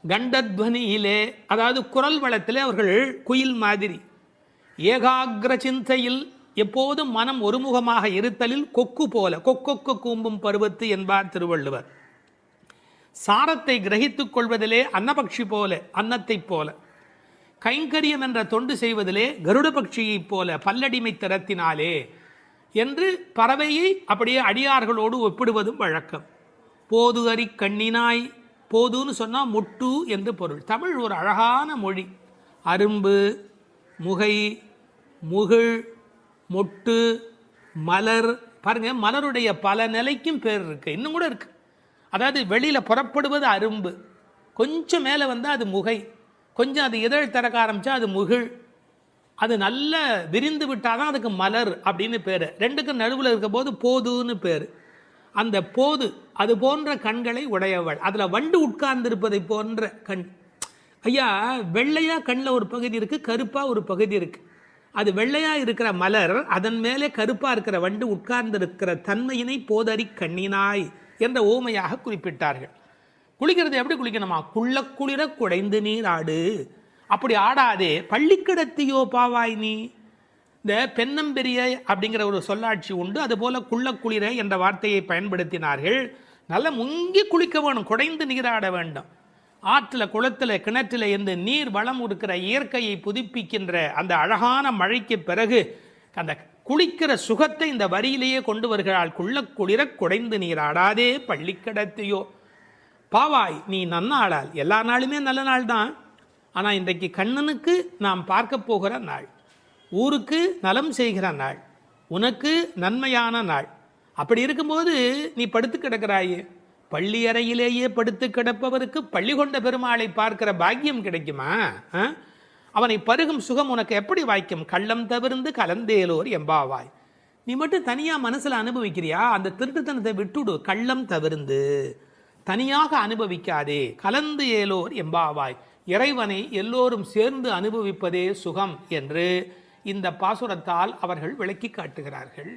கண்டத்வனியிலே, அதாவது குரல் வளத்திலே அவர்கள் குயில் மாதிரி. ஏகாகிர சிந்தையில், எப்போதும் மனம் ஒருமுகமாக இருத்தலில் கொக்கு போல, கொக்கொக்கு கூம்பும் பருவத்து என்பார் திருவள்ளுவர். சாரத்தை கிரகித்துக் கொள்வதிலே அன்னபக்ஷி போல, அன்னத்தைப் போல. கைங்கரியம் என்ற தொண்டு செய்வதிலே கருட பட்சியைப் போல, பல்லடிமை திறத்தினாலே என்று பறவையை அப்படியே அடியார்களோடு ஒப்பிடுவதும் வழக்கம். போது அறி கண்ணினாய், போதுன்னு சொன்னால் முட்டு என்று பொருள். தமிழ் ஒரு அழகான மொழி. அரும்பு, முகை, முகிழ், மொட்டு, மலர். பாருங்க, மலருடைய பல நிலைக்கும் பேர் இருக்கு, இன்னும் கூட இருக்கு. அதாவது வெளியில் புறப்படுவது அரும்பு, கொஞ்சம் மேலே வந்தால் அது முகை, கொஞ்சம் அது இதழ் திறக்க ஆரம்பித்தா அது முகிழ், அது நல்ல விரிந்து விட்டால் தான் அதுக்கு மலர் அப்படின்னு பேர். ரெண்டுக்கும் நடுவில் இருக்க போது போதுன்னு பேர். அந்த போது அது போன்ற கண்களை உடையவள், அதில் வண்டு உட்கார்ந்திருப்பதை போன்ற கண். ஐயா, வெள்ளையாக கண்ணில் ஒரு பகுதி இருக்குது, கருப்பாக ஒரு பகுதி இருக்குது. அது வெள்ளையாக இருக்கிற மலர், அதன் மேலே கருப்பாக இருக்கிற வண்டு உட்கார்ந்திருக்கிற தன்மையினை போதறி கண்ணினாய் என்ற ஓமையாக குறிப்பிட்டார்கள். குளிக்கிறது எப்படி குளிக்கணுமா? குள்ள குளிர குடைந்து நீர் ஆடு. அப்படி ஆடாதே, பள்ளிக்கிடத்தியோ பாவாய் நீ. இந்த பெண்ணம்பெரிய அப்படிங்கிற ஒரு சொல்லாட்சி உண்டு. அதுபோல குள்ள குளிர என்ற வார்த்தையை பயன்படுத்தினார்கள். நல்லா முங்கி குளிக்க வேணும், குடைந்து நீராட வேண்டும். ஆற்றில், குளத்தில், கிணற்றில் இருந்து நீர் வளம் இருக்கிற இயற்கையை புதுப்பிக்கின்ற அந்த அழகான மழைக்கு பிறகு அந்த குளிக்கிற சுகத்தை இந்த வரியிலேயே கொண்டு வருகிறாள். குள்ள குளிர குடைந்து நீராடாதே பள்ளிக்கிடத்தியோ பாவாய் நீ நன்னாளால். எல்லா நாளுமே நல்ல நாள் தான். ஆனால் இன்றைக்கு கண்ணனுக்கு நாம் பார்க்க போகிற நாள், ஊருக்கு நலம் செய்கிற நாள், உனக்கு நன்மையான நாள். அப்படி இருக்கும்போது நீ படுத்து கிடக்கிறாயே, பள்ளி அறையிலேயே படுத்து கிடப்பவருக்கு பள்ளி கொண்ட பெருமாளை பார்க்கிற பாக்கியம் கிடைக்குமா? அவனை பருகும் சுகம் உனக்கு எப்படி வாய்க்கும்? கள்ளம் தவிர்ந்து கலந்தேலோர் எம்பாவாய். நீ மட்டும் தனியாக மனசில் அனுபவிக்கிறியா? அந்த திருட்டுத்தனத்தை விட்டுடு. கள்ளம் தவிர்ந்து தனியாக அனுபவிக்காதே, கலந்து ஏலோர் எம்பாவாய். இறைவனை எல்லோரும் சேர்ந்து அனுபவிப்பதே சுகம் என்று இந்த பாசுரத்தால் அவர்கள் விளக்கி காட்டுகிறார்கள்.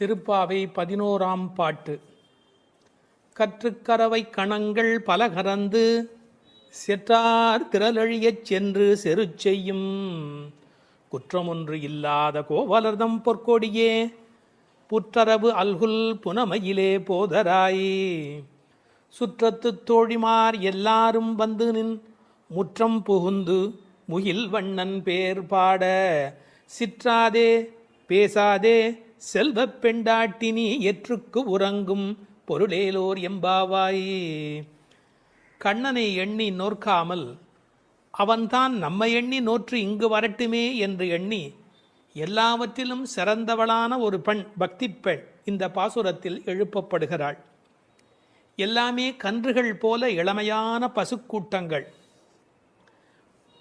திருப்பாவை 11ஆம் பாட்டு. கற்றுக்கரவை கணங்கள் பல கறந்து செற்றார் திரளழியச் சென்று செரு செய்யும் குற்றமொன்று இல்லாத கோவலர்தம் பொற்கொடியே புற்றரவு அல்குல் புனமையிலே போதராய். சுற்றத்து தோழிமார் எல்லாரும் வந்து நின் முற்றம் புகுந்து முகில் வண்ணன் பேர் பாட சிற்றாதே பேசாதே செல்வப் பெண்டாட்டினி எற்றுக்கு உறங்கும் பொருளேலோர் எம்பாவாய். கண்ணனை எண்ணி நோற்காமல் அவன்தான் நம்மை எண்ணி நோற்று இங்கு வரட்டுமே என்று எண்ணி எல்லாவற்றிலும் சிறந்தவளான ஒரு பெண், பக்தி பெண் இந்த பாசுரத்தில் எழுப்பப்படுகிறாள். எல்லாமே கன்றுகள் போல இளமையான பசுக்கூட்டங்கள்,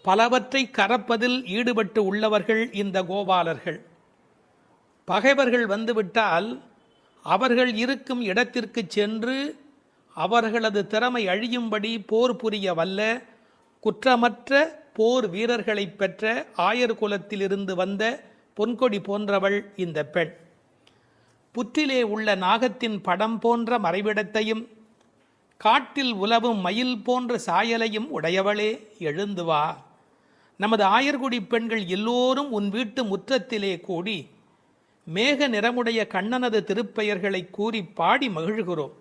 பலவற்றை கறப்பதில் ஈடுபட்டு உள்ளவர்கள் இந்த கோபாலர்கள். பகைவர்கள் வந்துவிட்டால் அவர்கள் இருக்கும் இடத்திற்கு சென்று அவர்களது திறமை அழியும்படி போர் புரிய வல்ல குற்றமற்ற போர் வீரர்களை பெற்ற ஆயர் குலத்திலிருந்து வந்த பொன்கொடி போன்றவள் இந்த பெண். புற்றிலே உள்ள நாகத்தின் படம் போன்ற மறைவிடத்தையும் காட்டில் உலவும் மயில் போன்ற சாயலையும் உடையவளே, எழுந்து வா. நமது ஆயர்குடி பெண்கள் எல்லோரும் உன் வீட்டு முற்றத்திலே கூடி மேக நிறமுடைய கண்ணனது திருப்பெயர்களை கூறி பாடி மகிழ்கிறோம்.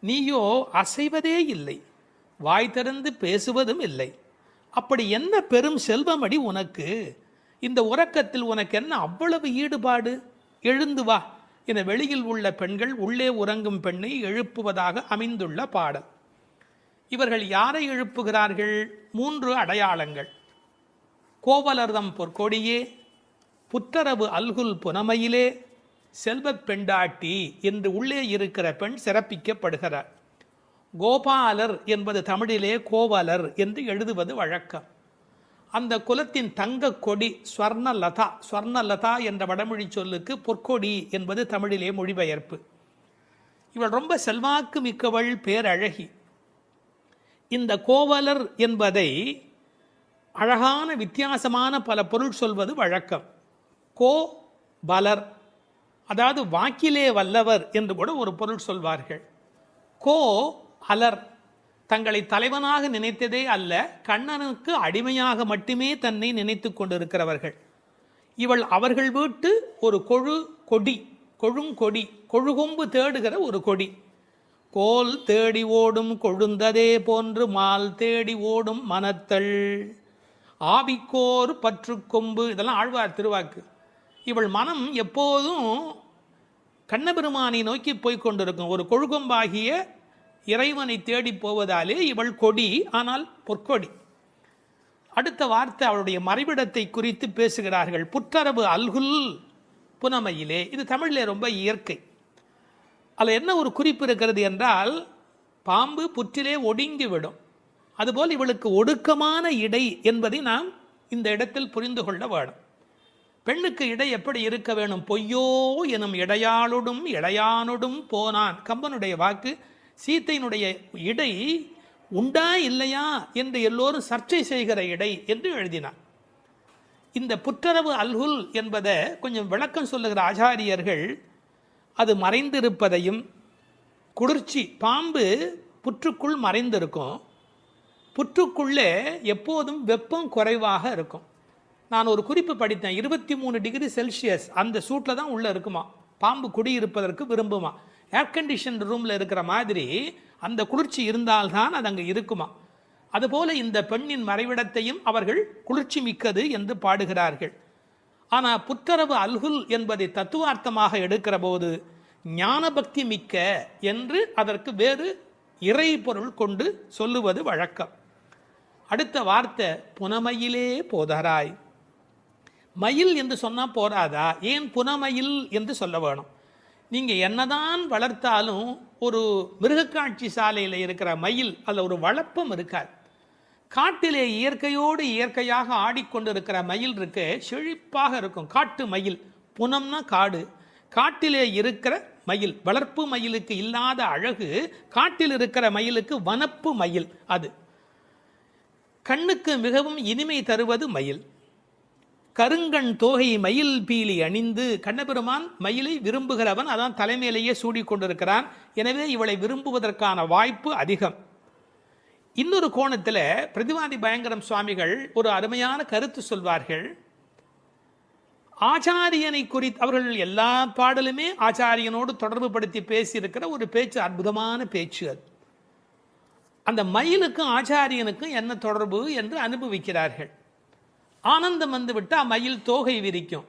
நீயோ அசைவதே இல்லை, வாய் திறந்து பேசுவதும் இல்லை. அப்படி என்ன பெரும் செல்வமடி உனக்கு? இந்த உறக்கத்தில் உனக்கு என்ன அவ்வளவு ஈடுபாடு? எழுந்து வா என வெளியில் உள்ள பெண்கள் உள்ளே உறங்கும் பெண்ணை எழுப்புவதாக அமைந்துள்ள பாடல். இவர்கள் யாரை எழுப்புகிறார்கள்? 3 அடையாளங்கள். கோவலர்தம் பொற்கொடியே, புற்றரவு அல்குல் புனமையிலே, செல்வப் பெண்டாட்டி என்று உள்ளே இருக்கிற பெண் சிறப்பிக்கப்படுகிறார். கோபாலர் என்பது தமிழிலே கோவலர் என்று எழுதுவது வழக்கம். அந்த குலத்தின் தங்க கொடி ஸ்வர்ணலதா. ஸ்வர்ணலதா என்ற வடமொழி சொல்லுக்கு பொற்கொடி என்பது தமிழிலே மொழிபெயர்ப்பு. இவள் ரொம்ப செல்வாக்கு மிக்கவள், பேரழகி. இந்த கோவலர் என்பதை அழகான வித்தியாசமான பல பொருள் சொல்வது வழக்கம். கோ பலர், அதாவது வாக்கிலே வல்லவர் என்று கூட ஒரு பொருள் சொல்வார்கள். கோ அலர், தங்களை தலைவனாக நினைத்ததே அல்ல, கண்ணனுக்கு அடிமையாக மட்டுமே தன்னை நினைத்து கொண்டிருக்கிறவர்கள். இவள் அவர்கள் வீட்டு ஒரு கொடி, கொழுங்கொடி, கொழுகொம்பு தேடுகிற ஒரு கொடி. கோல் தேடி ஓடும் கொழுந்ததே போன்று மால் தேடி ஓடும் மனத்தள், ஆவிக்கோர் பற்று கொம்பு, இதெல்லாம் ஆழ்வார் திருவாக்கு. இவள் மனம் எப்போதும் கண்ணபெருமானை நோக்கி போய் கொண்டிருக்கும். ஒரு கொழுகொம்பாகிய இறைவனை தேடி போவதாலே இவள் கொடி, ஆனால் பொற்கொடி. அடுத்த வார்த்தை அவளுடைய மறைவிடத்தை குறித்து பேசுகிறார்கள். புற்றரவு அல்குல் புனமையிலே. இது தமிழிலே ரொம்ப இயற்கை. அதில் என்ன ஒரு குறிப்பு இருக்கிறது என்றால், பாம்பு புற்றிலே ஒடுங்கி விடும். அதுபோல் இவளுக்கு ஒடுக்கமான இடை என்பதை நாம் இந்த இடத்தில் புரிந்து கொள்ள வேணும். பெண்ணுக்கு இடை எப்படி இருக்க வேணும்? பொய்யோ எனும் இடையாளொடும் இளையானொடும் போனான், கம்பனுடைய வாக்கு. சீத்தையினுடைய இடை உண்டா இல்லையா என்று எல்லோரும் சர்ச்சை செய்கிற இடை என்று எழுதினார். இந்த புற்றரவு அல்குல் என்பதை கொஞ்சம் விளக்கம் சொல்லுகிற ஆச்சாரியர்கள் அது மறைந்திருப்பதையும், குளிர்ச்சி, பாம்பு புற்றுக்குள் மறைந்திருக்கும், புற்றுக்குள்ளே எப்போதும் வெப்பம் குறைவாக இருக்கும். நான் ஒரு குறிப்பு படித்தேன், 23 டிகிரி செல்சியஸ் அந்த சூட்டில் தான் உள்ளே இருக்குமா பாம்பு குடியிருப்பதற்கு விரும்புமா. ஏர் கண்டிஷன் ரூமில் இருக்கிற மாதிரி அந்த குளிர்ச்சி இருந்தால்தான் அது அங்கே இருக்குமா. அதுபோல இந்த பெண்ணின் மறைவிடத்தையும் அவர்கள் குளிர்ச்சி மிக்கது என்று பாடுகிறார்கள். ஆனால் புற்றரவு அல்குல் என்பதை தத்துவார்த்தமாக எடுக்கிற போது ஞானபக்தி மிக்க என்று அதற்கு வேறு இறை பொருள் கொண்டு சொல்லுவது வழக்கம். அடுத்த வார்த்தை புனமையிலே போதராய். மயில் என்று சொன்னால் போராதா, ஏன் புனமயில் என்று சொல்ல வேணும்? நீங்கள் என்னதான் வளர்த்தாலும் ஒரு மிருகக்காட்சி சாலையில் இருக்கிற மயில் அதில் ஒரு வளப்பம் இருக்காது. காட்டிலே இயற்கையோடு இயற்கையாக ஆடிக்கொண்டிருக்கிற மயில் இருக்கு, செழிப்பாக இருக்கும். காட்டு மயில், புனம்னா காடு, காட்டிலே இருக்கிற மயில். வளர்ப்பு மயிலுக்கு இல்லாத அழகு காட்டில் இருக்கிற மயிலுக்கு வனப்பு மயில். அது கண்ணுக்கு மிகவும் இனிமை தருவது மயில். கருங்கண் தோகை மயில் பீலி அணிந்து, கண்ணபெருமான் மயிலை விரும்புகிறவன், அதான் தலைமையிலேயே சூடிக்கொண்டிருக்கிறான். எனவே இவளை விரும்புவதற்கான வாய்ப்பு அதிகம். இன்னொரு கோணத்தில் பிரதிவாதி பயங்கரம் சுவாமிகள் ஒரு அருமையான கருத்து சொல்வார்கள். ஆச்சாரியனை குறித்து அவர்கள் எல்லா பாடலுமே ஆச்சாரியனோடு தொடர்பு படுத்தி பேசியிருக்கிற ஒரு பேச்சு, அற்புதமான பேச்சு அது. அந்த மயிலுக்கும் ஆச்சாரியனுக்கும் என்ன தொடர்பு என்று அனுபவிக்கிறார்கள். ஆனந்தம் வந்து விட்டால் மயில் தோகை விரிக்கும்.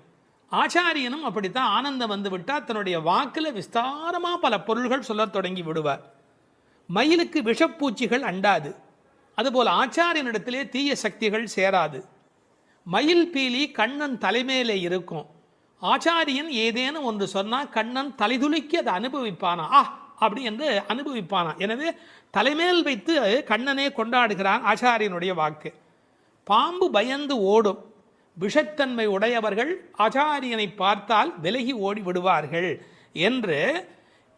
ஆச்சாரியனும் அப்படித்தான், ஆனந்தம் வந்து விட்டால் தன்னுடைய வாக்கில் விஸ்தாரமாக பல பொருள்கள் சொல்ல தொடங்கி விடுவார். மயிலுக்கு விஷப்பூச்சிகள் அண்டாது, அதுபோல் ஆச்சாரியனிடத்திலே தீய சக்திகள் சேராது. மயில் பீலி கண்ணன் தலைமையிலே இருக்கும். ஆச்சாரியன் ஏதேனும் ஒன்று சொன்னால் கண்ணன் தலைதுளிக்கி அதை அனுபவிப்பானா, அப்படி என்று அனுபவிப்பானா. எனவே தலைமேல் வைத்து கண்ணனே கொண்டாடுகிறான் ஆச்சாரியனுடைய வாக்கு. பாம்பு பயந்து ஓடும், விஷத்தன்மை உடையவர்கள் ஆச்சாரியனை பார்த்தால் விலகி ஓடி விடுவார்கள் என்று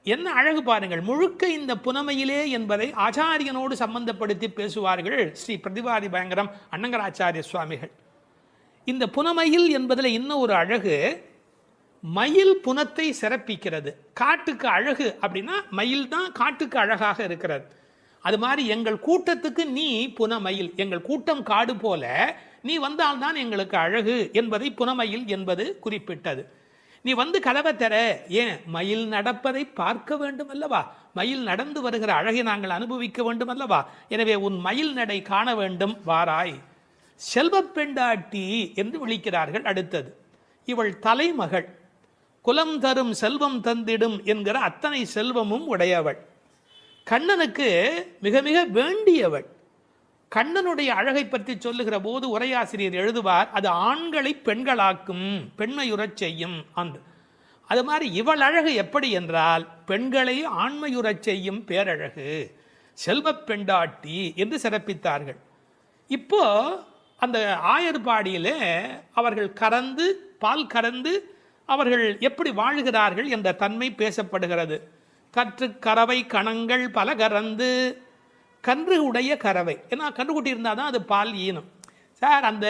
என்ன அழகு பாருங்கள். முழுக்க இந்த புனமையிலே என்பதை ஆச்சாரியனோடு சம்பந்தப்படுத்தி பேசுவார்கள் ஸ்ரீ பிரதிவாதி பயங்கரம் அண்ணங்கராச்சாரிய சுவாமிகள். இந்த புனமையில் என்பதில் இன்னும் ஒரு அழகு, மயில் புனத்தை சிறப்பிக்கிறது. காட்டுக்கு அழகு அப்படின்னா மயில் தான் காட்டுக்கு அழகாக இருக்கிறது. அது மாதிரி எங்கள் கூட்டத்துக்கு நீ புனமயில், எங்கள் கூட்டம் காடு போல நீ வந்தால்தான் எங்களுக்கு அழகு என்பதை புனமயில் என்பது குறிப்பிட்டது. நீ வந்து கதவை தர, ஏன் மயில் நடப்பதை பார்க்க வேண்டும் அல்லவா, மயில் நடந்து வருகிற அழகை நாங்கள் அனுபவிக்க வேண்டும் அல்லவா, எனவே உன் மயில் நடை காண வேண்டும், வாராய். செல்வ பெண்டாட்டி என்று விളിக்கிறார்கள். அடுத்தது, இவள் தலைமகள், குலம் தரும் செல்வம் தந்திடும் என்கிற அத்தனை செல்வமும் உடையவள், கண்ணனுக்கு மிக மிக வேண்டியவள். கண்ணனுடைய அழகை பற்றி சொல்லுகிற போது உரையாசிரியர் எழுதுவார், அது ஆண்களை பெண்களாக்கும், பெண்மையுறச் செய்யும் அன்று. அது மாதிரி இவள் அழகு எப்படி என்றால் பெண்களை ஆண்மையுறச் செய்யும் பேரழகு, செல்வ பெண்டாட்டி என்று சிறப்பித்தார்கள். இப்போ அந்த ஆயர்பாடியிலே அவர்கள் கறந்து பால் கறந்து அவர்கள் எப்படி வாழுகிறார்கள் என்ற தன்மை பேசப்படுகிறது. கற்று கறவை கணங்கள் பல கறந்து. கன்று உடைய கறவை, ஏன்னா கன்றுக்குட்டி இருந்தால் தான் அது பால் ஈனும். சார், அந்த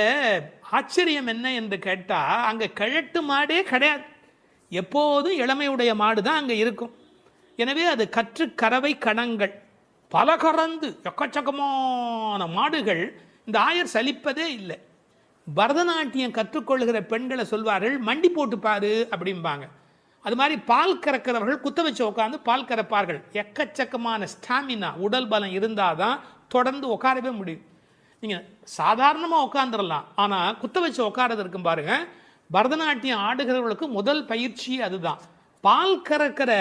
ஆச்சரியம் என்ன என்று கேட்டால், அங்கே கிழட்டு மாடே கிடையாது. எப்போதும் இளமையுடைய மாடு தான் அங்கே இருக்கும். எனவே அது கற்று கறவை கணங்கள் பல கறந்து, எக்கச்சக்கமான மாடுகள். இந்த ஆயர் சலிப்பதே இல்லை. பரதநாட்டியம் கற்றுக்கொள்கிற பெண்களை சொல்வார்கள், மண்டி போட்டு பாரு அப்படிம்பாங்க. அது மாதிரி பால் கறக்கிறவர்கள் குத்த வச்சு உட்காந்து பால் கறப்பார்கள். எக்கச்சக்கமான ஸ்டாமினா, உடல் பலம் இருந்தால் தான் தொடர்ந்து உட்காரவே முடியும். நீங்கள் சாதாரணமாக உட்காந்துடலாம், ஆனால் குத்த வச்சு உட்காரது இருக்கும் பாருங்க. பரதநாட்டியம் ஆடுகிறவர்களுக்கு முதல் பயிற்சி அதுதான். பால் கறக்கிற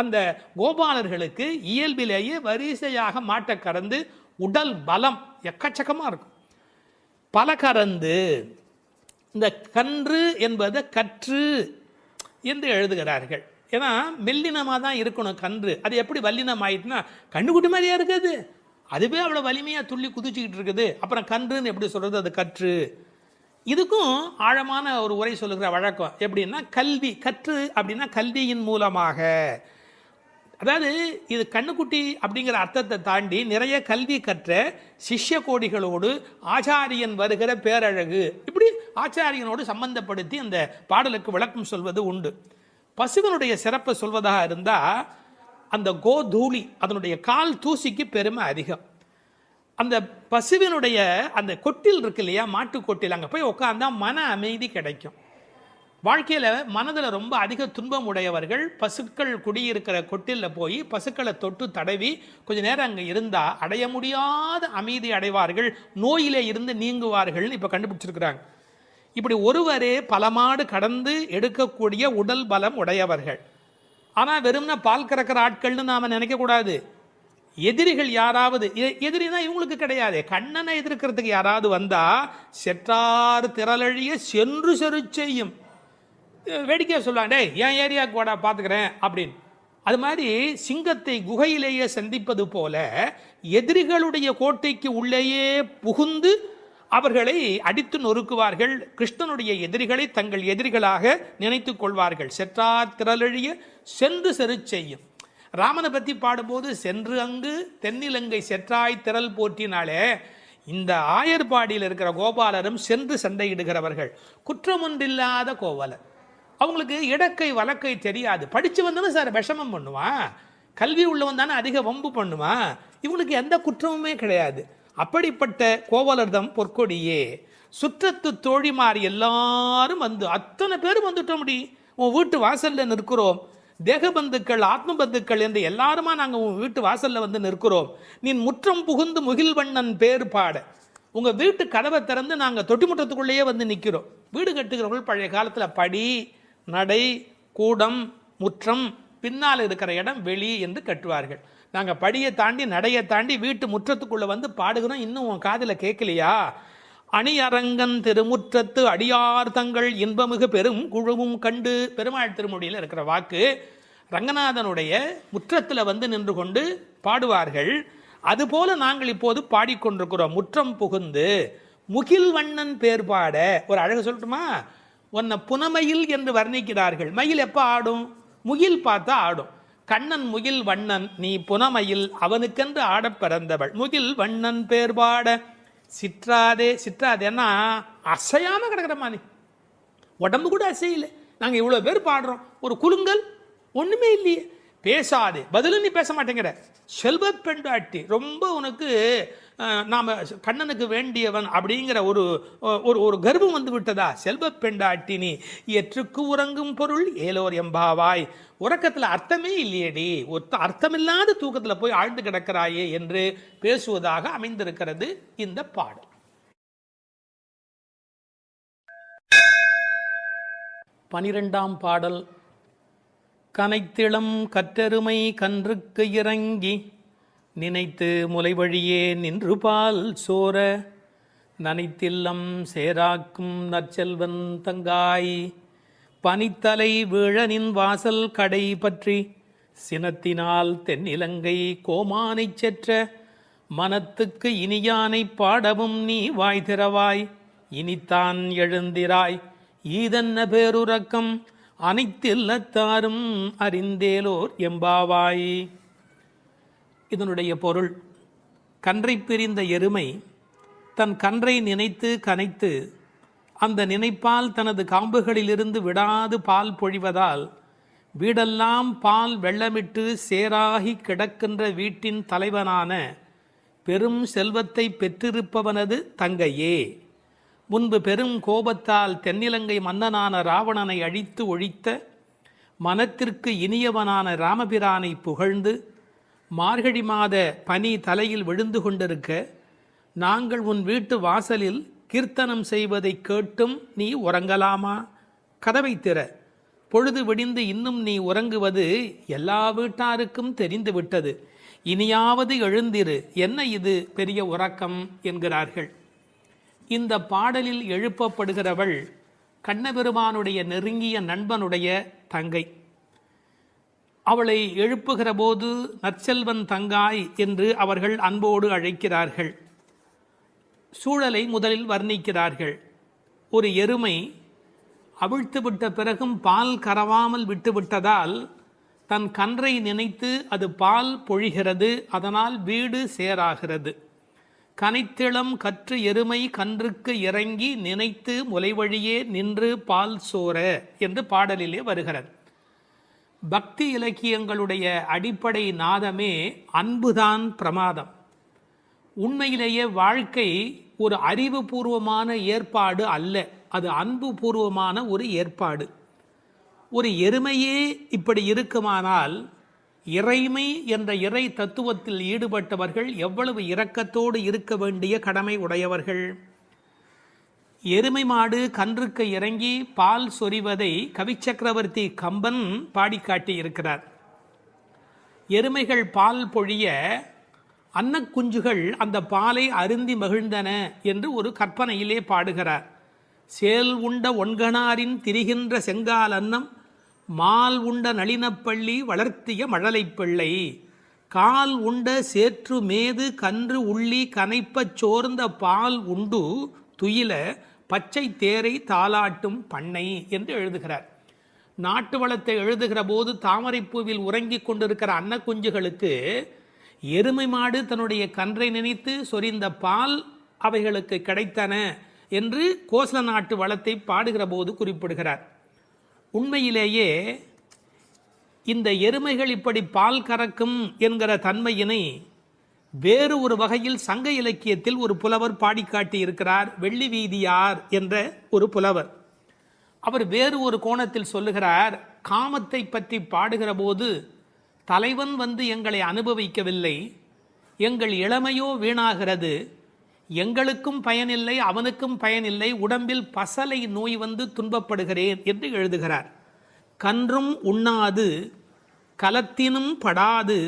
அந்த கோபாலர்களுக்கு இயல்பிலேயே வரிசையாக மாட்டை கறந்து உடல் பலம் எக்கச்சக்கமாக இருக்கும். பல கறந்து, இந்த கன்று என்பதை கற்று என்று எழுதுகிறார்கள். ஏன்னா மெல்லினமாக தான் இருக்கணும் கன்று. அது எப்படி வல்லினம் ஆயிட்டுனா, கண்ணுக்குட்டி மாதிரியா இருக்குது, அதுவே அவ்வளோ வலிமையாக துள்ளி குதிச்சுக்கிட்டு இருக்குது. அப்புறம் கன்றுன்னு எப்படி சொல்கிறது? அது கற்று. இதுக்கும் ஆழமான ஒரு உரை சொல்லுகிற வழக்கம் எப்படின்னா, கல்வி. கற்று அப்படின்னா கல்வியின் மூலமாக. அதாவது இது கண்ணுக்குட்டி அப்படிங்கிற அர்த்தத்தை தாண்டி நிறைய கல்வி கற்ற சிஷ்ய கோடிகளோடு ஆச்சாரியன் வருகிற பேரழகு, இப்படி ஆச்சாரியனோடு சம்பந்தப்படுத்தி அந்த பாடலுக்கு விளக்கம் சொல்வது உண்டு. பசுவனுடைய சிறப்பை சொல்வதாக இருந்தால், அந்த கோதூளி, அதனுடைய கால் தூசிக்கு பெருமை அதிகம். அந்த பசுவினுடைய அந்த கொட்டில் இருக்கு இல்லையா, மாட்டு கொட்டில், அங்கே போய் உட்காந்தா மன அமைதி கிடைக்கும். வாழ்க்கையில் மனதில் ரொம்ப அதிக துன்பம் உடையவர்கள் பசுக்கள் குடியிருக்கிற கொட்டிலில் போய் பசுக்களை தொட்டு தடவி கொஞ்ச நேரம் அங்கே இருந்தால் அடைய முடியாத அமைதி அடைவார்கள், நோயிலே இருந்து நீங்குவார்கள். இப்போ கண்டுபிடிச்சிருக்கிறாங்க. இப்படி ஒருவரே பல மாடு கடந்து எடுக்கக்கூடிய உடல் பலம் உடையவர்கள். ஆனால் வெறும்னா பால் கறக்கிற ஆட்கள்னு நாம் நினைக்கக்கூடாது. எதிரிகள் யாராவது, எதிரினா இவங்களுக்கு கிடையாது, கண்ணனை எதிர்க்கிறதுக்கு யாராவது வந்தா செற்றார் திரளழிய சென்று செரு செய்யும். வேடிக்கையாக சொல்லுவாங்க, டே என் ஏரியாவுக்கு வாடா பார்த்துக்கிறேன் அப்படின்னு. அது மாதிரி சிங்கத்தை குகையிலேயே சந்திப்பது போல எதிரிகளுடைய கோட்டைக்கு உள்ளேயே புகுந்து அவர்களை அடித்து நொறுக்குவார்கள். கிருஷ்ணனுடைய எதிரிகளை தங்கள் எதிரிகளாக நினைத்து கொள்வார்கள். செற்றார் திரளழிய சென்று செரு செய்யும். ராமனை பற்றி பாடும்போது சென்று அங்கு தென்னிலங்கை செற்றாய் திரள் போற்றினாலே, இந்த ஆயர்பாடியில் இருக்கிற கோபாலரும் சென்று சண்டையிடுகிறவர்கள். குற்றமொன்றில்லாத கோவலர். அவங்களுக்கு இடக்கை வழக்கை தெரியாது. படித்து வந்தவன் சார் விஷமம் பண்ணுவான், கல்வி உள்ளவன் தானே அதிக வம்பு பண்ணுவான். இவங்களுக்கு எந்த குற்றமுமே கிடையாது. அப்படிப்பட்ட கோவலர்தம் பொற்கொடியே. சுற்றத்து தோழிமார் எல்லாரும் வந்து, அத்தனை பேரும் வந்துட்டோம். முடி உன் வீட்டு வாசல்ல நிற்கிறோம். தேகபந்துக்கள் ஆத்ம பந்துக்கள் என்று எல்லாருமா நாங்கள் உன் வீட்டு வாசல்ல வந்து நிற்கிறோம். நீ முற்றம் புகுந்து முகில்வண்ணன் பேர் பாட. உங்கள் வீட்டு கதவை திறந்து நாங்கள் தொட்டி முற்றத்துக்குள்ளேயே வந்து நிற்கிறோம். வீடு கட்டுகிறவர்கள் பழைய காலத்தில் படி, நடை, கூடம், முற்றம், பின்னால் இருக்கிற இடம் வெளி என்று கட்டுவார்கள். நாங்கள் படியை தாண்டி நடையை தாண்டி வீட்டு முற்றத்துக்குள்ளே வந்து பாடுகிறோம். இன்னும் உன் காதில் கேட்கலையா? அணியரங்கன் திருமுற்றத்து அடியார் தங்கள் இன்பமிகு பெரும் குழுவும் கண்டு. பெருமாள் திருமொழியில் இருக்கிற வாக்கு. ரங்கநாதனுடைய முற்றத்தில் வந்து நின்று கொண்டு பாடுவார்கள். அதுபோல நாங்கள் இப்போது பாடிக்கொண்டிருக்கிறோம். முற்றம் புகுந்து முகில் வண்ணன் பேர் பாட. ஒரு அழகு சொல்லட்டுமா? உன்னை புனமயில் என்று வர்ணிக்கிறார்கள். மயில் எப்போ ஆடும்? முகில் பார்த்தா ஆடும். கண்ணன் முகில் வண்ணன், நீ புனமயில், அவனுக்கென்று ஆட பிறந்தவள். முகில் வண்ணன் பேர் பாட சிற்றாதே. சிற்றாதேன்னா அசையாம கிடக்கிறமா, நீ உடம்பு கூட அசையில. நாங்கள் இவ்வளோ பேர் பாடுறோம், ஒரு குலுங்கல் ஒன்றுமே இல்லையே. பேசாதே, பதிலும் நீ பேச மாட்டேங்கிற. செல்வ பெண்டாட்டி, ரொம்ப உனக்கு நாம் கண்ணனுக்கு வேண்டியவன் அப்படிங்கிற ஒரு ஒரு கர்வம் வந்து விட்டதா? செல்வ பெண்டாட்டி நீ எற்றுக்கு உறங்கும் பொருள் ஏலோர் எம்பாவாய். உறக்கத்தில் அர்த்தமே இல்லையேடி, அர்த்தமில்லாத தூக்கத்தில் போய் ஆழ்ந்து கிடக்கிறாயே என்று பேசுவதாக அமைந்திருக்கிறது இந்த பாடல். 12ஆம் பாடல். கனைத்திளம் கற்றெருமை கன்றுக்கு இறங்கி நினைத்து முலை வழியே நின்று பால் சோர நனைத்தில்லம் சேராக்கும் நற்செல்வன் தங்காய் பனித்தலை வீழனின் வாசல் கடை பற்றி சினத்தினால் தென்னிலங்கை கோமானை செற்ற மனத்துக்கு இனியானை பாடவும் நீ வாய் திறவாய். இனித்தான் எழுந்திராய் ஈதன்ன பேருறக்கம் அனைத்தில்லத்தாரும் அறிந்தேலோர் எம்பாவாய். இதனுடைய பொருள், கன்றை பிரிந்த எருமை தன் கன்றை நினைத்து கனைத்து அந்த நினைப்பால் தனது காம்புகளிலிருந்து விடாது பால் பொழிவதால் வீடெல்லாம் பால் வெள்ளமிட்டு சேராகி கிடக்கின்ற வீட்டின் தலைவனான பெரும் செல்வத்தை பெற்றிருப்பவனது தங்கையே. முன்பு பெரும் கோபத்தால் தென்னிலங்கை மன்னனான ராவணனை அழித்து ஒழித்த மனத்திற்கு இனியவனான ராமபிரானை புகழ்ந்து மார்கழி மாத பனி தலையில் விழுந்து கொண்டிருக்க நாங்கள் உன் வீட்டு வாசலில் கீர்த்தனம் செய்வதை கேட்டும் நீ உறங்கலாமா? கதவை திற. பொழுது விடிந்து இன்னும் நீ உறங்குவது எல்லா வீட்டாருக்கும் தெரிந்து விட்டது. இனியாவது எழுந்திரு. என்ன இது பெரிய உறக்கம் என்கிறார்கள். இந்த பாடலில் எழுப்பப்படுகிறவள் கண்ணபெருமானுடைய நெருங்கிய நண்பனுடைய தங்கை. அவளை எழுப்புகிற போது நற்செல்வன் தங்காய் என்று அவர்கள் அன்போடு அழைக்கிறார்கள். சூழலை முதலில் வர்ணிக்கிறார்கள். ஒரு எருமை அவிழ்த்து விட்ட பிறகும் பால் கறவாமல் விட்டுவிட்டதால் தன் கன்றை நினைத்து அது பால் பொழிகிறது. அதனால் வீடு சேராகிறது. கனைத்திளம் கற்று எருமை கன்றுக்கு இறங்கி நினைத்து முலைவழியே நின்று பால் சோர என்று பாடலிலே வருகிறது. பக்தி இலக்கியங்களுடைய அடிப்படை நாதமே அன்புதான் பிரமாதம். உண்மையிலேயே வாழ்க்கை ஒரு அறிவுபூர்வமான ஏற்பாடு அல்ல, அது அன்பு பூர்வமான ஒரு ஏற்பாடு. ஒரு எருமையே இப்படி இருக்குமானால் இறைமை என்ற இறை தத்துவத்தில் ஈடுபட்டவர்கள் எவ்வளவு இரக்கத்தோடு இருக்க வேண்டிய கடமை உடையவர்கள். எருமை மாடு கன்றுக்கு இறங்கி பால் சொரிவதை கவிச்சக்கரவர்த்தி கம்பன் பாடிக்காட்டி இருக்கிறார். எருமைகள் பால் பொழிய அன்னக்குஞ்சுகள் அந்த பாலை அருந்தி மகிழ்ந்தன என்று ஒரு கற்பனையிலே பாடுகிறார். சேல் உண்ட ஒன்கணாரின் திரிகின்ற செங்கால் அன்னம் மால் உண்ட நளினப்பள்ளி வளர்த்திய மழலை பிள்ளை கால் உண்ட சேற்று மேது கன்று உள்ளி கனைப்பச் சோர்ந்த பால் உண்டு துயில பச்சை தேரை தாலாட்டும் பண்ணை என்று எழுதுகிறார். நாட்டு வளத்தை எழுதுகிற போது தாமரைப்பூவில் உறங்கிக் கொண்டிருக்கிற அன்னக்குஞ்சுகளுக்கு எருமை மாடு தன்னுடைய கன்றை நினைத்து சொரிந்த பால் அவைகளுக்கு கிடைத்தன என்று கோசல நாட்டு வளத்தை பாடுகிற போது குறிப்பிடுகிறார். உண்மையிலேயே இந்த எருமைகள் இப்படி பால் கறக்கும் என்கிற தன்மையினை வேறு ஒரு வகையில் சங்க இலக்கியத்தில் ஒரு புலவர் பாடிக்காட்டி இருக்கிறார். வெள்ளி வீதியார் என்ற ஒரு புலவர். அவர் வேறு ஒரு கோணத்தில் சொல்லுகிறார். காமத்தை பற்றி பாடுகிற போது தலைவன் வந்து எங்களை அனுபவிக்கவில்லை, எங்கள் இளமையோ வீணாகிறது, எங்களுக்கும் பயனில்லை அவனுக்கும் பயனில்லை, உடம்பில் பசலை நோய் வந்து துன்பப்படுகிறேன் என்று எழுதுகிறார். கன்றும் உண்ணாது கலத்தினும் படாது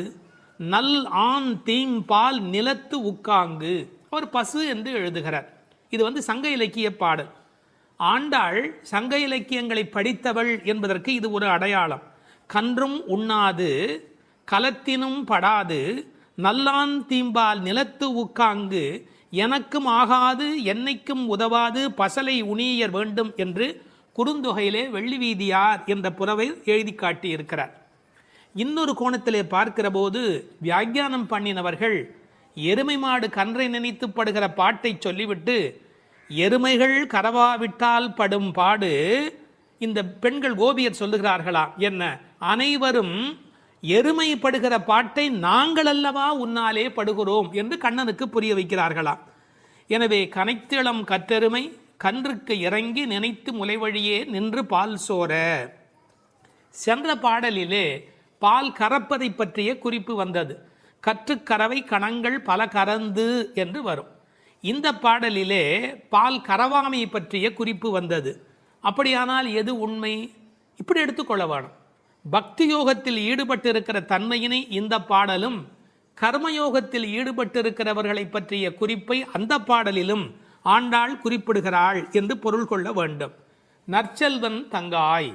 நல் ஆண் தீம்பால் நிலத்து உக்காங்கு. அவர் பசு என்று எழுதுகிறார். இது சங்க இலக்கிய பாடல். ஆண்டாள் சங்க இலக்கியங்களை படித்தவள் என்பதற்கு இது ஒரு அடையாளம். கன்றும் உண்ணாது கலத்தினும் படாது நல்லான் தீம்பால் நிலத்து உக்காங்கு எனக்கும் ஆகாது என்னைக்கும் உதவாது பசலை உணியர் வேண்டும் என்று குறுந்தொகையிலே வெள்ளி வீதியார் என்ற புலவர் எழுதி காட்டியிருக்கிறார். இன்னொரு கோணத்திலே பார்க்கிற போது வியாக்கியானம் பண்ணினவர்கள் எருமை மாடு கன்றை நினைத்து படுகிற பாட்டை சொல்லிவிட்டு எருமைகள் கரவாவிட்டால் படும் பாடு இந்த பெண்கள் கோபியர் சொல்லுகிறார்களா என்ன, அனைவரும் எருமை படுகிற பாட்டை நாங்கள் அல்லவா உன்னாலே படுகிறோம் என்று கண்ணனுக்கு புரிய வைக்கிறார்களாம். எனவே கனைத்திளம் கற்றெருமை கன்றுக்கு இறங்கி நினைத்து முலைவழியே நின்று பால் சோர. சென்ற பாடலிலே பால் கறப்பதை பற்றிய குறிப்பு வந்தது. கற்றுக்கறவை கணங்கள் பல கறந்து என்று வரும். இந்த பாடலிலே பால் கறவாமையை பற்றிய குறிப்பு வந்தது. அப்படியானால் எது உண்மை? இப்படி எடுத்துக்கொள்ள வேணும். பக்தி யோகத்தில் ஈடுபட்டிருக்கிற தன்மையினை இந்த பாடலும், கர்மயோகத்தில் ஈடுபட்டிருக்கிறவர்களை பற்றிய குறிப்பை அந்த பாடலிலும் ஆண்டாள் குறிப்பிடுகிறாள் என்று பொருள் கொள்ள வேண்டும். நற்செல்வன் தங்காய்,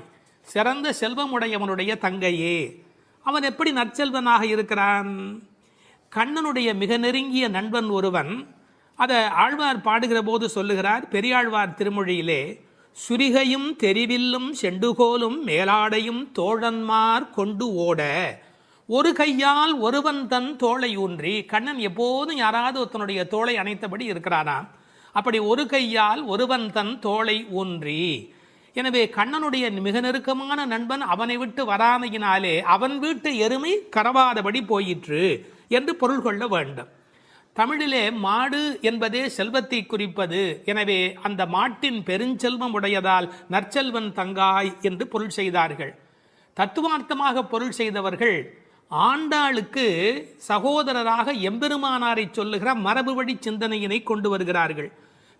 சிறந்த செல்வமுடையவனுடைய தங்கையே. அவன் எப்படி நற்செல்வனாக இருக்கிறான்? கண்ணனுடைய மிக நெருங்கிய நண்பன் ஒருவன். அதை ஆழ்வார் பாடுகிற போது சொல்லுகிறார். பெரியாழ்வார் திருமொழியிலே சுரிகையும் தெரிவில்லும் செண்டுகோலும் மேலாடையும் தோழன்மார் கொண்டு ஓட ஒரு கையால் ஒருவன் தன் தோளை ஊன்றி. கண்ணன் எப்போதும் யாராவது ஒருத்தனுடைய தோளை அணைத்தபடி இருக்கிறானாம். அப்படி ஒரு கையால் ஒருவன் தன் தோளை ஊன்றி. எனவே கண்ணனுடைய மிக நெருக்கமான நண்பன் அவனை விட்டு வராமையினாலே அவன் வீட்டு எருமை கரவாதபடி போயிற்று என்று பொருள் கொள்ள வேண்டும். தமிழிலே மாடு என்பதே செல்வத்தை குறிப்பது. எனவே அந்த மாட்டின் பெருஞ்செல்வம் உடையதால் நற்செல்வன் தங்காய் என்று பொருள் செய்தார்கள். தத்துவார்த்தமாக பொருள் செய்தவர்கள் ஆண்டாளுக்கு சகோதரராக எம்பெருமானாரை சொல்லுகிற மரபு வழி சிந்தனையினை கொண்டு வருகிறார்கள்.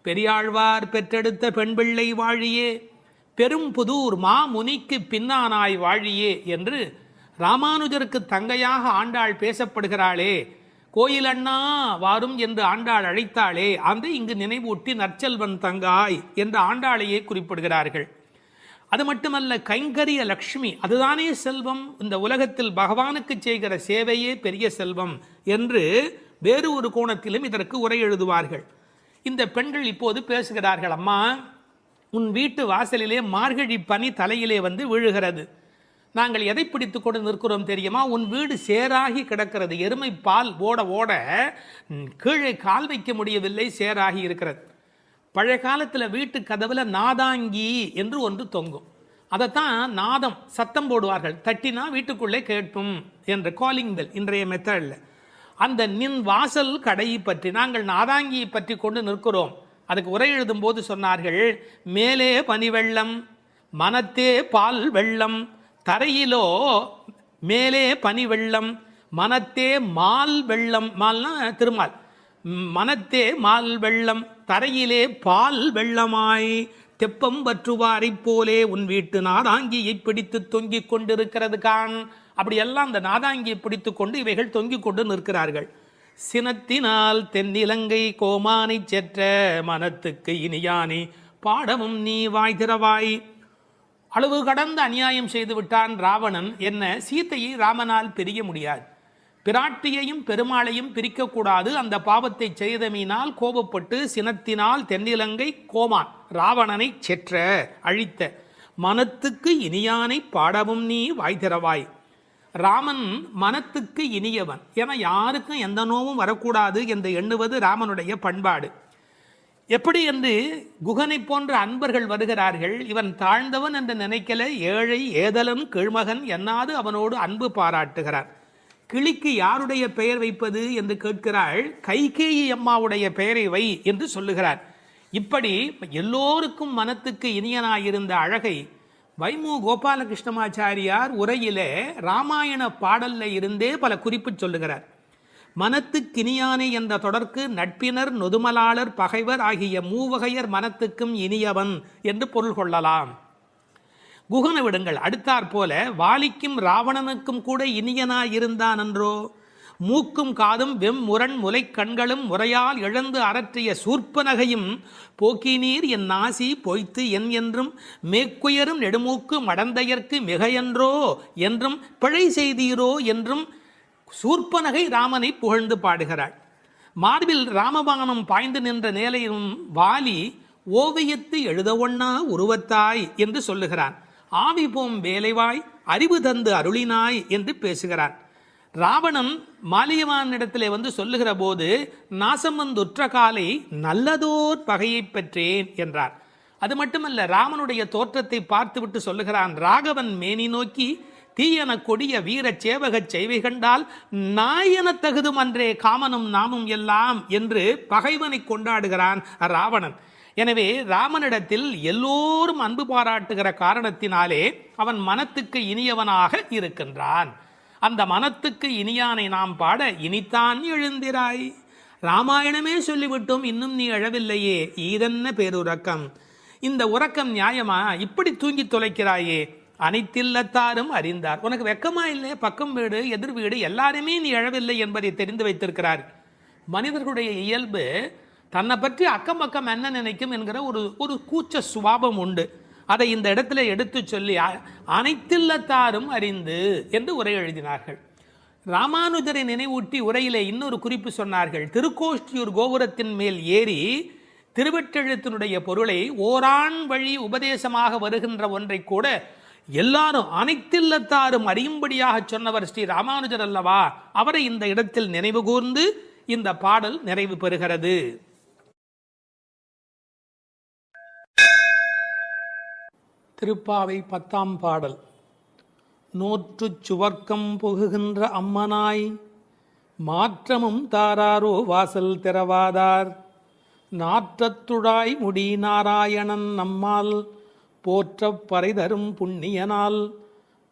பெரியாழ்வார் பெற்றெடுத்த பெண் பிள்ளை வாழியே, பெரும் புதூர் மாமுனிக்கு பின்னானாய் வாழியே என்று ராமானுஜருக்கு தங்கையாக ஆண்டாள் பேசப்படுகிறாளே. கோயில் அண்ணா வாரும் என்று ஆண்டாள் அழைத்தாளே, அந்த இங்கு நினைவூட்டி நற்செல்வன் தங்காய் என்று ஆண்டாளையே குறிப்பிடுகிறார்கள். அது மட்டுமல்ல, கைங்கரிய லக்ஷ்மி அதுதானே செல்வம், இந்த உலகத்தில் பகவானுக்கு செய்கிற சேவையே பெரிய செல்வம் என்று வேறு ஒரு கோணத்திலும் இதற்கு உரை எழுதுவார்கள். இந்த பெண்கள் இப்போது பேசுகிறார்கள், அம்மா உன் வீட்டு வாசலிலே மார்கழி பனி தலையிலே வந்து விழுகிறது. நாங்கள் எதை பிடித்து கொண்டு நிற்கிறோம் தெரியுமா? உன் வீடு சேராகி கிடக்கிறது. எருமை பால் ஓட ஓட கீழே கால் வைக்க முடியவில்லை, சேராகி இருக்கிறது. பழைய காலத்தில் வீட்டு கதவுல நாதாங்கி என்று ஒன்று தொங்கும். அதைத்தான் நாதம் சத்தம் போடுவார்கள், தட்டினா வீட்டுக்குள்ளே கேட்கும் என்று, காலிங் பெல் இன்றைய மெத்தடில். அந்த நின் வாசல் கடையை பற்றி நாங்கள் நாதாங்கியை பற்றி கொண்டு நிற்கிறோம். அதுக்கு உரை எழுதும் போது சொன்னார்கள், மேலே பனி வெள்ளம் மனத்தே பால் வெள்ளம், தரையிலோ மேலே பனி வெள்ளம் மனத்தே மால் வெள்ளம். மால்னா திருமால். மனத்தே மால் வெள்ளம் தரையிலே பால் வெள்ளமாய் தெப்பம் பற்றுவாரை போலே உன் வீட்டு நாதாங்கியை பிடித்து தொங்கிக் கொண்டிருக்கிறது கான். அப்படியெல்லாம் அந்த நாதாங்கியை பிடித்து கொண்டு இவைகள் தொங்கிக் கொண்டு நிற்கிறார்கள். சினத்தினால் தென்னிலங்கை கோமானை செற்ற மனத்துக்கு இனியானி பாடமும் நீ வாய் திறவாய். அளவு கடந்த அநியாயம் செய்து விட்டான் ராவணன். என்ன, சீத்தையை ராமனால் பிரிய முடியாது. பிராட்டியையும் பெருமாளையும் பிரிக்கக்கூடாது. அந்த பாவத்தை செய்தமையினால் கோபப்பட்டு சினத்தினால் தென்னிலங்கை கோமான் ராவணனை செற்ற அழித்த மனத்துக்கு இனியானை பாடவும் நீ வாய் திறவாய். ராமன் மனத்துக்கு இனியவன் என யாருக்கும் எந்த நோவும் வரக்கூடாது என்று எண்ணுவது ராமனுடைய பண்பாடு. எப்படி என்று குகனை போன்ற அன்பர்கள் வருகிறார்கள். இவன் தாழ்ந்தவன் என்று நினைக்கல, ஏழை ஏதலன் கீழ்மகன் என்னாது அவனோடு அன்பு பாராட்டுகிறார். கிளிக்கு யாருடைய பெயர் வைப்பது என்று கேட்கிறாள். கைகேயி அம்மாவுடைய பெயரை வை என்று சொல்லுகிறார். இப்படி எல்லோருக்கும் மனத்துக்கு இனியனாயிருந்த அழகை வைமு கோபாலகிருஷ்ணமாச்சாரியார் உரையிலே ராமாயண பாடல்ல இருந்தே பல குறிப்பு சொல்லுகிறார். மனத்துக்கினியானே என்ற தொடர்க்கு நட்பினர் நொதுமலாளர் பகைவர் ஆகிய மூவகையர் மனத்துக்கும் இனியவன் என்று பொருள் கொள்ளலாம். குகன விடுங்கள். அடுத்தாற் போல வாலிக்கும் ராவணனுக்கும் கூட இனியனாயிருந்தான் என்றோ. மூக்கும் காதும் வெம்முரண் முலை கண்களும் முறையால் இழந்து அரற்றிய சூர்ப்பனகையும் போக்கினீர் என் நாசி பொய்த்து என் என்றும் மேக்குயரும் நெடுமூக்கு மடந்தையர்க்கு மிகையன்றோ என்றும் பிழை செய்தீரோ என்றும் சூர்ப்பனகை ராமனை புகழ்ந்து பாடுகிறாள். மார்பில் ராமபானம் பாய்ந்து நின்ற நிலையிலும் வாலி ஓவியத்து எழுத ஒண்ணா உருவத்தாய் என்று சொல்லுகிறான். ஆவி போம் வேலைவாய் அறிவு தந்து அருளினாய் என்று பேசுகிறான். ராவணன் மாலியவானிடத்திலே வந்து சொல்லுகிற போது நாசம் வந்துற்ற காலை நல்லதோர் பகையை பெற்றேன் என்றார். அது மட்டுமல்ல, ராமனுடைய தோற்றத்தை பார்த்துவிட்டு சொல்லுகிறான், ராகவன் மேனி நோக்கி தீயன கொடிய வீர சேவகச் செய்வை கண்டால் நாயன தகுதும் அன்றே காமனும் நாமும் எல்லாம் என்று பகைவனை கொண்டாடுகிறான் ராவணன். எனவே ராமனிடத்தில் எல்லோரும் அன்பு பாராட்டுகிற காரணத்தினாலே அவன் மனத்துக்கு இனியவனாக இருக்கின்றான். அந்த மனத்துக்கு இனியானை நாம் பாட இனித்தான் எழுந்திராய். ராமாயணமே சொல்லிவிட்டோம், இன்னும் நீ எழவில்லையே, ஈதென்ன பேருறக்கம். இந்த உறக்கம் நியாயமா? இப்படி தூங்கி தொலைக்கிறாயே. அனைத்தில்லத்தாரும் அறிந்தார். உனக்கு வெக்கமா இல்லை? பக்கம் வீடு எதிர் வீடு எல்லாருமே நீ எழவில்லை என்பதை தெரிந்து வைத்திருக்கிறார். மனிதர்களுடைய இயல்பு தன்னை பற்றி அக்கம் பக்கம் என்ன நினைக்கும் என்கிற ஒரு கூச்ச சுபாவம் உண்டு. அதை இந்த இடத்துல எடுத்து சொல்லி அனைத்தில்லத்தாரும் அறிந்து என்று உரை எழுதினார்கள். ராமானுஜரை நினைவூட்டி உரையிலே இன்னொரு குறிப்பு சொன்னார்கள். திருக்கோஷ்டியூர் கோபுரத்தின் மேல் ஏறி திருவெட்டெழுத்தினுடைய பொருளை ஓரான் வழி உபதேசமாக வருகின்ற ஒன்றை கூட எல்லாரும் அனைத்தில்லத்தாரும் அறியும்படியாக சொன்னவர் ஸ்ரீ ராமானுஜர் அல்லவா? அவரை இந்த இடத்தில் நினைவு கூர்ந்து இந்த பாடல் நிறைவு பெறுகிறது. திருப்பாவை 10ஆம் பாடல். நோற்றுச் சுவர்க்கம் புகுகின்ற அம்மனாய் மாற்றமும் தாராரோ வாசல் திறவாதார் நாற்றத்துழாய் முடி நாராயணன் நம்மால் போற்றப் பறைதரும் புண்ணியனால்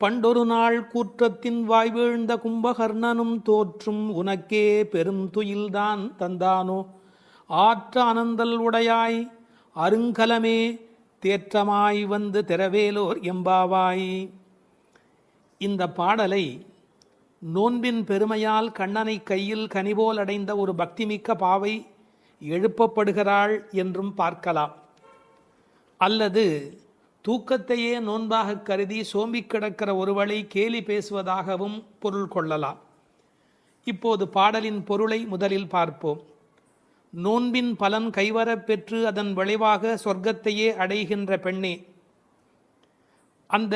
பண்டொரு நாள் கூற்றத்தின் வாய் வீழ்ந்த கும்பகர்ணனும் தோற்றும் உனக்கே பெரும் துயில்தான் தந்தானோ ஆற்ற அனந்தல் உடையாய் அருங்கலமே தேற்றமாய் வந்து திரவேலோர் எம்பாவாய். இந்த பாடலை நோன்பின் பெருமையால் கண்ணனை கையில் கனிபோல் அடைந்த ஒரு பக்திமிக்க பாவை எழுப்பப்படுகிறாள் என்றும் பார்க்கலாம். அல்லது தூக்கத்தையே நோன்பாக கருதி சோம்பி கிடக்கிற ஒருவளை கேலி பேசுவதாகவும் பொருள் கொள்ளலாம். இப்போது பாடலின் பொருளை முதலில் பார்ப்போம். நோன்பின் பலன் கைவரப் பெற்று அதன் விளைவாக சொர்க்கத்தையே அடைகின்ற பெண்ணே, அந்த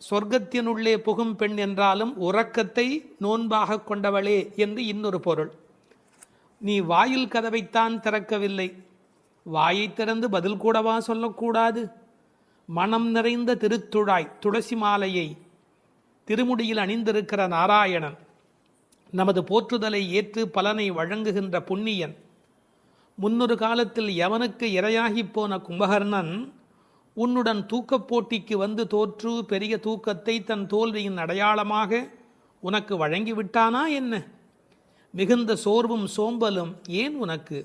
சொர்க்கத்தினுள்ளே புகும் பெண் என்றாலும் உறக்கத்தை நோன்பாக கொண்டவளே என்று இன்னொரு பொருள். நீ வாயில் கதவைத்தான் திறக்கவில்லை, வாயை திறந்து பதில் கூடவா சொல்லக்கூடாது? மனம் நிறைந்த திருத்துழாய் துளசி மாலையை திருமுடியில் அணிந்திருக்கிற நாராயணன், நமது போற்றுதலை ஏற்று பலனை வழங்குகின்ற புண்ணியன், முன்னொரு காலத்தில் யவனுக்கு இரையாகி போன கும்பகர்ணன் உன்னுடன் தூக்கப் போட்டிக்கு வந்து தோற்று பெரிய தூக்கத்தை தன் தோல்வியின் அடையாளமாக உனக்கு வழங்கிவிட்டானா என்ன? மிகுந்த சோர்வும் சோம்பலும் ஏன் உனக்கு?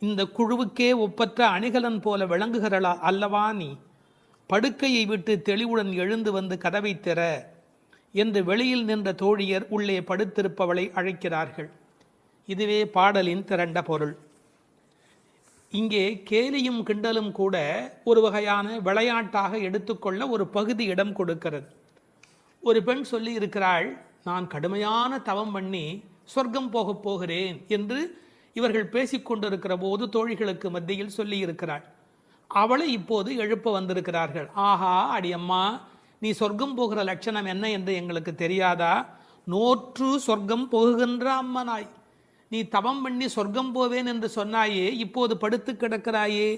இந்த குழுவுக்கே ஒப்பற்ற அணிகலன் போல விளங்குகிறளா அல்லவா நீ? படுக்கையை விட்டு தெளிவுடன் எழுந்து வந்து கதவை திற என்று வெளியில் நின்ற தோழியர் உள்ளே படுத்திருப்பவளை அழைக்கிறார்கள். இதுவே பாடலின் திரண்ட பொருள். இங்கே கேலியும் கிண்டலும் கூட ஒரு வகையான விளையாட்டாக எடுத்துக்கொள்ள ஒரு பகுதி இடம் கொடுக்கிறது. ஒரு பெண் சொல்லி இருக்கிறாள், நான் கடுமையான தவம் பண்ணி சொர்க்கம் போகப் போகிறேன் என்று இவர்கள் பேசிக்கொண்டிருக்கிற போது தோழிகளுக்கு மத்தியில் சொல்லி இருக்கிறாள். அவளை இப்போது எழுப்ப வந்திருக்கிறார்கள். ஆஹா அடியம்மா, நீ சொர்க்கம் போகிற லட்சணம் என்ன என்று எங்களுக்கு தெரியாதா? நோற்று சொர்க்கம் போகுகின்ற அம்மனாய், நீ தவம் பண்ணி சொர்க்கம் போவேன் என்று சொன்னாயே, இப்போது படுத்து கிடக்கிறாயே.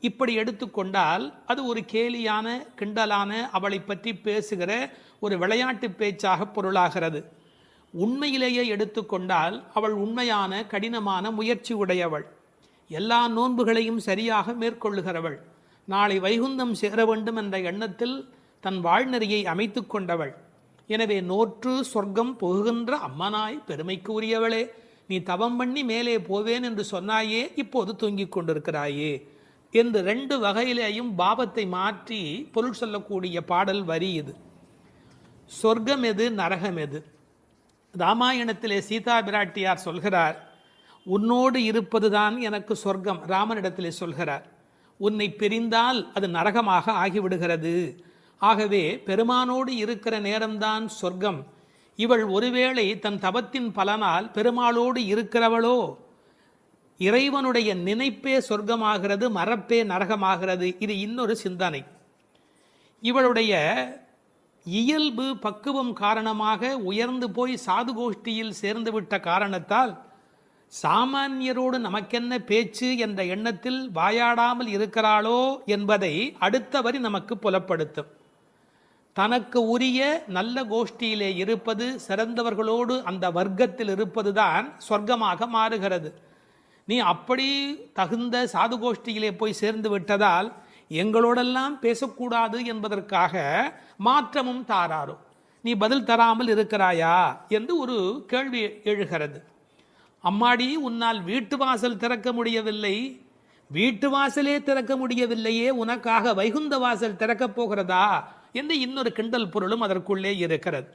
இப்படி எடுத்துக்கொண்டால் அது ஒரு கேலியான கிண்டலான அவளை பற்றி பேசுகிற ஒரு விளையாட்டு பேச்சாக பொருளாகிறது. உண்மையிலேயே எடுத்துக்கொண்டால் அவள் உண்மையான கடினமான முயற்சி உடையவள், எல்லா நோன்புகளையும் சரியாக மேற்கொள்ளுகிறவள், நாளை வைகுந்தம் சேர வேண்டும் என்ற எண்ணத்தில் தன் வாழ்நெறியை அமைத்து கொண்டவள். எனவே நோற்று சொர்க்கம் போகின்ற அம்மனாய் பெருமைக்கு உரியவளே, நீ தவம் பண்ணி மேலே போவேன் என்று சொன்னாயே, இப்போது தூங்கிக் கொண்டிருக்கிறாயே என்று ரெண்டு வகையிலேயும் பாவத்தை மாற்றி பொருள் சொல்லக்கூடிய பாடல் வரி இது. சொர்க்கம் எது, நரகம் எது? ராமாயணத்திலே சீதா பிராட்டியார் சொல்கிறார், உன்னோடு இருப்பதுதான் எனக்கு சொர்க்கம். ராமனிடத்திலே சொல்கிறார், உன்னை பிரிந்தால் அது நரகமாக ஆகிவிடுகிறது. ஆகவே பெருமானோடு இருக்கிற நேரம்தான் சொர்க்கம். இவள் ஒருவேளை தன் தவத்தின் பலனால் பெருமாளோடு இருக்கிறவளோ, இறைவனுடைய நினைப்பே சொர்க்கமாகிறது, மறப்பே நரகமாகிறது. இது இன்னொரு சிந்தனை. இவளுடைய இயல்பு பக்குவம் காரணமாக உயர்ந்து போய் சாது கோஷ்டியில் சேர்ந்துவிட்ட காரணத்தால் சாமானியரோடு நமக்கென்ன பேச்சு என்ற எண்ணத்தில் வாயாடாமல் இருக்கிறாளோ என்பதை அடுத்த வரி நமக்கு புலப்படுத்தும். தனக்கு உரிய நல்ல கோஷ்டியிலே இருப்பது, சிறந்தவர்களோடு அந்த வர்க்கத்தில் இருப்பதுதான் சொர்க்கமாக மாறுகிறது. நீ அப்படி தகுந்த சாது கோஷ்டியிலே போய் சேர்ந்து விட்டதால் எங்களோடெல்லாம் பேசக்கூடாது என்பதற்காக மாற்றமும் தாராரோ, நீ பதில் தராமல் இருக்கிறாயா என்று ஒரு கேள்வி எழுகிறது. அம்மாடி, உன்னால் வீட்டு வாசல் திறக்க முடியவில்லை, வீட்டு வாசலே திறக்க முடியவில்லையே, உனக்காக வைகுந்த வாசல் திறக்கப் போகிறதா என்று இன்னொரு கிண்டல் பொருளும் அதற்குள்ளே இருக்கிறது.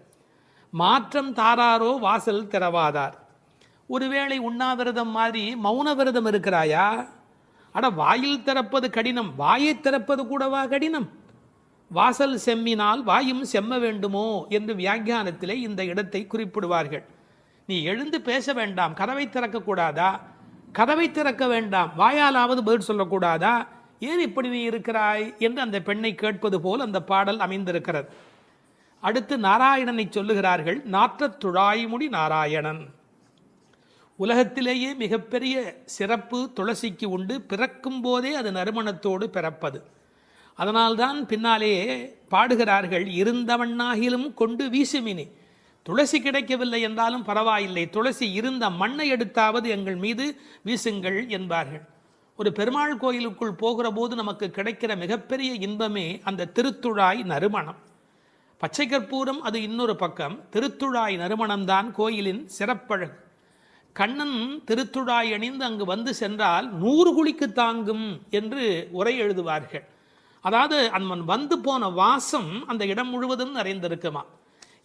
மாற்றம் தாராரோ வாசல் திறவாதார். ஒருவேளை உண்ணாவிரதம் மாதிரி மௌன விரதம் இருக்கிறாயா? அட, வாயில் திறப்பது கடினம், வாயை திறப்பது கூடவா கடினம்? வாசல் செம்மினால் வாயும் செம்ம வேண்டுமோ என்று வியாக்கியானத்திலே இந்த இடத்தை குறிப்பிடுவார்கள். நீ எழுந்து பேச வேண்டாம், கதவை திறக்கக்கூடாதா? கதவை திறக்க வேண்டாம், வாயாலாவது பதில் சொல்லக்கூடாதா? ஏன் இப்படி நீ இருக்கிறாய் என்று அந்த பெண்ணை கேட்பது போல் அந்த பாடல் அமைந்திருக்கிறது. அடுத்து நாராயணனை சொல்லுகிறார்கள். நாற்றத்துழாய்முடி நாராயணன். உலகத்திலேயே மிகப்பெரிய சிறப்பு துளசிக்கு உண்டு. பிறக்கும் போதே அது நறுமணத்தோடு பிறப்பது. அதனால்தான் பின்னாலே பாடுகிறார்கள், இருந்தவண்ணாகிலும் கொண்டு வீசுமினி. துளசி கிடைக்கவில்லை என்றாலும் பரவாயில்லை, துளசி இருந்த மண்ணை எடுத்தாவது எங்கள் மீது வீசுங்கள் என்பார்கள். ஒரு பெருமாள் கோயிலுக்குள் போகிற போது நமக்கு கிடைக்கிற மிகப்பெரிய இன்பமே அந்த திருத்துழாய் நறுமணம். பச்சை கற்பூரம் அது இன்னொரு பக்கம். திருத்துழாய் நறுமணம்தான் கோயிலின் சிறப்பழகு. கண்ணன் திருத்துழாய் அணிந்து அங்கு வந்து சென்றால் 100 குழிக்கு தாங்கும் என்று உரை எழுதுவார்கள். அதாவது அவன் வந்து போன வாசம் அந்த இடம் முழுவதும் நிறைந்திருக்குமா.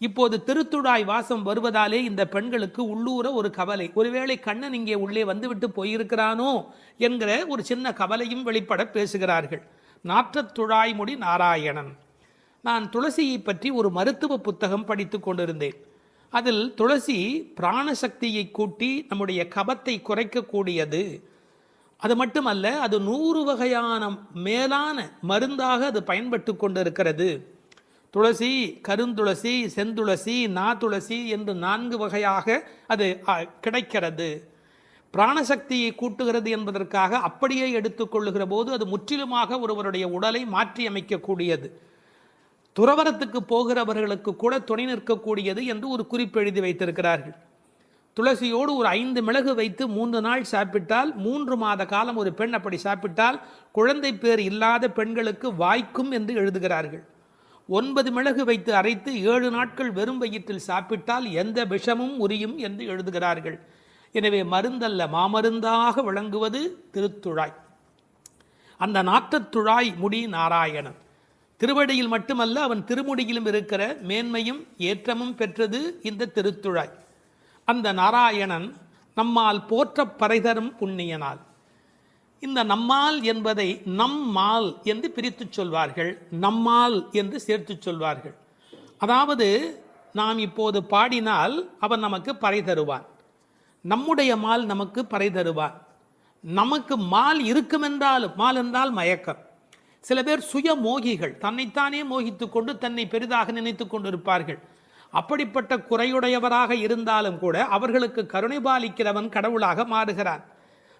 இப்போது திருத்துழாய் வாசம் வருவதாலே இந்த பெண்களுக்கு உள்ளூர ஒரு கவலை, ஒருவேளை கண்ணன் இங்கே உள்ளே வந்துவிட்டு போயிருக்கிறானோ என்கிற ஒரு சின்ன கவலையும் வெளிப்பட பேசுகிறார்கள். நாற்றத்துழாய்முடி நாராயணன். நான் துளசியை பற்றி ஒரு மருத்துவ புத்தகம் படித்து கொண்டிருந்தேன். அதில் துளசி பிராணசக்தியை கூட்டி நம்முடைய கபத்தை குறைக்கக்கூடியது. அது மட்டுமல்ல, அது 100 வகையான மேலான மருந்தாக அது பயன்பட்டு கொண்டிருக்கிறது. துளசி, கருந்துளசி, செந்துளசி, நாதுளசி என்று 4 வகையாக அது கிடைக்கிறது. பிராணசக்தியை கூட்டுகிறது என்பதற்காக அப்படியே எடுத்துக்கொள்ளுகிற போது அது முற்றிலுமாக ஒருவருடைய உடலை மாற்றி அமைக்கக்கூடியது. துறவரத்துக்கு போகிறவர்களுக்கு கூட துணை நிற்கக்கூடியது என்று ஒரு குறிப்பு எழுதி வைத்திருக்கிறார்கள். துளசியோடு ஒரு 5 மிளகு வைத்து 3 நாள் சாப்பிட்டால் 3 மாத காலம் ஒரு பெண் அப்படி சாப்பிட்டால் குழந்தை பேர் இல்லாத பெண்களுக்கு வாய்க்கும் என்று எழுதுகிறார்கள். 9 மிளகு வைத்து அரைத்து 7 நாட்கள் வெறும் வயிற்றில் சாப்பிட்டால் எந்த விஷமும் உரியும் என்று எழுதுகிறார்கள். எனவே மருந்தல்ல, மாமருந்தாக விளங்குவது திருத்துழாய். அந்த நாற்றத்துழாய் முடி நாராயணன். திருவடியில் மட்டுமல்ல, அவன் திருமுடியிலும் இருக்கிற மேன்மையும் ஏற்றமும் பெற்றது இந்த திருத்துழாய். அந்த நாராயணன் நம்மால் போற்ற பறைதரும் புண்ணியனால். இந்த நம்மால் என்பதை நம்மால் என்று பிரித்து சொல்வார்கள், நம்மால் என்று சேர்த்து சொல்வார்கள். அதாவது நாம் இப்போது பாடினால் அவன் நமக்கு பறை தருவான், நம்முடைய மால் நமக்கு பறை தருவான். நமக்கு மால் இருக்குமென்றாலும், மால் என்றால் மயக்கம். சில பேர் சுய மோகிகள், தன்னைத்தானே மோகித்து கொண்டு தன்னை பெரிதாக நினைத்து கொண்டிருப்பார்கள். அப்படிப்பட்ட குறையுடையவராக இருந்தாலும் கூட அவர்களுக்கு கருணை பாலிக்கிறவன் கடவுளாக மாறுகிறான்.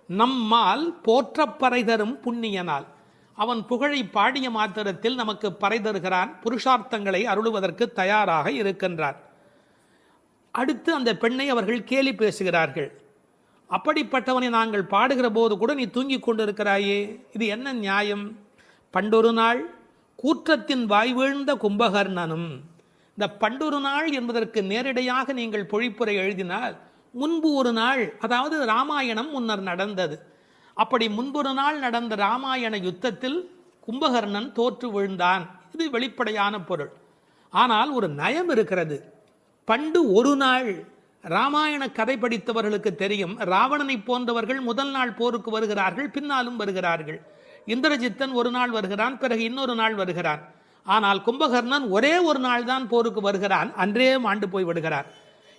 நம்மால் போற்ற பறை தரும் புண்ணியனால். அவன் புகழை பாடிய மாத்திரத்தில் நமக்கு பறை தருகிறான், புருஷார்த்தங்களை அருளுவதற்கு தயாராக இருக்கின்றான். அடுத்து அந்த பெண்ணை அவர்கள் கேலி பேசுகிறார்கள். அப்படிப்பட்டவனை நாங்கள் பாடுகிற போது கூட நீ தூங்கிக் கொண்டிருக்கிறாயே, இது என்ன நியாயம்? பண்டொரு நாள் கூற்றத்தின் வாய் வீழ்ந்த கும்பகர்ணனும். இந்த பண்டொரு நாள் என்பதற்கு நேரடியாக நீங்கள் பொழிப்புரை எழுதினால் முன்பு ஒரு நாள், அதாவது ராமாயணம் முன்னர் நடந்தது. அப்படி முன்பொரு நாள் நடந்த ராமாயண யுத்தத்தில் கும்பகர்ணன் தோற்று விழுந்தான். இது வெளிப்படையான பொருள். ஆனால் ஒரு நயம் இருக்கிறது. பண்டு ஒரு நாள், ராமாயண கதை படித்தவர்களுக்கு தெரியும், ராவணனை போன்றவர்கள் முதல் நாள் போருக்கு வருகிறார்கள், பின்னாலும் வருகிறார்கள். இந்திரஜித்தன் ஒரு நாள் வருகிறான், பிறகு இன்னொரு நாள் வருகிறான். ஆனால் கும்பகர்ணன் ஒரே ஒரு நாள் தான் போருக்கு வருகிறான், அன்றே மாண்டு போய் விடுகிறார்.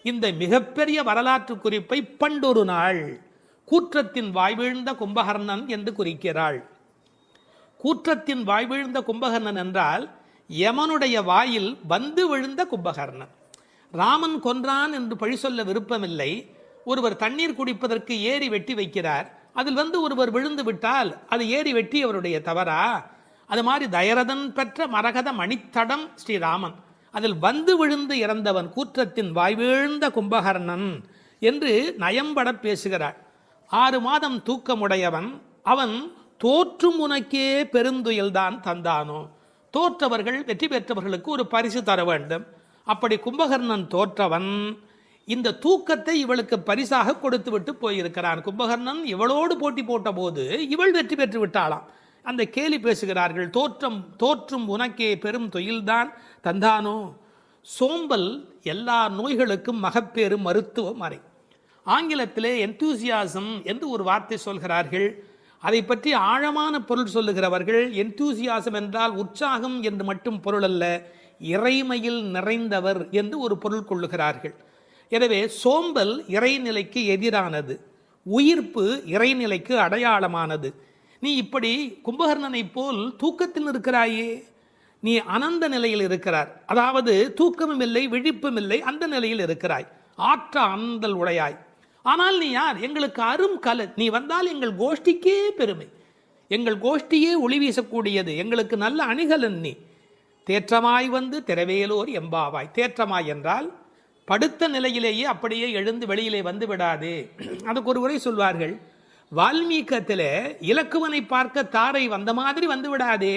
இந்த மிகப்பெரிய வரலாற்று குறிப்பை பண்டொரு நாள் கூற்றத்தின் வாய்வீழ்ந்த கும்பகர்ணன் என்று குறிக்கிறாள். கூற்றத்தின் வாய்வீழ்ந்த கும்பகர்ணன் என்றால் யமனுடைய வாயில் வந்து விழுந்த கும்பகர்ணன். ராமன் கொன்றான் என்று பழி சொல்ல விருப்பமில்லை. ஒருவர் தண்ணீர் குடிப்பதற்கு ஏரி வெட்டி வைக்கிறார், அதில் வந்து ஒருவர் விழுந்து விட்டால் அது ஏரி வெட்டி அவருடைய தவறா? அது மாதிரி தயரதன் பெற்ற மரகத மணித்தடம் ஸ்ரீராமன், அதில் வந்து விழுந்து இறந்தவன் கூற்றத்தின் வாய்வீழ்ந்த கும்பகர்ணன் என்று நயம்பட பேசுகிறார். 6 மாதம் தூக்கமுடையவன் அவன் தோற்றும் உனக்கே பெருந்துயல்தான் தந்தானோ. தோற்றவர்கள் வெற்றி பெற்றவர்களுக்கு ஒரு பரிசு தர வேண்டும். அப்படி கும்பகர்ணன் தோற்றவன் இந்த தூக்கத்தை இவளுக்கு பரிசாக கொடுத்து விட்டு போயிருக்கிறான். கும்பகர்ணன் இவளோடு போட்டி போட்ட போது இவள் வெற்றி பெற்று விட்டாளாம். அந்த கேலி பேசுகிறார்கள், தோற்றும் உனக்கே பெரும் தொழில்தான் தந்தானோ. சோம்பல் எல்லா நோய்களுக்கும் மகப்பேறு மருத்துவ மறை. ஆங்கிலத்திலே என்தூசியாசம் என்று ஒரு வார்த்தை சொல்கிறார்கள். அதை பற்றி ஆழமான பொருள் சொல்லுகிறவர்கள், என்தூசியாசம் என்றால் உற்சாகம் என்று மட்டும் பொருள் அல்ல, இறைமையில் நிறைந்தவர் என்று ஒரு பொருள் கொள்ளுகிறார்கள். எனவே சோம்பல் இறைநிலைக்கு எதிரானது. உயிர்ப்பு இறைநிலைக்கு அடையாளமானது. நீ இப்படி கும்பகர்ணனை போல் தூக்கத்தில் இருக்கிறாயே, நீ அனந்த நிலையில் இருக்கிறார், அதாவது தூக்கமும் இல்லை விழிப்பும் இல்லை, அந்த நிலையில் இருக்கிறாய், ஆற்ற ஆந்தல் உடையாய். ஆனால் நீ யார்? எங்களுக்கு அரும் கலை. நீ வந்தால் எங்கள் கோஷ்டிக்கே பெருமை, எங்கள் கோஷ்டியே ஒளி வீசக்கூடியது, எங்களுக்கு நல்ல அணிகலன் நீ. தேற்றமாய் வந்து திரவேலோர் எம்பாவாய். தேற்றமாய் என்றால் படுத்த நிலையிலேயே அப்படியே எழுந்து வெளியிலே வந்து விடாது. அதுக்கு ஒரு உரை சொல்வார்கள், வால்மீகத்தில் இலக்குவனை பார்க்க தாரை வந்த மாதிரி வந்து விடாதே,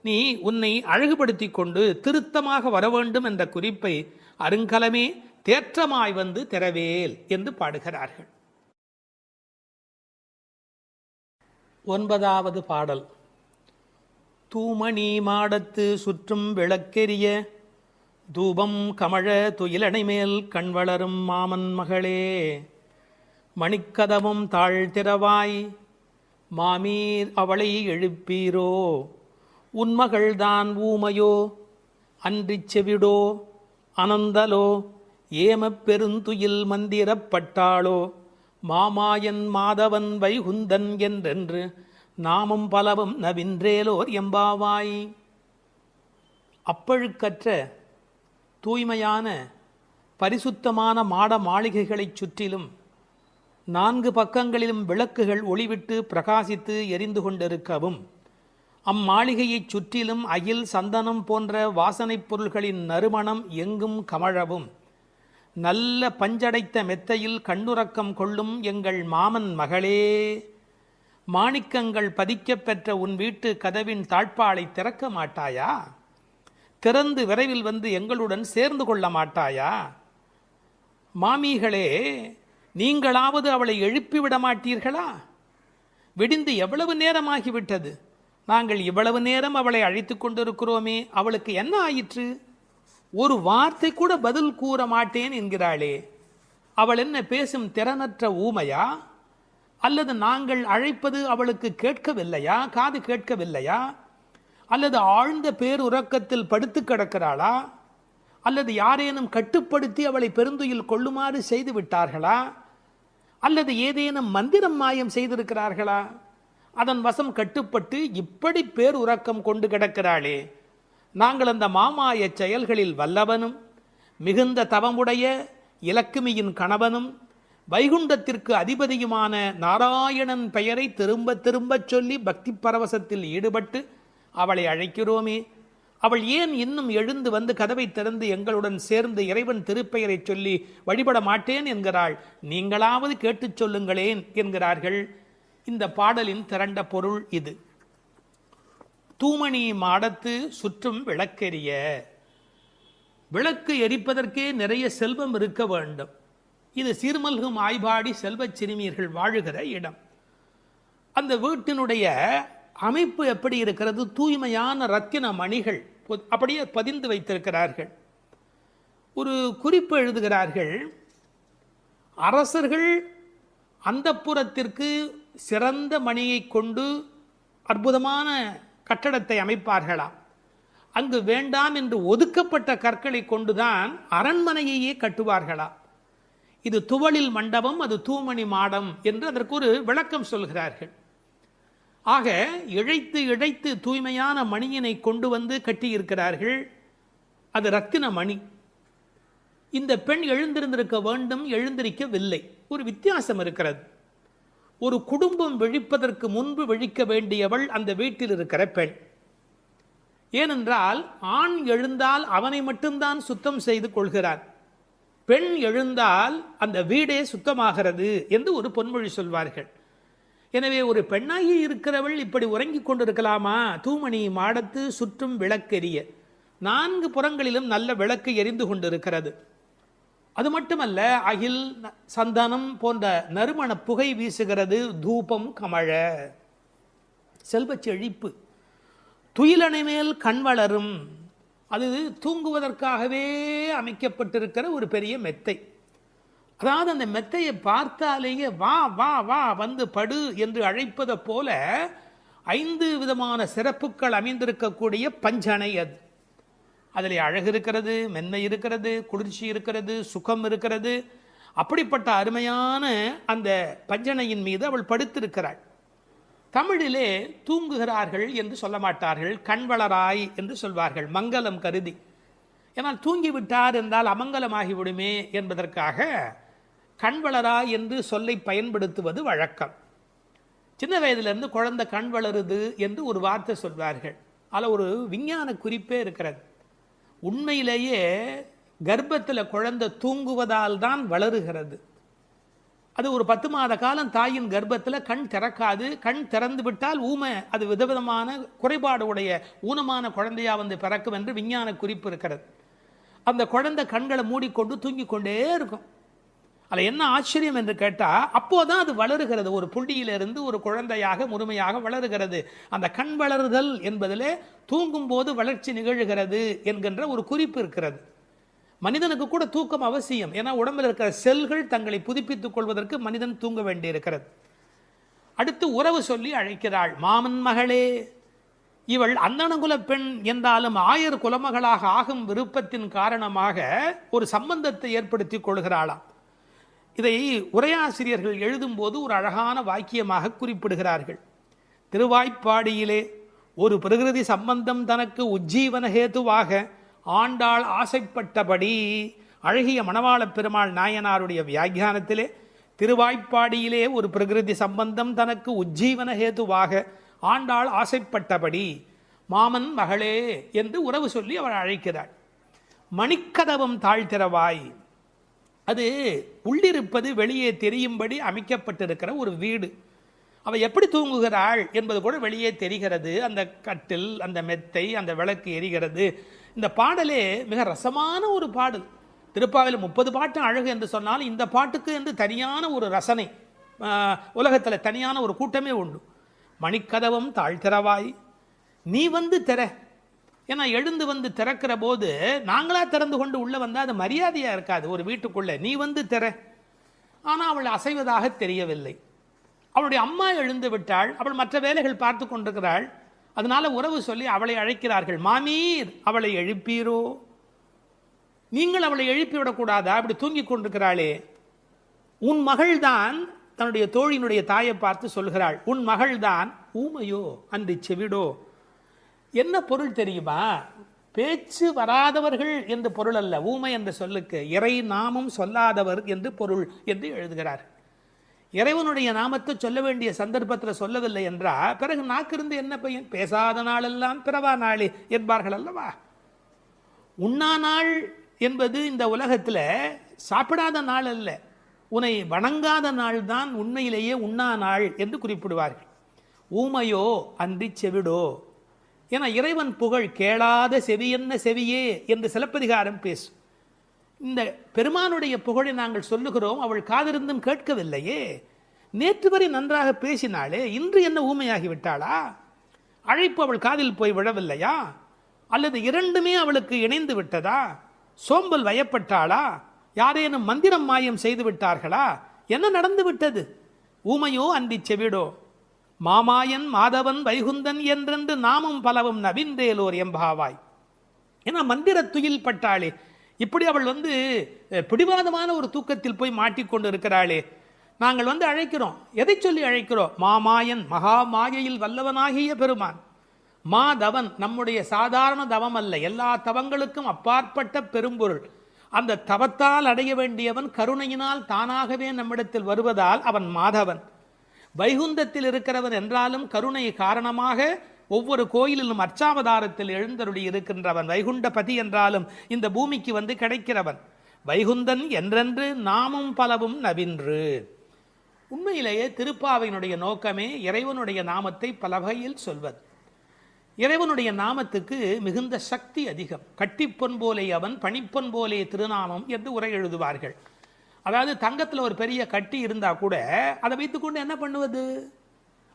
நீ உன்னை அழகுபடுத்தி கொண்டு திருத்தமாக வர வேண்டும் என்ற குறிப்பை அருங்கலமே தேற்றமாய் வந்து திரவேல் என்று பாடுகிறார்கள். 9வது பாடல். தூமணி மாடத்து சுற்றும் விளக்கெரிய தூபம் கமழ துயிலணை மேல் கண் வளரும் மாமன் மகளே, மணிக்கதவும் தாழ்த்திரவாய் மாமீர் அவளை எழுப்பீரோ, உன்மகள்தான் ஊமையோ அன்றிச் செவிடோ அனந்தலோ ஏமப் பெருந்துயில் மந்திரப்பட்டாளோ, மாமாயன் மாதவன் வைகுந்தன் என்றென்று நாமும் பலவும் நவின்றேலோர் எம்பாவாய். அப்பழுக்கற்ற தூய்மையான பரிசுத்தமான மாட மாளிகைகளைச் சுற்றிலும் 4 பக்கங்களிலும் விளக்குகள் ஒளிவிட்டு பிரகாசித்து எரிந்து கொண்டிருக்கவும், அம்மாளிகையைச் சுற்றிலும் அகில் சந்தனம் போன்ற வாசனைப் பொருள்களின் நறுமணம் எங்கும் கமழவும், நல்ல பஞ்சடைத்த மெத்தையில் கண்ணுறக்கம் கொள்ளும் எங்கள் மாமன் மகளே, மாணிக்கங்கள் பதிக்கப் பெற்ற உன் வீட்டு கதவின் தாழ்பாளை திறக்க மாட்டாயா? திறந்து விரைவில் வந்து எங்களுடன் சேர்ந்து கொள்ள மாட்டாயா? மாமிகளே, நீங்களாவது அவளை எழுப்பிவிட மாட்டீர்களா? விடிந்து எவ்வளவு நேரமாகிவிட்டது, நாங்கள் இவ்வளவு நேரம் அவளை அழைத்து கொண்டிருக்கிறோமே, அவளுக்கு என்ன ஆயிற்று? ஒரு வார்த்தை கூட பதில் கூற மாட்டேன் என்கிறாளே, அவள் என்ன பேசும் திறனற்ற ஊமையா? அல்லது நாங்கள் அழைப்பது அவளுக்கு கேட்கவில்லையா, காது கேட்கவில்லையா? அல்லது ஆழ்ந்த பேருறக்கத்தில் படுத்து கிடக்கிறாளா? அல்லது யாரேனும் கட்டுப்படுத்தி அவளை பெருந்துயில் கொள்ளுமாறு செய்து விட்டார்களா? அல்லது ஏதேனும் மந்திரம் மாயம் செய்திருக்கிறார்களா? அதன் வசம் கட்டுப்பட்டு இப்படி பேருறக்கம் கொண்டு கிடக்கிறாளே, நாங்கள் அந்த மாமாய செயல்களில் வல்லவனும் மிகுந்த தவமுடைய இலக்குமியின் கணவனும் வைகுண்டத்திற்கு அதிபதியுமான நாராயணன் பெயரை திரும்ப திரும்பச் சொல்லி பக்தி பரவசத்தில் ஈடுபட்டு அவளை அழைக்கிறோமே, அவள் ஏன் இன்னும் எழுந்து வந்து கதவை திறந்து எங்களுடன் சேர்ந்து இறைவன் திருப்பெயரை சொல்லி வழிபட மாட்டேன் என்கிறாள்? நீங்களாவது கேட்டுச் சொல்லுங்களேன் என்கிறார்கள். இந்த பாடலின் திரண்ட பொருள் இது. தூமணி மாடத்து சுற்றும் விளக்கெரிய. விளக்கு எரிப்பதற்கே நிறைய செல்வம் இருக்க வேண்டும். இது சீர்மல்கும் ஆய்பாடி செல்வச் சிறுமியர்கள் வாழுகிற இடம். அந்த வீட்டினுடைய அமைப்பு எப்படி இருக்கிறது? தூய்மையான ரத்தின மணிகள் அப்படியே பதிந்து வைத்திருக்கிறார்கள். ஒரு குறிப்பு எழுதுகிறார்கள், அரசர்கள் அந்தப்புறத்திற்கு சிறந்த மணியை கொண்டு அற்புதமான கட்டடத்தை அமைப்பார்களாம். அங்கு வேண்டாம் என்று ஒதுக்கப்பட்ட கற்களை கொண்டுதான் அரண்மனையையே கட்டுவார்களாம். இது துவளில் மண்டபம், அது தூமணி மாடம் என்று அதற்கு ஒரு விளக்கம் சொல்கிறார்கள். ஆக இழைத்து இழைத்து தூய்மையான மணியினை கொண்டு வந்து கட்டியிருக்கிறார்கள். அது ரத்தின மணி. இந்த பெண் எழுந்திருந்திருக்க வேண்டும், எழுந்திருக்கவில்லை. ஒரு வித்தியாசம் இருக்கிறது. ஒரு குடும்பம் விழிப்பதற்கு முன்பு விழிக்க வேண்டியவள் அந்த வீட்டில் இருக்கிற பெண். ஏனென்றால் ஆண் எழுந்தால் அவனை மட்டும்தான் சுத்தம் செய்து கொள்கிறார், பெண் எழுந்தால் அந்த வீடே சுத்தமாகிறது என்று ஒரு பொன்மொழி சொல்வார்கள். எனவே ஒரு பெண்ணாகி இருக்கிறவள் இப்படி உறங்கிக் கொண்டிருக்கலாமா? தூமணி மாடத்து சுற்றும் விளக்கெரிய, 4 புறங்களிலும் நல்ல விளக்கு எரிந்து கொண்டிருக்கிறது. அது மட்டுமல்ல, அகில் சந்தனம் போன்ற நறுமண புகை வீசுகிறது. தூபம் கமழ, செல்வச் செழிப்பு. துயிலணை மேல் கண் வளரும், அது தூங்குவதற்காகவே அமைக்கப்பட்டிருக்கிற ஒரு பெரிய மெத்தை. அதாவது அந்த மெத்தையை பார்த்தாலேயே வா வா வா வந்து படு என்று அழைப்பதை போல 5 விதமான சிறப்புகள் அமைந்திருக்கக்கூடிய பஞ்சனை அது. அதில் அழகு இருக்கிறது, மென்மை இருக்கிறது, குளிர்ச்சி இருக்கிறது, சுகம் இருக்கிறது. அப்படிப்பட்ட அருமையான அந்த பஞ்சனையின் மீது அவள் படுத்திருக்கிறாள். தமிழிலே தூங்குகிறார்கள் என்று சொல்ல மாட்டார்கள், கண்வளராய் என்று சொல்வார்கள், மங்களம் கருதி. ஏன்னால் தூங்கிவிட்டார் என்றால் அமங்கலமாகிவிடுமே என்பதற்காக கண்வளராய் என்று சொல்லை பயன்படுத்துவது வழக்கம். சின்ன வயதிலிருந்து குழந்தை கண் வளருது என்று ஒரு வார்த்தை சொல்வார்கள். அதில் ஒரு விஞ்ஞான குறிப்பே இருக்கிறது. உண்மையிலேயே கர்ப்பத்தில் குழந்தை தூங்குவதால் தான் வளருகிறது. அது ஒரு 10 மாத காலம் தாயின் கர்ப்பத்தில் கண் திறக்காது. கண் திறந்து விட்டால் ஊமை, அது விதவிதமான குறைபாடு உடைய ஊனமான குழந்தையா வந்து பிறக்கும் என்று விஞ்ஞான குறிப்பு இருக்கிறது. அந்த குழந்தை கண்களை மூடிக்கொண்டு தூங்கிக் கொண்டே இருக்கும். அதில் என்ன ஆச்சரியம் என்று கேட்டால், அப்போதான் அது வளருகிறது. ஒரு புள்ளியிலிருந்து ஒரு குழந்தையாக முழுமையாக வளருகிறது. அந்த கண் வளருதல் என்பதிலே தூங்கும் போது வளர்ச்சி நிகழ்கிறது என்கின்ற ஒரு குறிப்பு இருக்கிறது. மனிதனுக்கு கூட தூக்கம் அவசியம். ஏன்னா உடம்பில் இருக்கிற செல்கள் தங்களை புதுப்பித்துக் கொள்வதற்கு மனிதன் தூங்க வேண்டி இருக்கிறது. அடுத்து உறவு சொல்லி அழைக்கிறாள், மாமன் மகளே. இவள் அந்தணகுல பெண் என்றாலும் ஆயர் குலமகளாக ஆகும் விருப்பத்தின் காரணமாக ஒரு சம்பந்தத்தை ஏற்படுத்தி கொள்கிறாளாம். இதை உரையாசிரியர்கள் எழுதும் போது ஒரு அழகான வாக்கியமாக குறிப்பிடுகிறார்கள். திருவாய்ப்பாடியிலே ஒரு பிரகிருதி சம்பந்தம் தனக்கு உஜ்ஜீவன ஹேதுவாக ஆண்டாள் ஆசைப்பட்டபடி, அழகிய மணவாள பெருமாள் நாயனாருடைய வியாக்கியானத்திலே திருவாய்ப்பாடியிலே ஒரு பிரகிருதி சம்பந்தம் தனக்கு உஜ்ஜீவன ஹேதுவாக ஆண்டாள் ஆசைப்பட்டபடி மாமன் மகளே என்று உறவு சொல்லி அவள் அழைக்கிறாள். மணிக்கதவம் தாழ்த்திரவாய், அது உள்ளிருப்பது வெளியே தெரியும்படி அமைக்கப்பட்டிருக்கிற ஒரு வீடு. அவள் எப்படி தூங்குகிறாள் என்பது கூட வெளியே தெரிகிறது. அந்த கட்டில், அந்த மெத்தை, அந்த விளக்கு எரிகிறது. இந்த பாடலே மிக ரசமான ஒரு பாடல். திருப்பாவையில் 30 பாட்டு அழகு என்று சொன்னால் இந்த பாட்டுக்கு என்று தனியான ஒரு ரசனை உலகத்தில் தனியான ஒரு கூட்டமே உண்டு. மணிக்கதவம் தாழ்த்திரவாய், நீ வந்து திற. ஏன்னா எழுந்து வந்து திறக்கிற போது நாங்களா திறந்து கொண்டு உள்ள வந்தால் அது மரியாதையாக இருக்காது ஒரு வீட்டுக்குள்ளே. நீ வந்து திற. ஆனால் அவள் அசைவதாக தெரியவில்லை. அவளுடைய அம்மா எழுந்து விட்டாள். அவள் மற்ற வேலைகள் பார்த்து கொண்டிருக்கிறாள். அதனால உறவு சொல்லி அவளை அழைக்கிறார்கள். மாமீர், அவளை எழுப்பீரோ? நீங்கள் அவளை எழுப்பிவிடக்கூடாதா? அப்படி தூங்கி கொண்டிருக்கிறாளே. உன் மகள்தான் தன்னுடைய தோழியினுடைய தாயை பார்த்து சொல்கிறாள், உன் மகள்தான் ஊமையோ அன்று செவிடோ. என்ன பொருள் தெரியுமா? பேச்சு வராதவர்கள் என்று பொருள் அல்ல. ஊமை என்ற சொல்லுக்கு இறை நாமம் சொல்லாதவர் என்று பொருள் என்று எழுதுகிறார். இறைவனுடைய நாமத்தை சொல்ல வேண்டிய சந்தர்ப்பத்தில் சொல்லவில்லை என்றால் பிறகு நாக்கிருந்து என்ன பையன்? பேசாத நாளெல்லாம் பிறவா நாளே என்பார்கள் அல்லவா. உண்ணா நாள் என்பது இந்த உலகத்தில் சாப்பிடாத நாள் அல்ல, உன்னை வணங்காத நாள் தான் உண்மையிலேயே உண்ணா நாள் என்று குறிப்பிடுவார்கள். ஊமையோ அன்றி செவிடோ. ஏன்னா இறைவன் புகழ் கேளாத செவியென்ன செவியே என்று சிலப்பதிகாரம் பேசும். இந்த பெருமானுடைய புகழை நாங்கள் சொல்லுகிறோம், அவள் காதிருந்தும் கேட்கவில்லையே. நேற்று வரை நன்றாக பேசினாளே, இன்று என்ன ஊமையாகி விட்டாளா? அழைப்பு அவள் காதில் போய் விழவில்லையா? அல்லது இரண்டுமே அவளுக்கு இணைந்து விட்டதா? சோம்பல் வயப்பட்டாளா? யாரேனும் மந்திரம் மாயம் செய்து விட்டார்களா? என்ன நடந்து விட்டது? ஊமையோ அன்றி செவிடோ. மாமாயன் மாதவன் வைகுந்தன் என்றென்று நாமும் பலவும் நவின்றேலோர் எம்பாவாய். ஏன்னா மந்திர துயில் பட்டாளே. இப்படி அவள் பிடிவாதமான ஒரு தூக்கத்தில் போய் மாட்டிக்கொண்டு இருக்கிறாளே. நாங்கள் அழைக்கிறோம். எதை சொல்லி அழைக்கிறோம்? மாமாயன், மகா மாயையில் வல்லவனாகிய பெருமான். மாதவன் நம்முடைய சாதாரண தவம் அல்ல, எல்லா தவங்களுக்கும் அப்பாற்பட்ட பெரும்பொருள். அந்த தவத்தால் அடைய வேண்டியவன் கருணையினால் தானாகவே நம்மிடத்தில் வருவதால் அவன் மாதவன். வைகுந்தத்தில் இருக்கிறவன் என்றாலும் கருணை காரணமாக ஒவ்வொரு கோயிலிலும் அர்ச்சாவதாரத்தில் எழுந்தருளி இருக்கின்றவன். வைகுண்டபதி என்றாலும் இந்த பூமிக்கு கிடைக்கிறவன். வைகுந்தன் என்றென்று நாமும் பலவும் நவின்று. உண்மையிலேயே திருப்பாவையினுடைய நோக்கமே இறைவனுடைய நாமத்தை பல வகையில் சொல்வது. இறைவனுடைய நாமத்துக்கு மிகுந்த சக்தி அதிகம். கட்டிப்பொன் போலே அவன், பணிப்பொன் போலே திருநாமம் என்று உரை எழுதுவார்கள். அதாவது தங்கத்தில் ஒரு பெரிய கட்டி இருந்தால் கூட அதை வைத்துக்கொண்டு என்ன பண்ணுவது?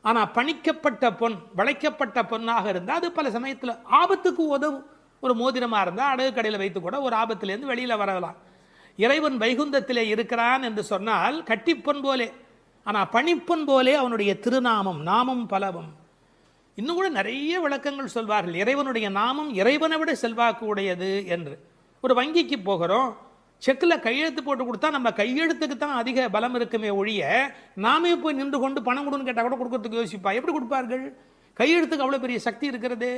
ஆனால் பணிக்கப்பட்ட பொன், வளைக்கப்பட்ட பொன்னாக இருந்தால் அது பல சமயத்தில் ஆபத்துக்கு உதவும். ஒரு மோதிரமாக இருந்தால் அடகு கடையில் வைத்து கூட ஒரு ஆபத்திலேருந்து வெளியில் வரலாம். இறைவன் வைகுந்தத்திலே இருக்கிறான் என்று சொன்னால் கட்டிப்பொன் போலே, ஆனால் பணிப்பொன் போலே அவனுடைய திருநாமம், நாமம் பலவும். இன்னும் கூட நிறைய விளக்கங்கள் சொல்வார்கள். இறைவனுடைய நாமம் இறைவனை விட செல்வாக்கு உடையது என்று. ஒரு வங்கிக்கு போகிறோம், செக்கில் கையெழுத்து போட்டு கொடுத்தா நம்ம கையெழுத்துக்கு தான் அதிக பலம் இருக்குமே ஒழிய, நாமே போய் நின்று கொண்டு பணம் கொடுன்னு கேட்டால் கூட கொடுக்கறதுக்கு யோசிப்பா. எப்படி கொடுப்பார்கள்? கையெழுத்துக்கு அவ்வளோ பெரிய சக்தி இருக்கிறது.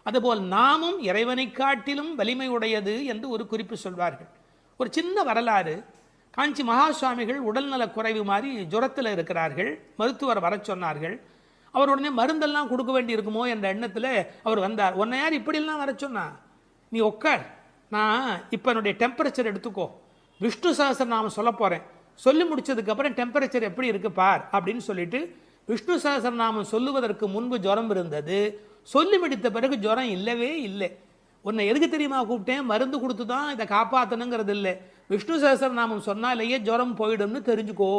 அதுபோல் நாமும் இறைவனை காட்டிலும் வலிமை உடையது என்று ஒரு குறிப்பு சொல்வார்கள். ஒரு சின்ன வரலாறு. காஞ்சி மகா சுவாமிகள் உடல்நலக் குறைவு மாதிரி ஜுரத்தில் இருக்கிறார்கள். மருத்துவர் வர சொன்னார்கள். அவர் உடனே மருந்தெல்லாம் கொடுக்க வேண்டி இருக்குமோ என்ற எண்ணத்தில் அவர் வந்தார். உன்னை யார் இப்படிலாம் வர சொன்னா? நீ உட்கார், நான் இப்போ என்னுடைய டெம்பரேச்சர் எடுத்துக்கோ, விஷ்ணு சஹஸ்ரநாமம் சொல்ல போகிறேன், சொல்லி முடிச்சதுக்கப்புறம் டெம்பரேச்சர் எப்படி இருக்கு பார் அப்படின்னு சொல்லிட்டு விஷ்ணு சஹஸ்ரநாமம் சொல்லுவதற்கு முன்பு ஜுரம் இருந்தது. சொல்லி முடித்த பிறகு ஜுரம் இல்லவே இல்லை. உன்னை எதுக்கு தெரியுமா கூப்பிட்டேன்? மருந்து கொடுத்து தான் இதை காப்பாற்றணுங்கிறது இல்லை. விஷ்ணு சஹஸ்ரநாமம் சொன்னாலேயே ஜுரம் போயிடும்னு தெரிஞ்சுக்கோ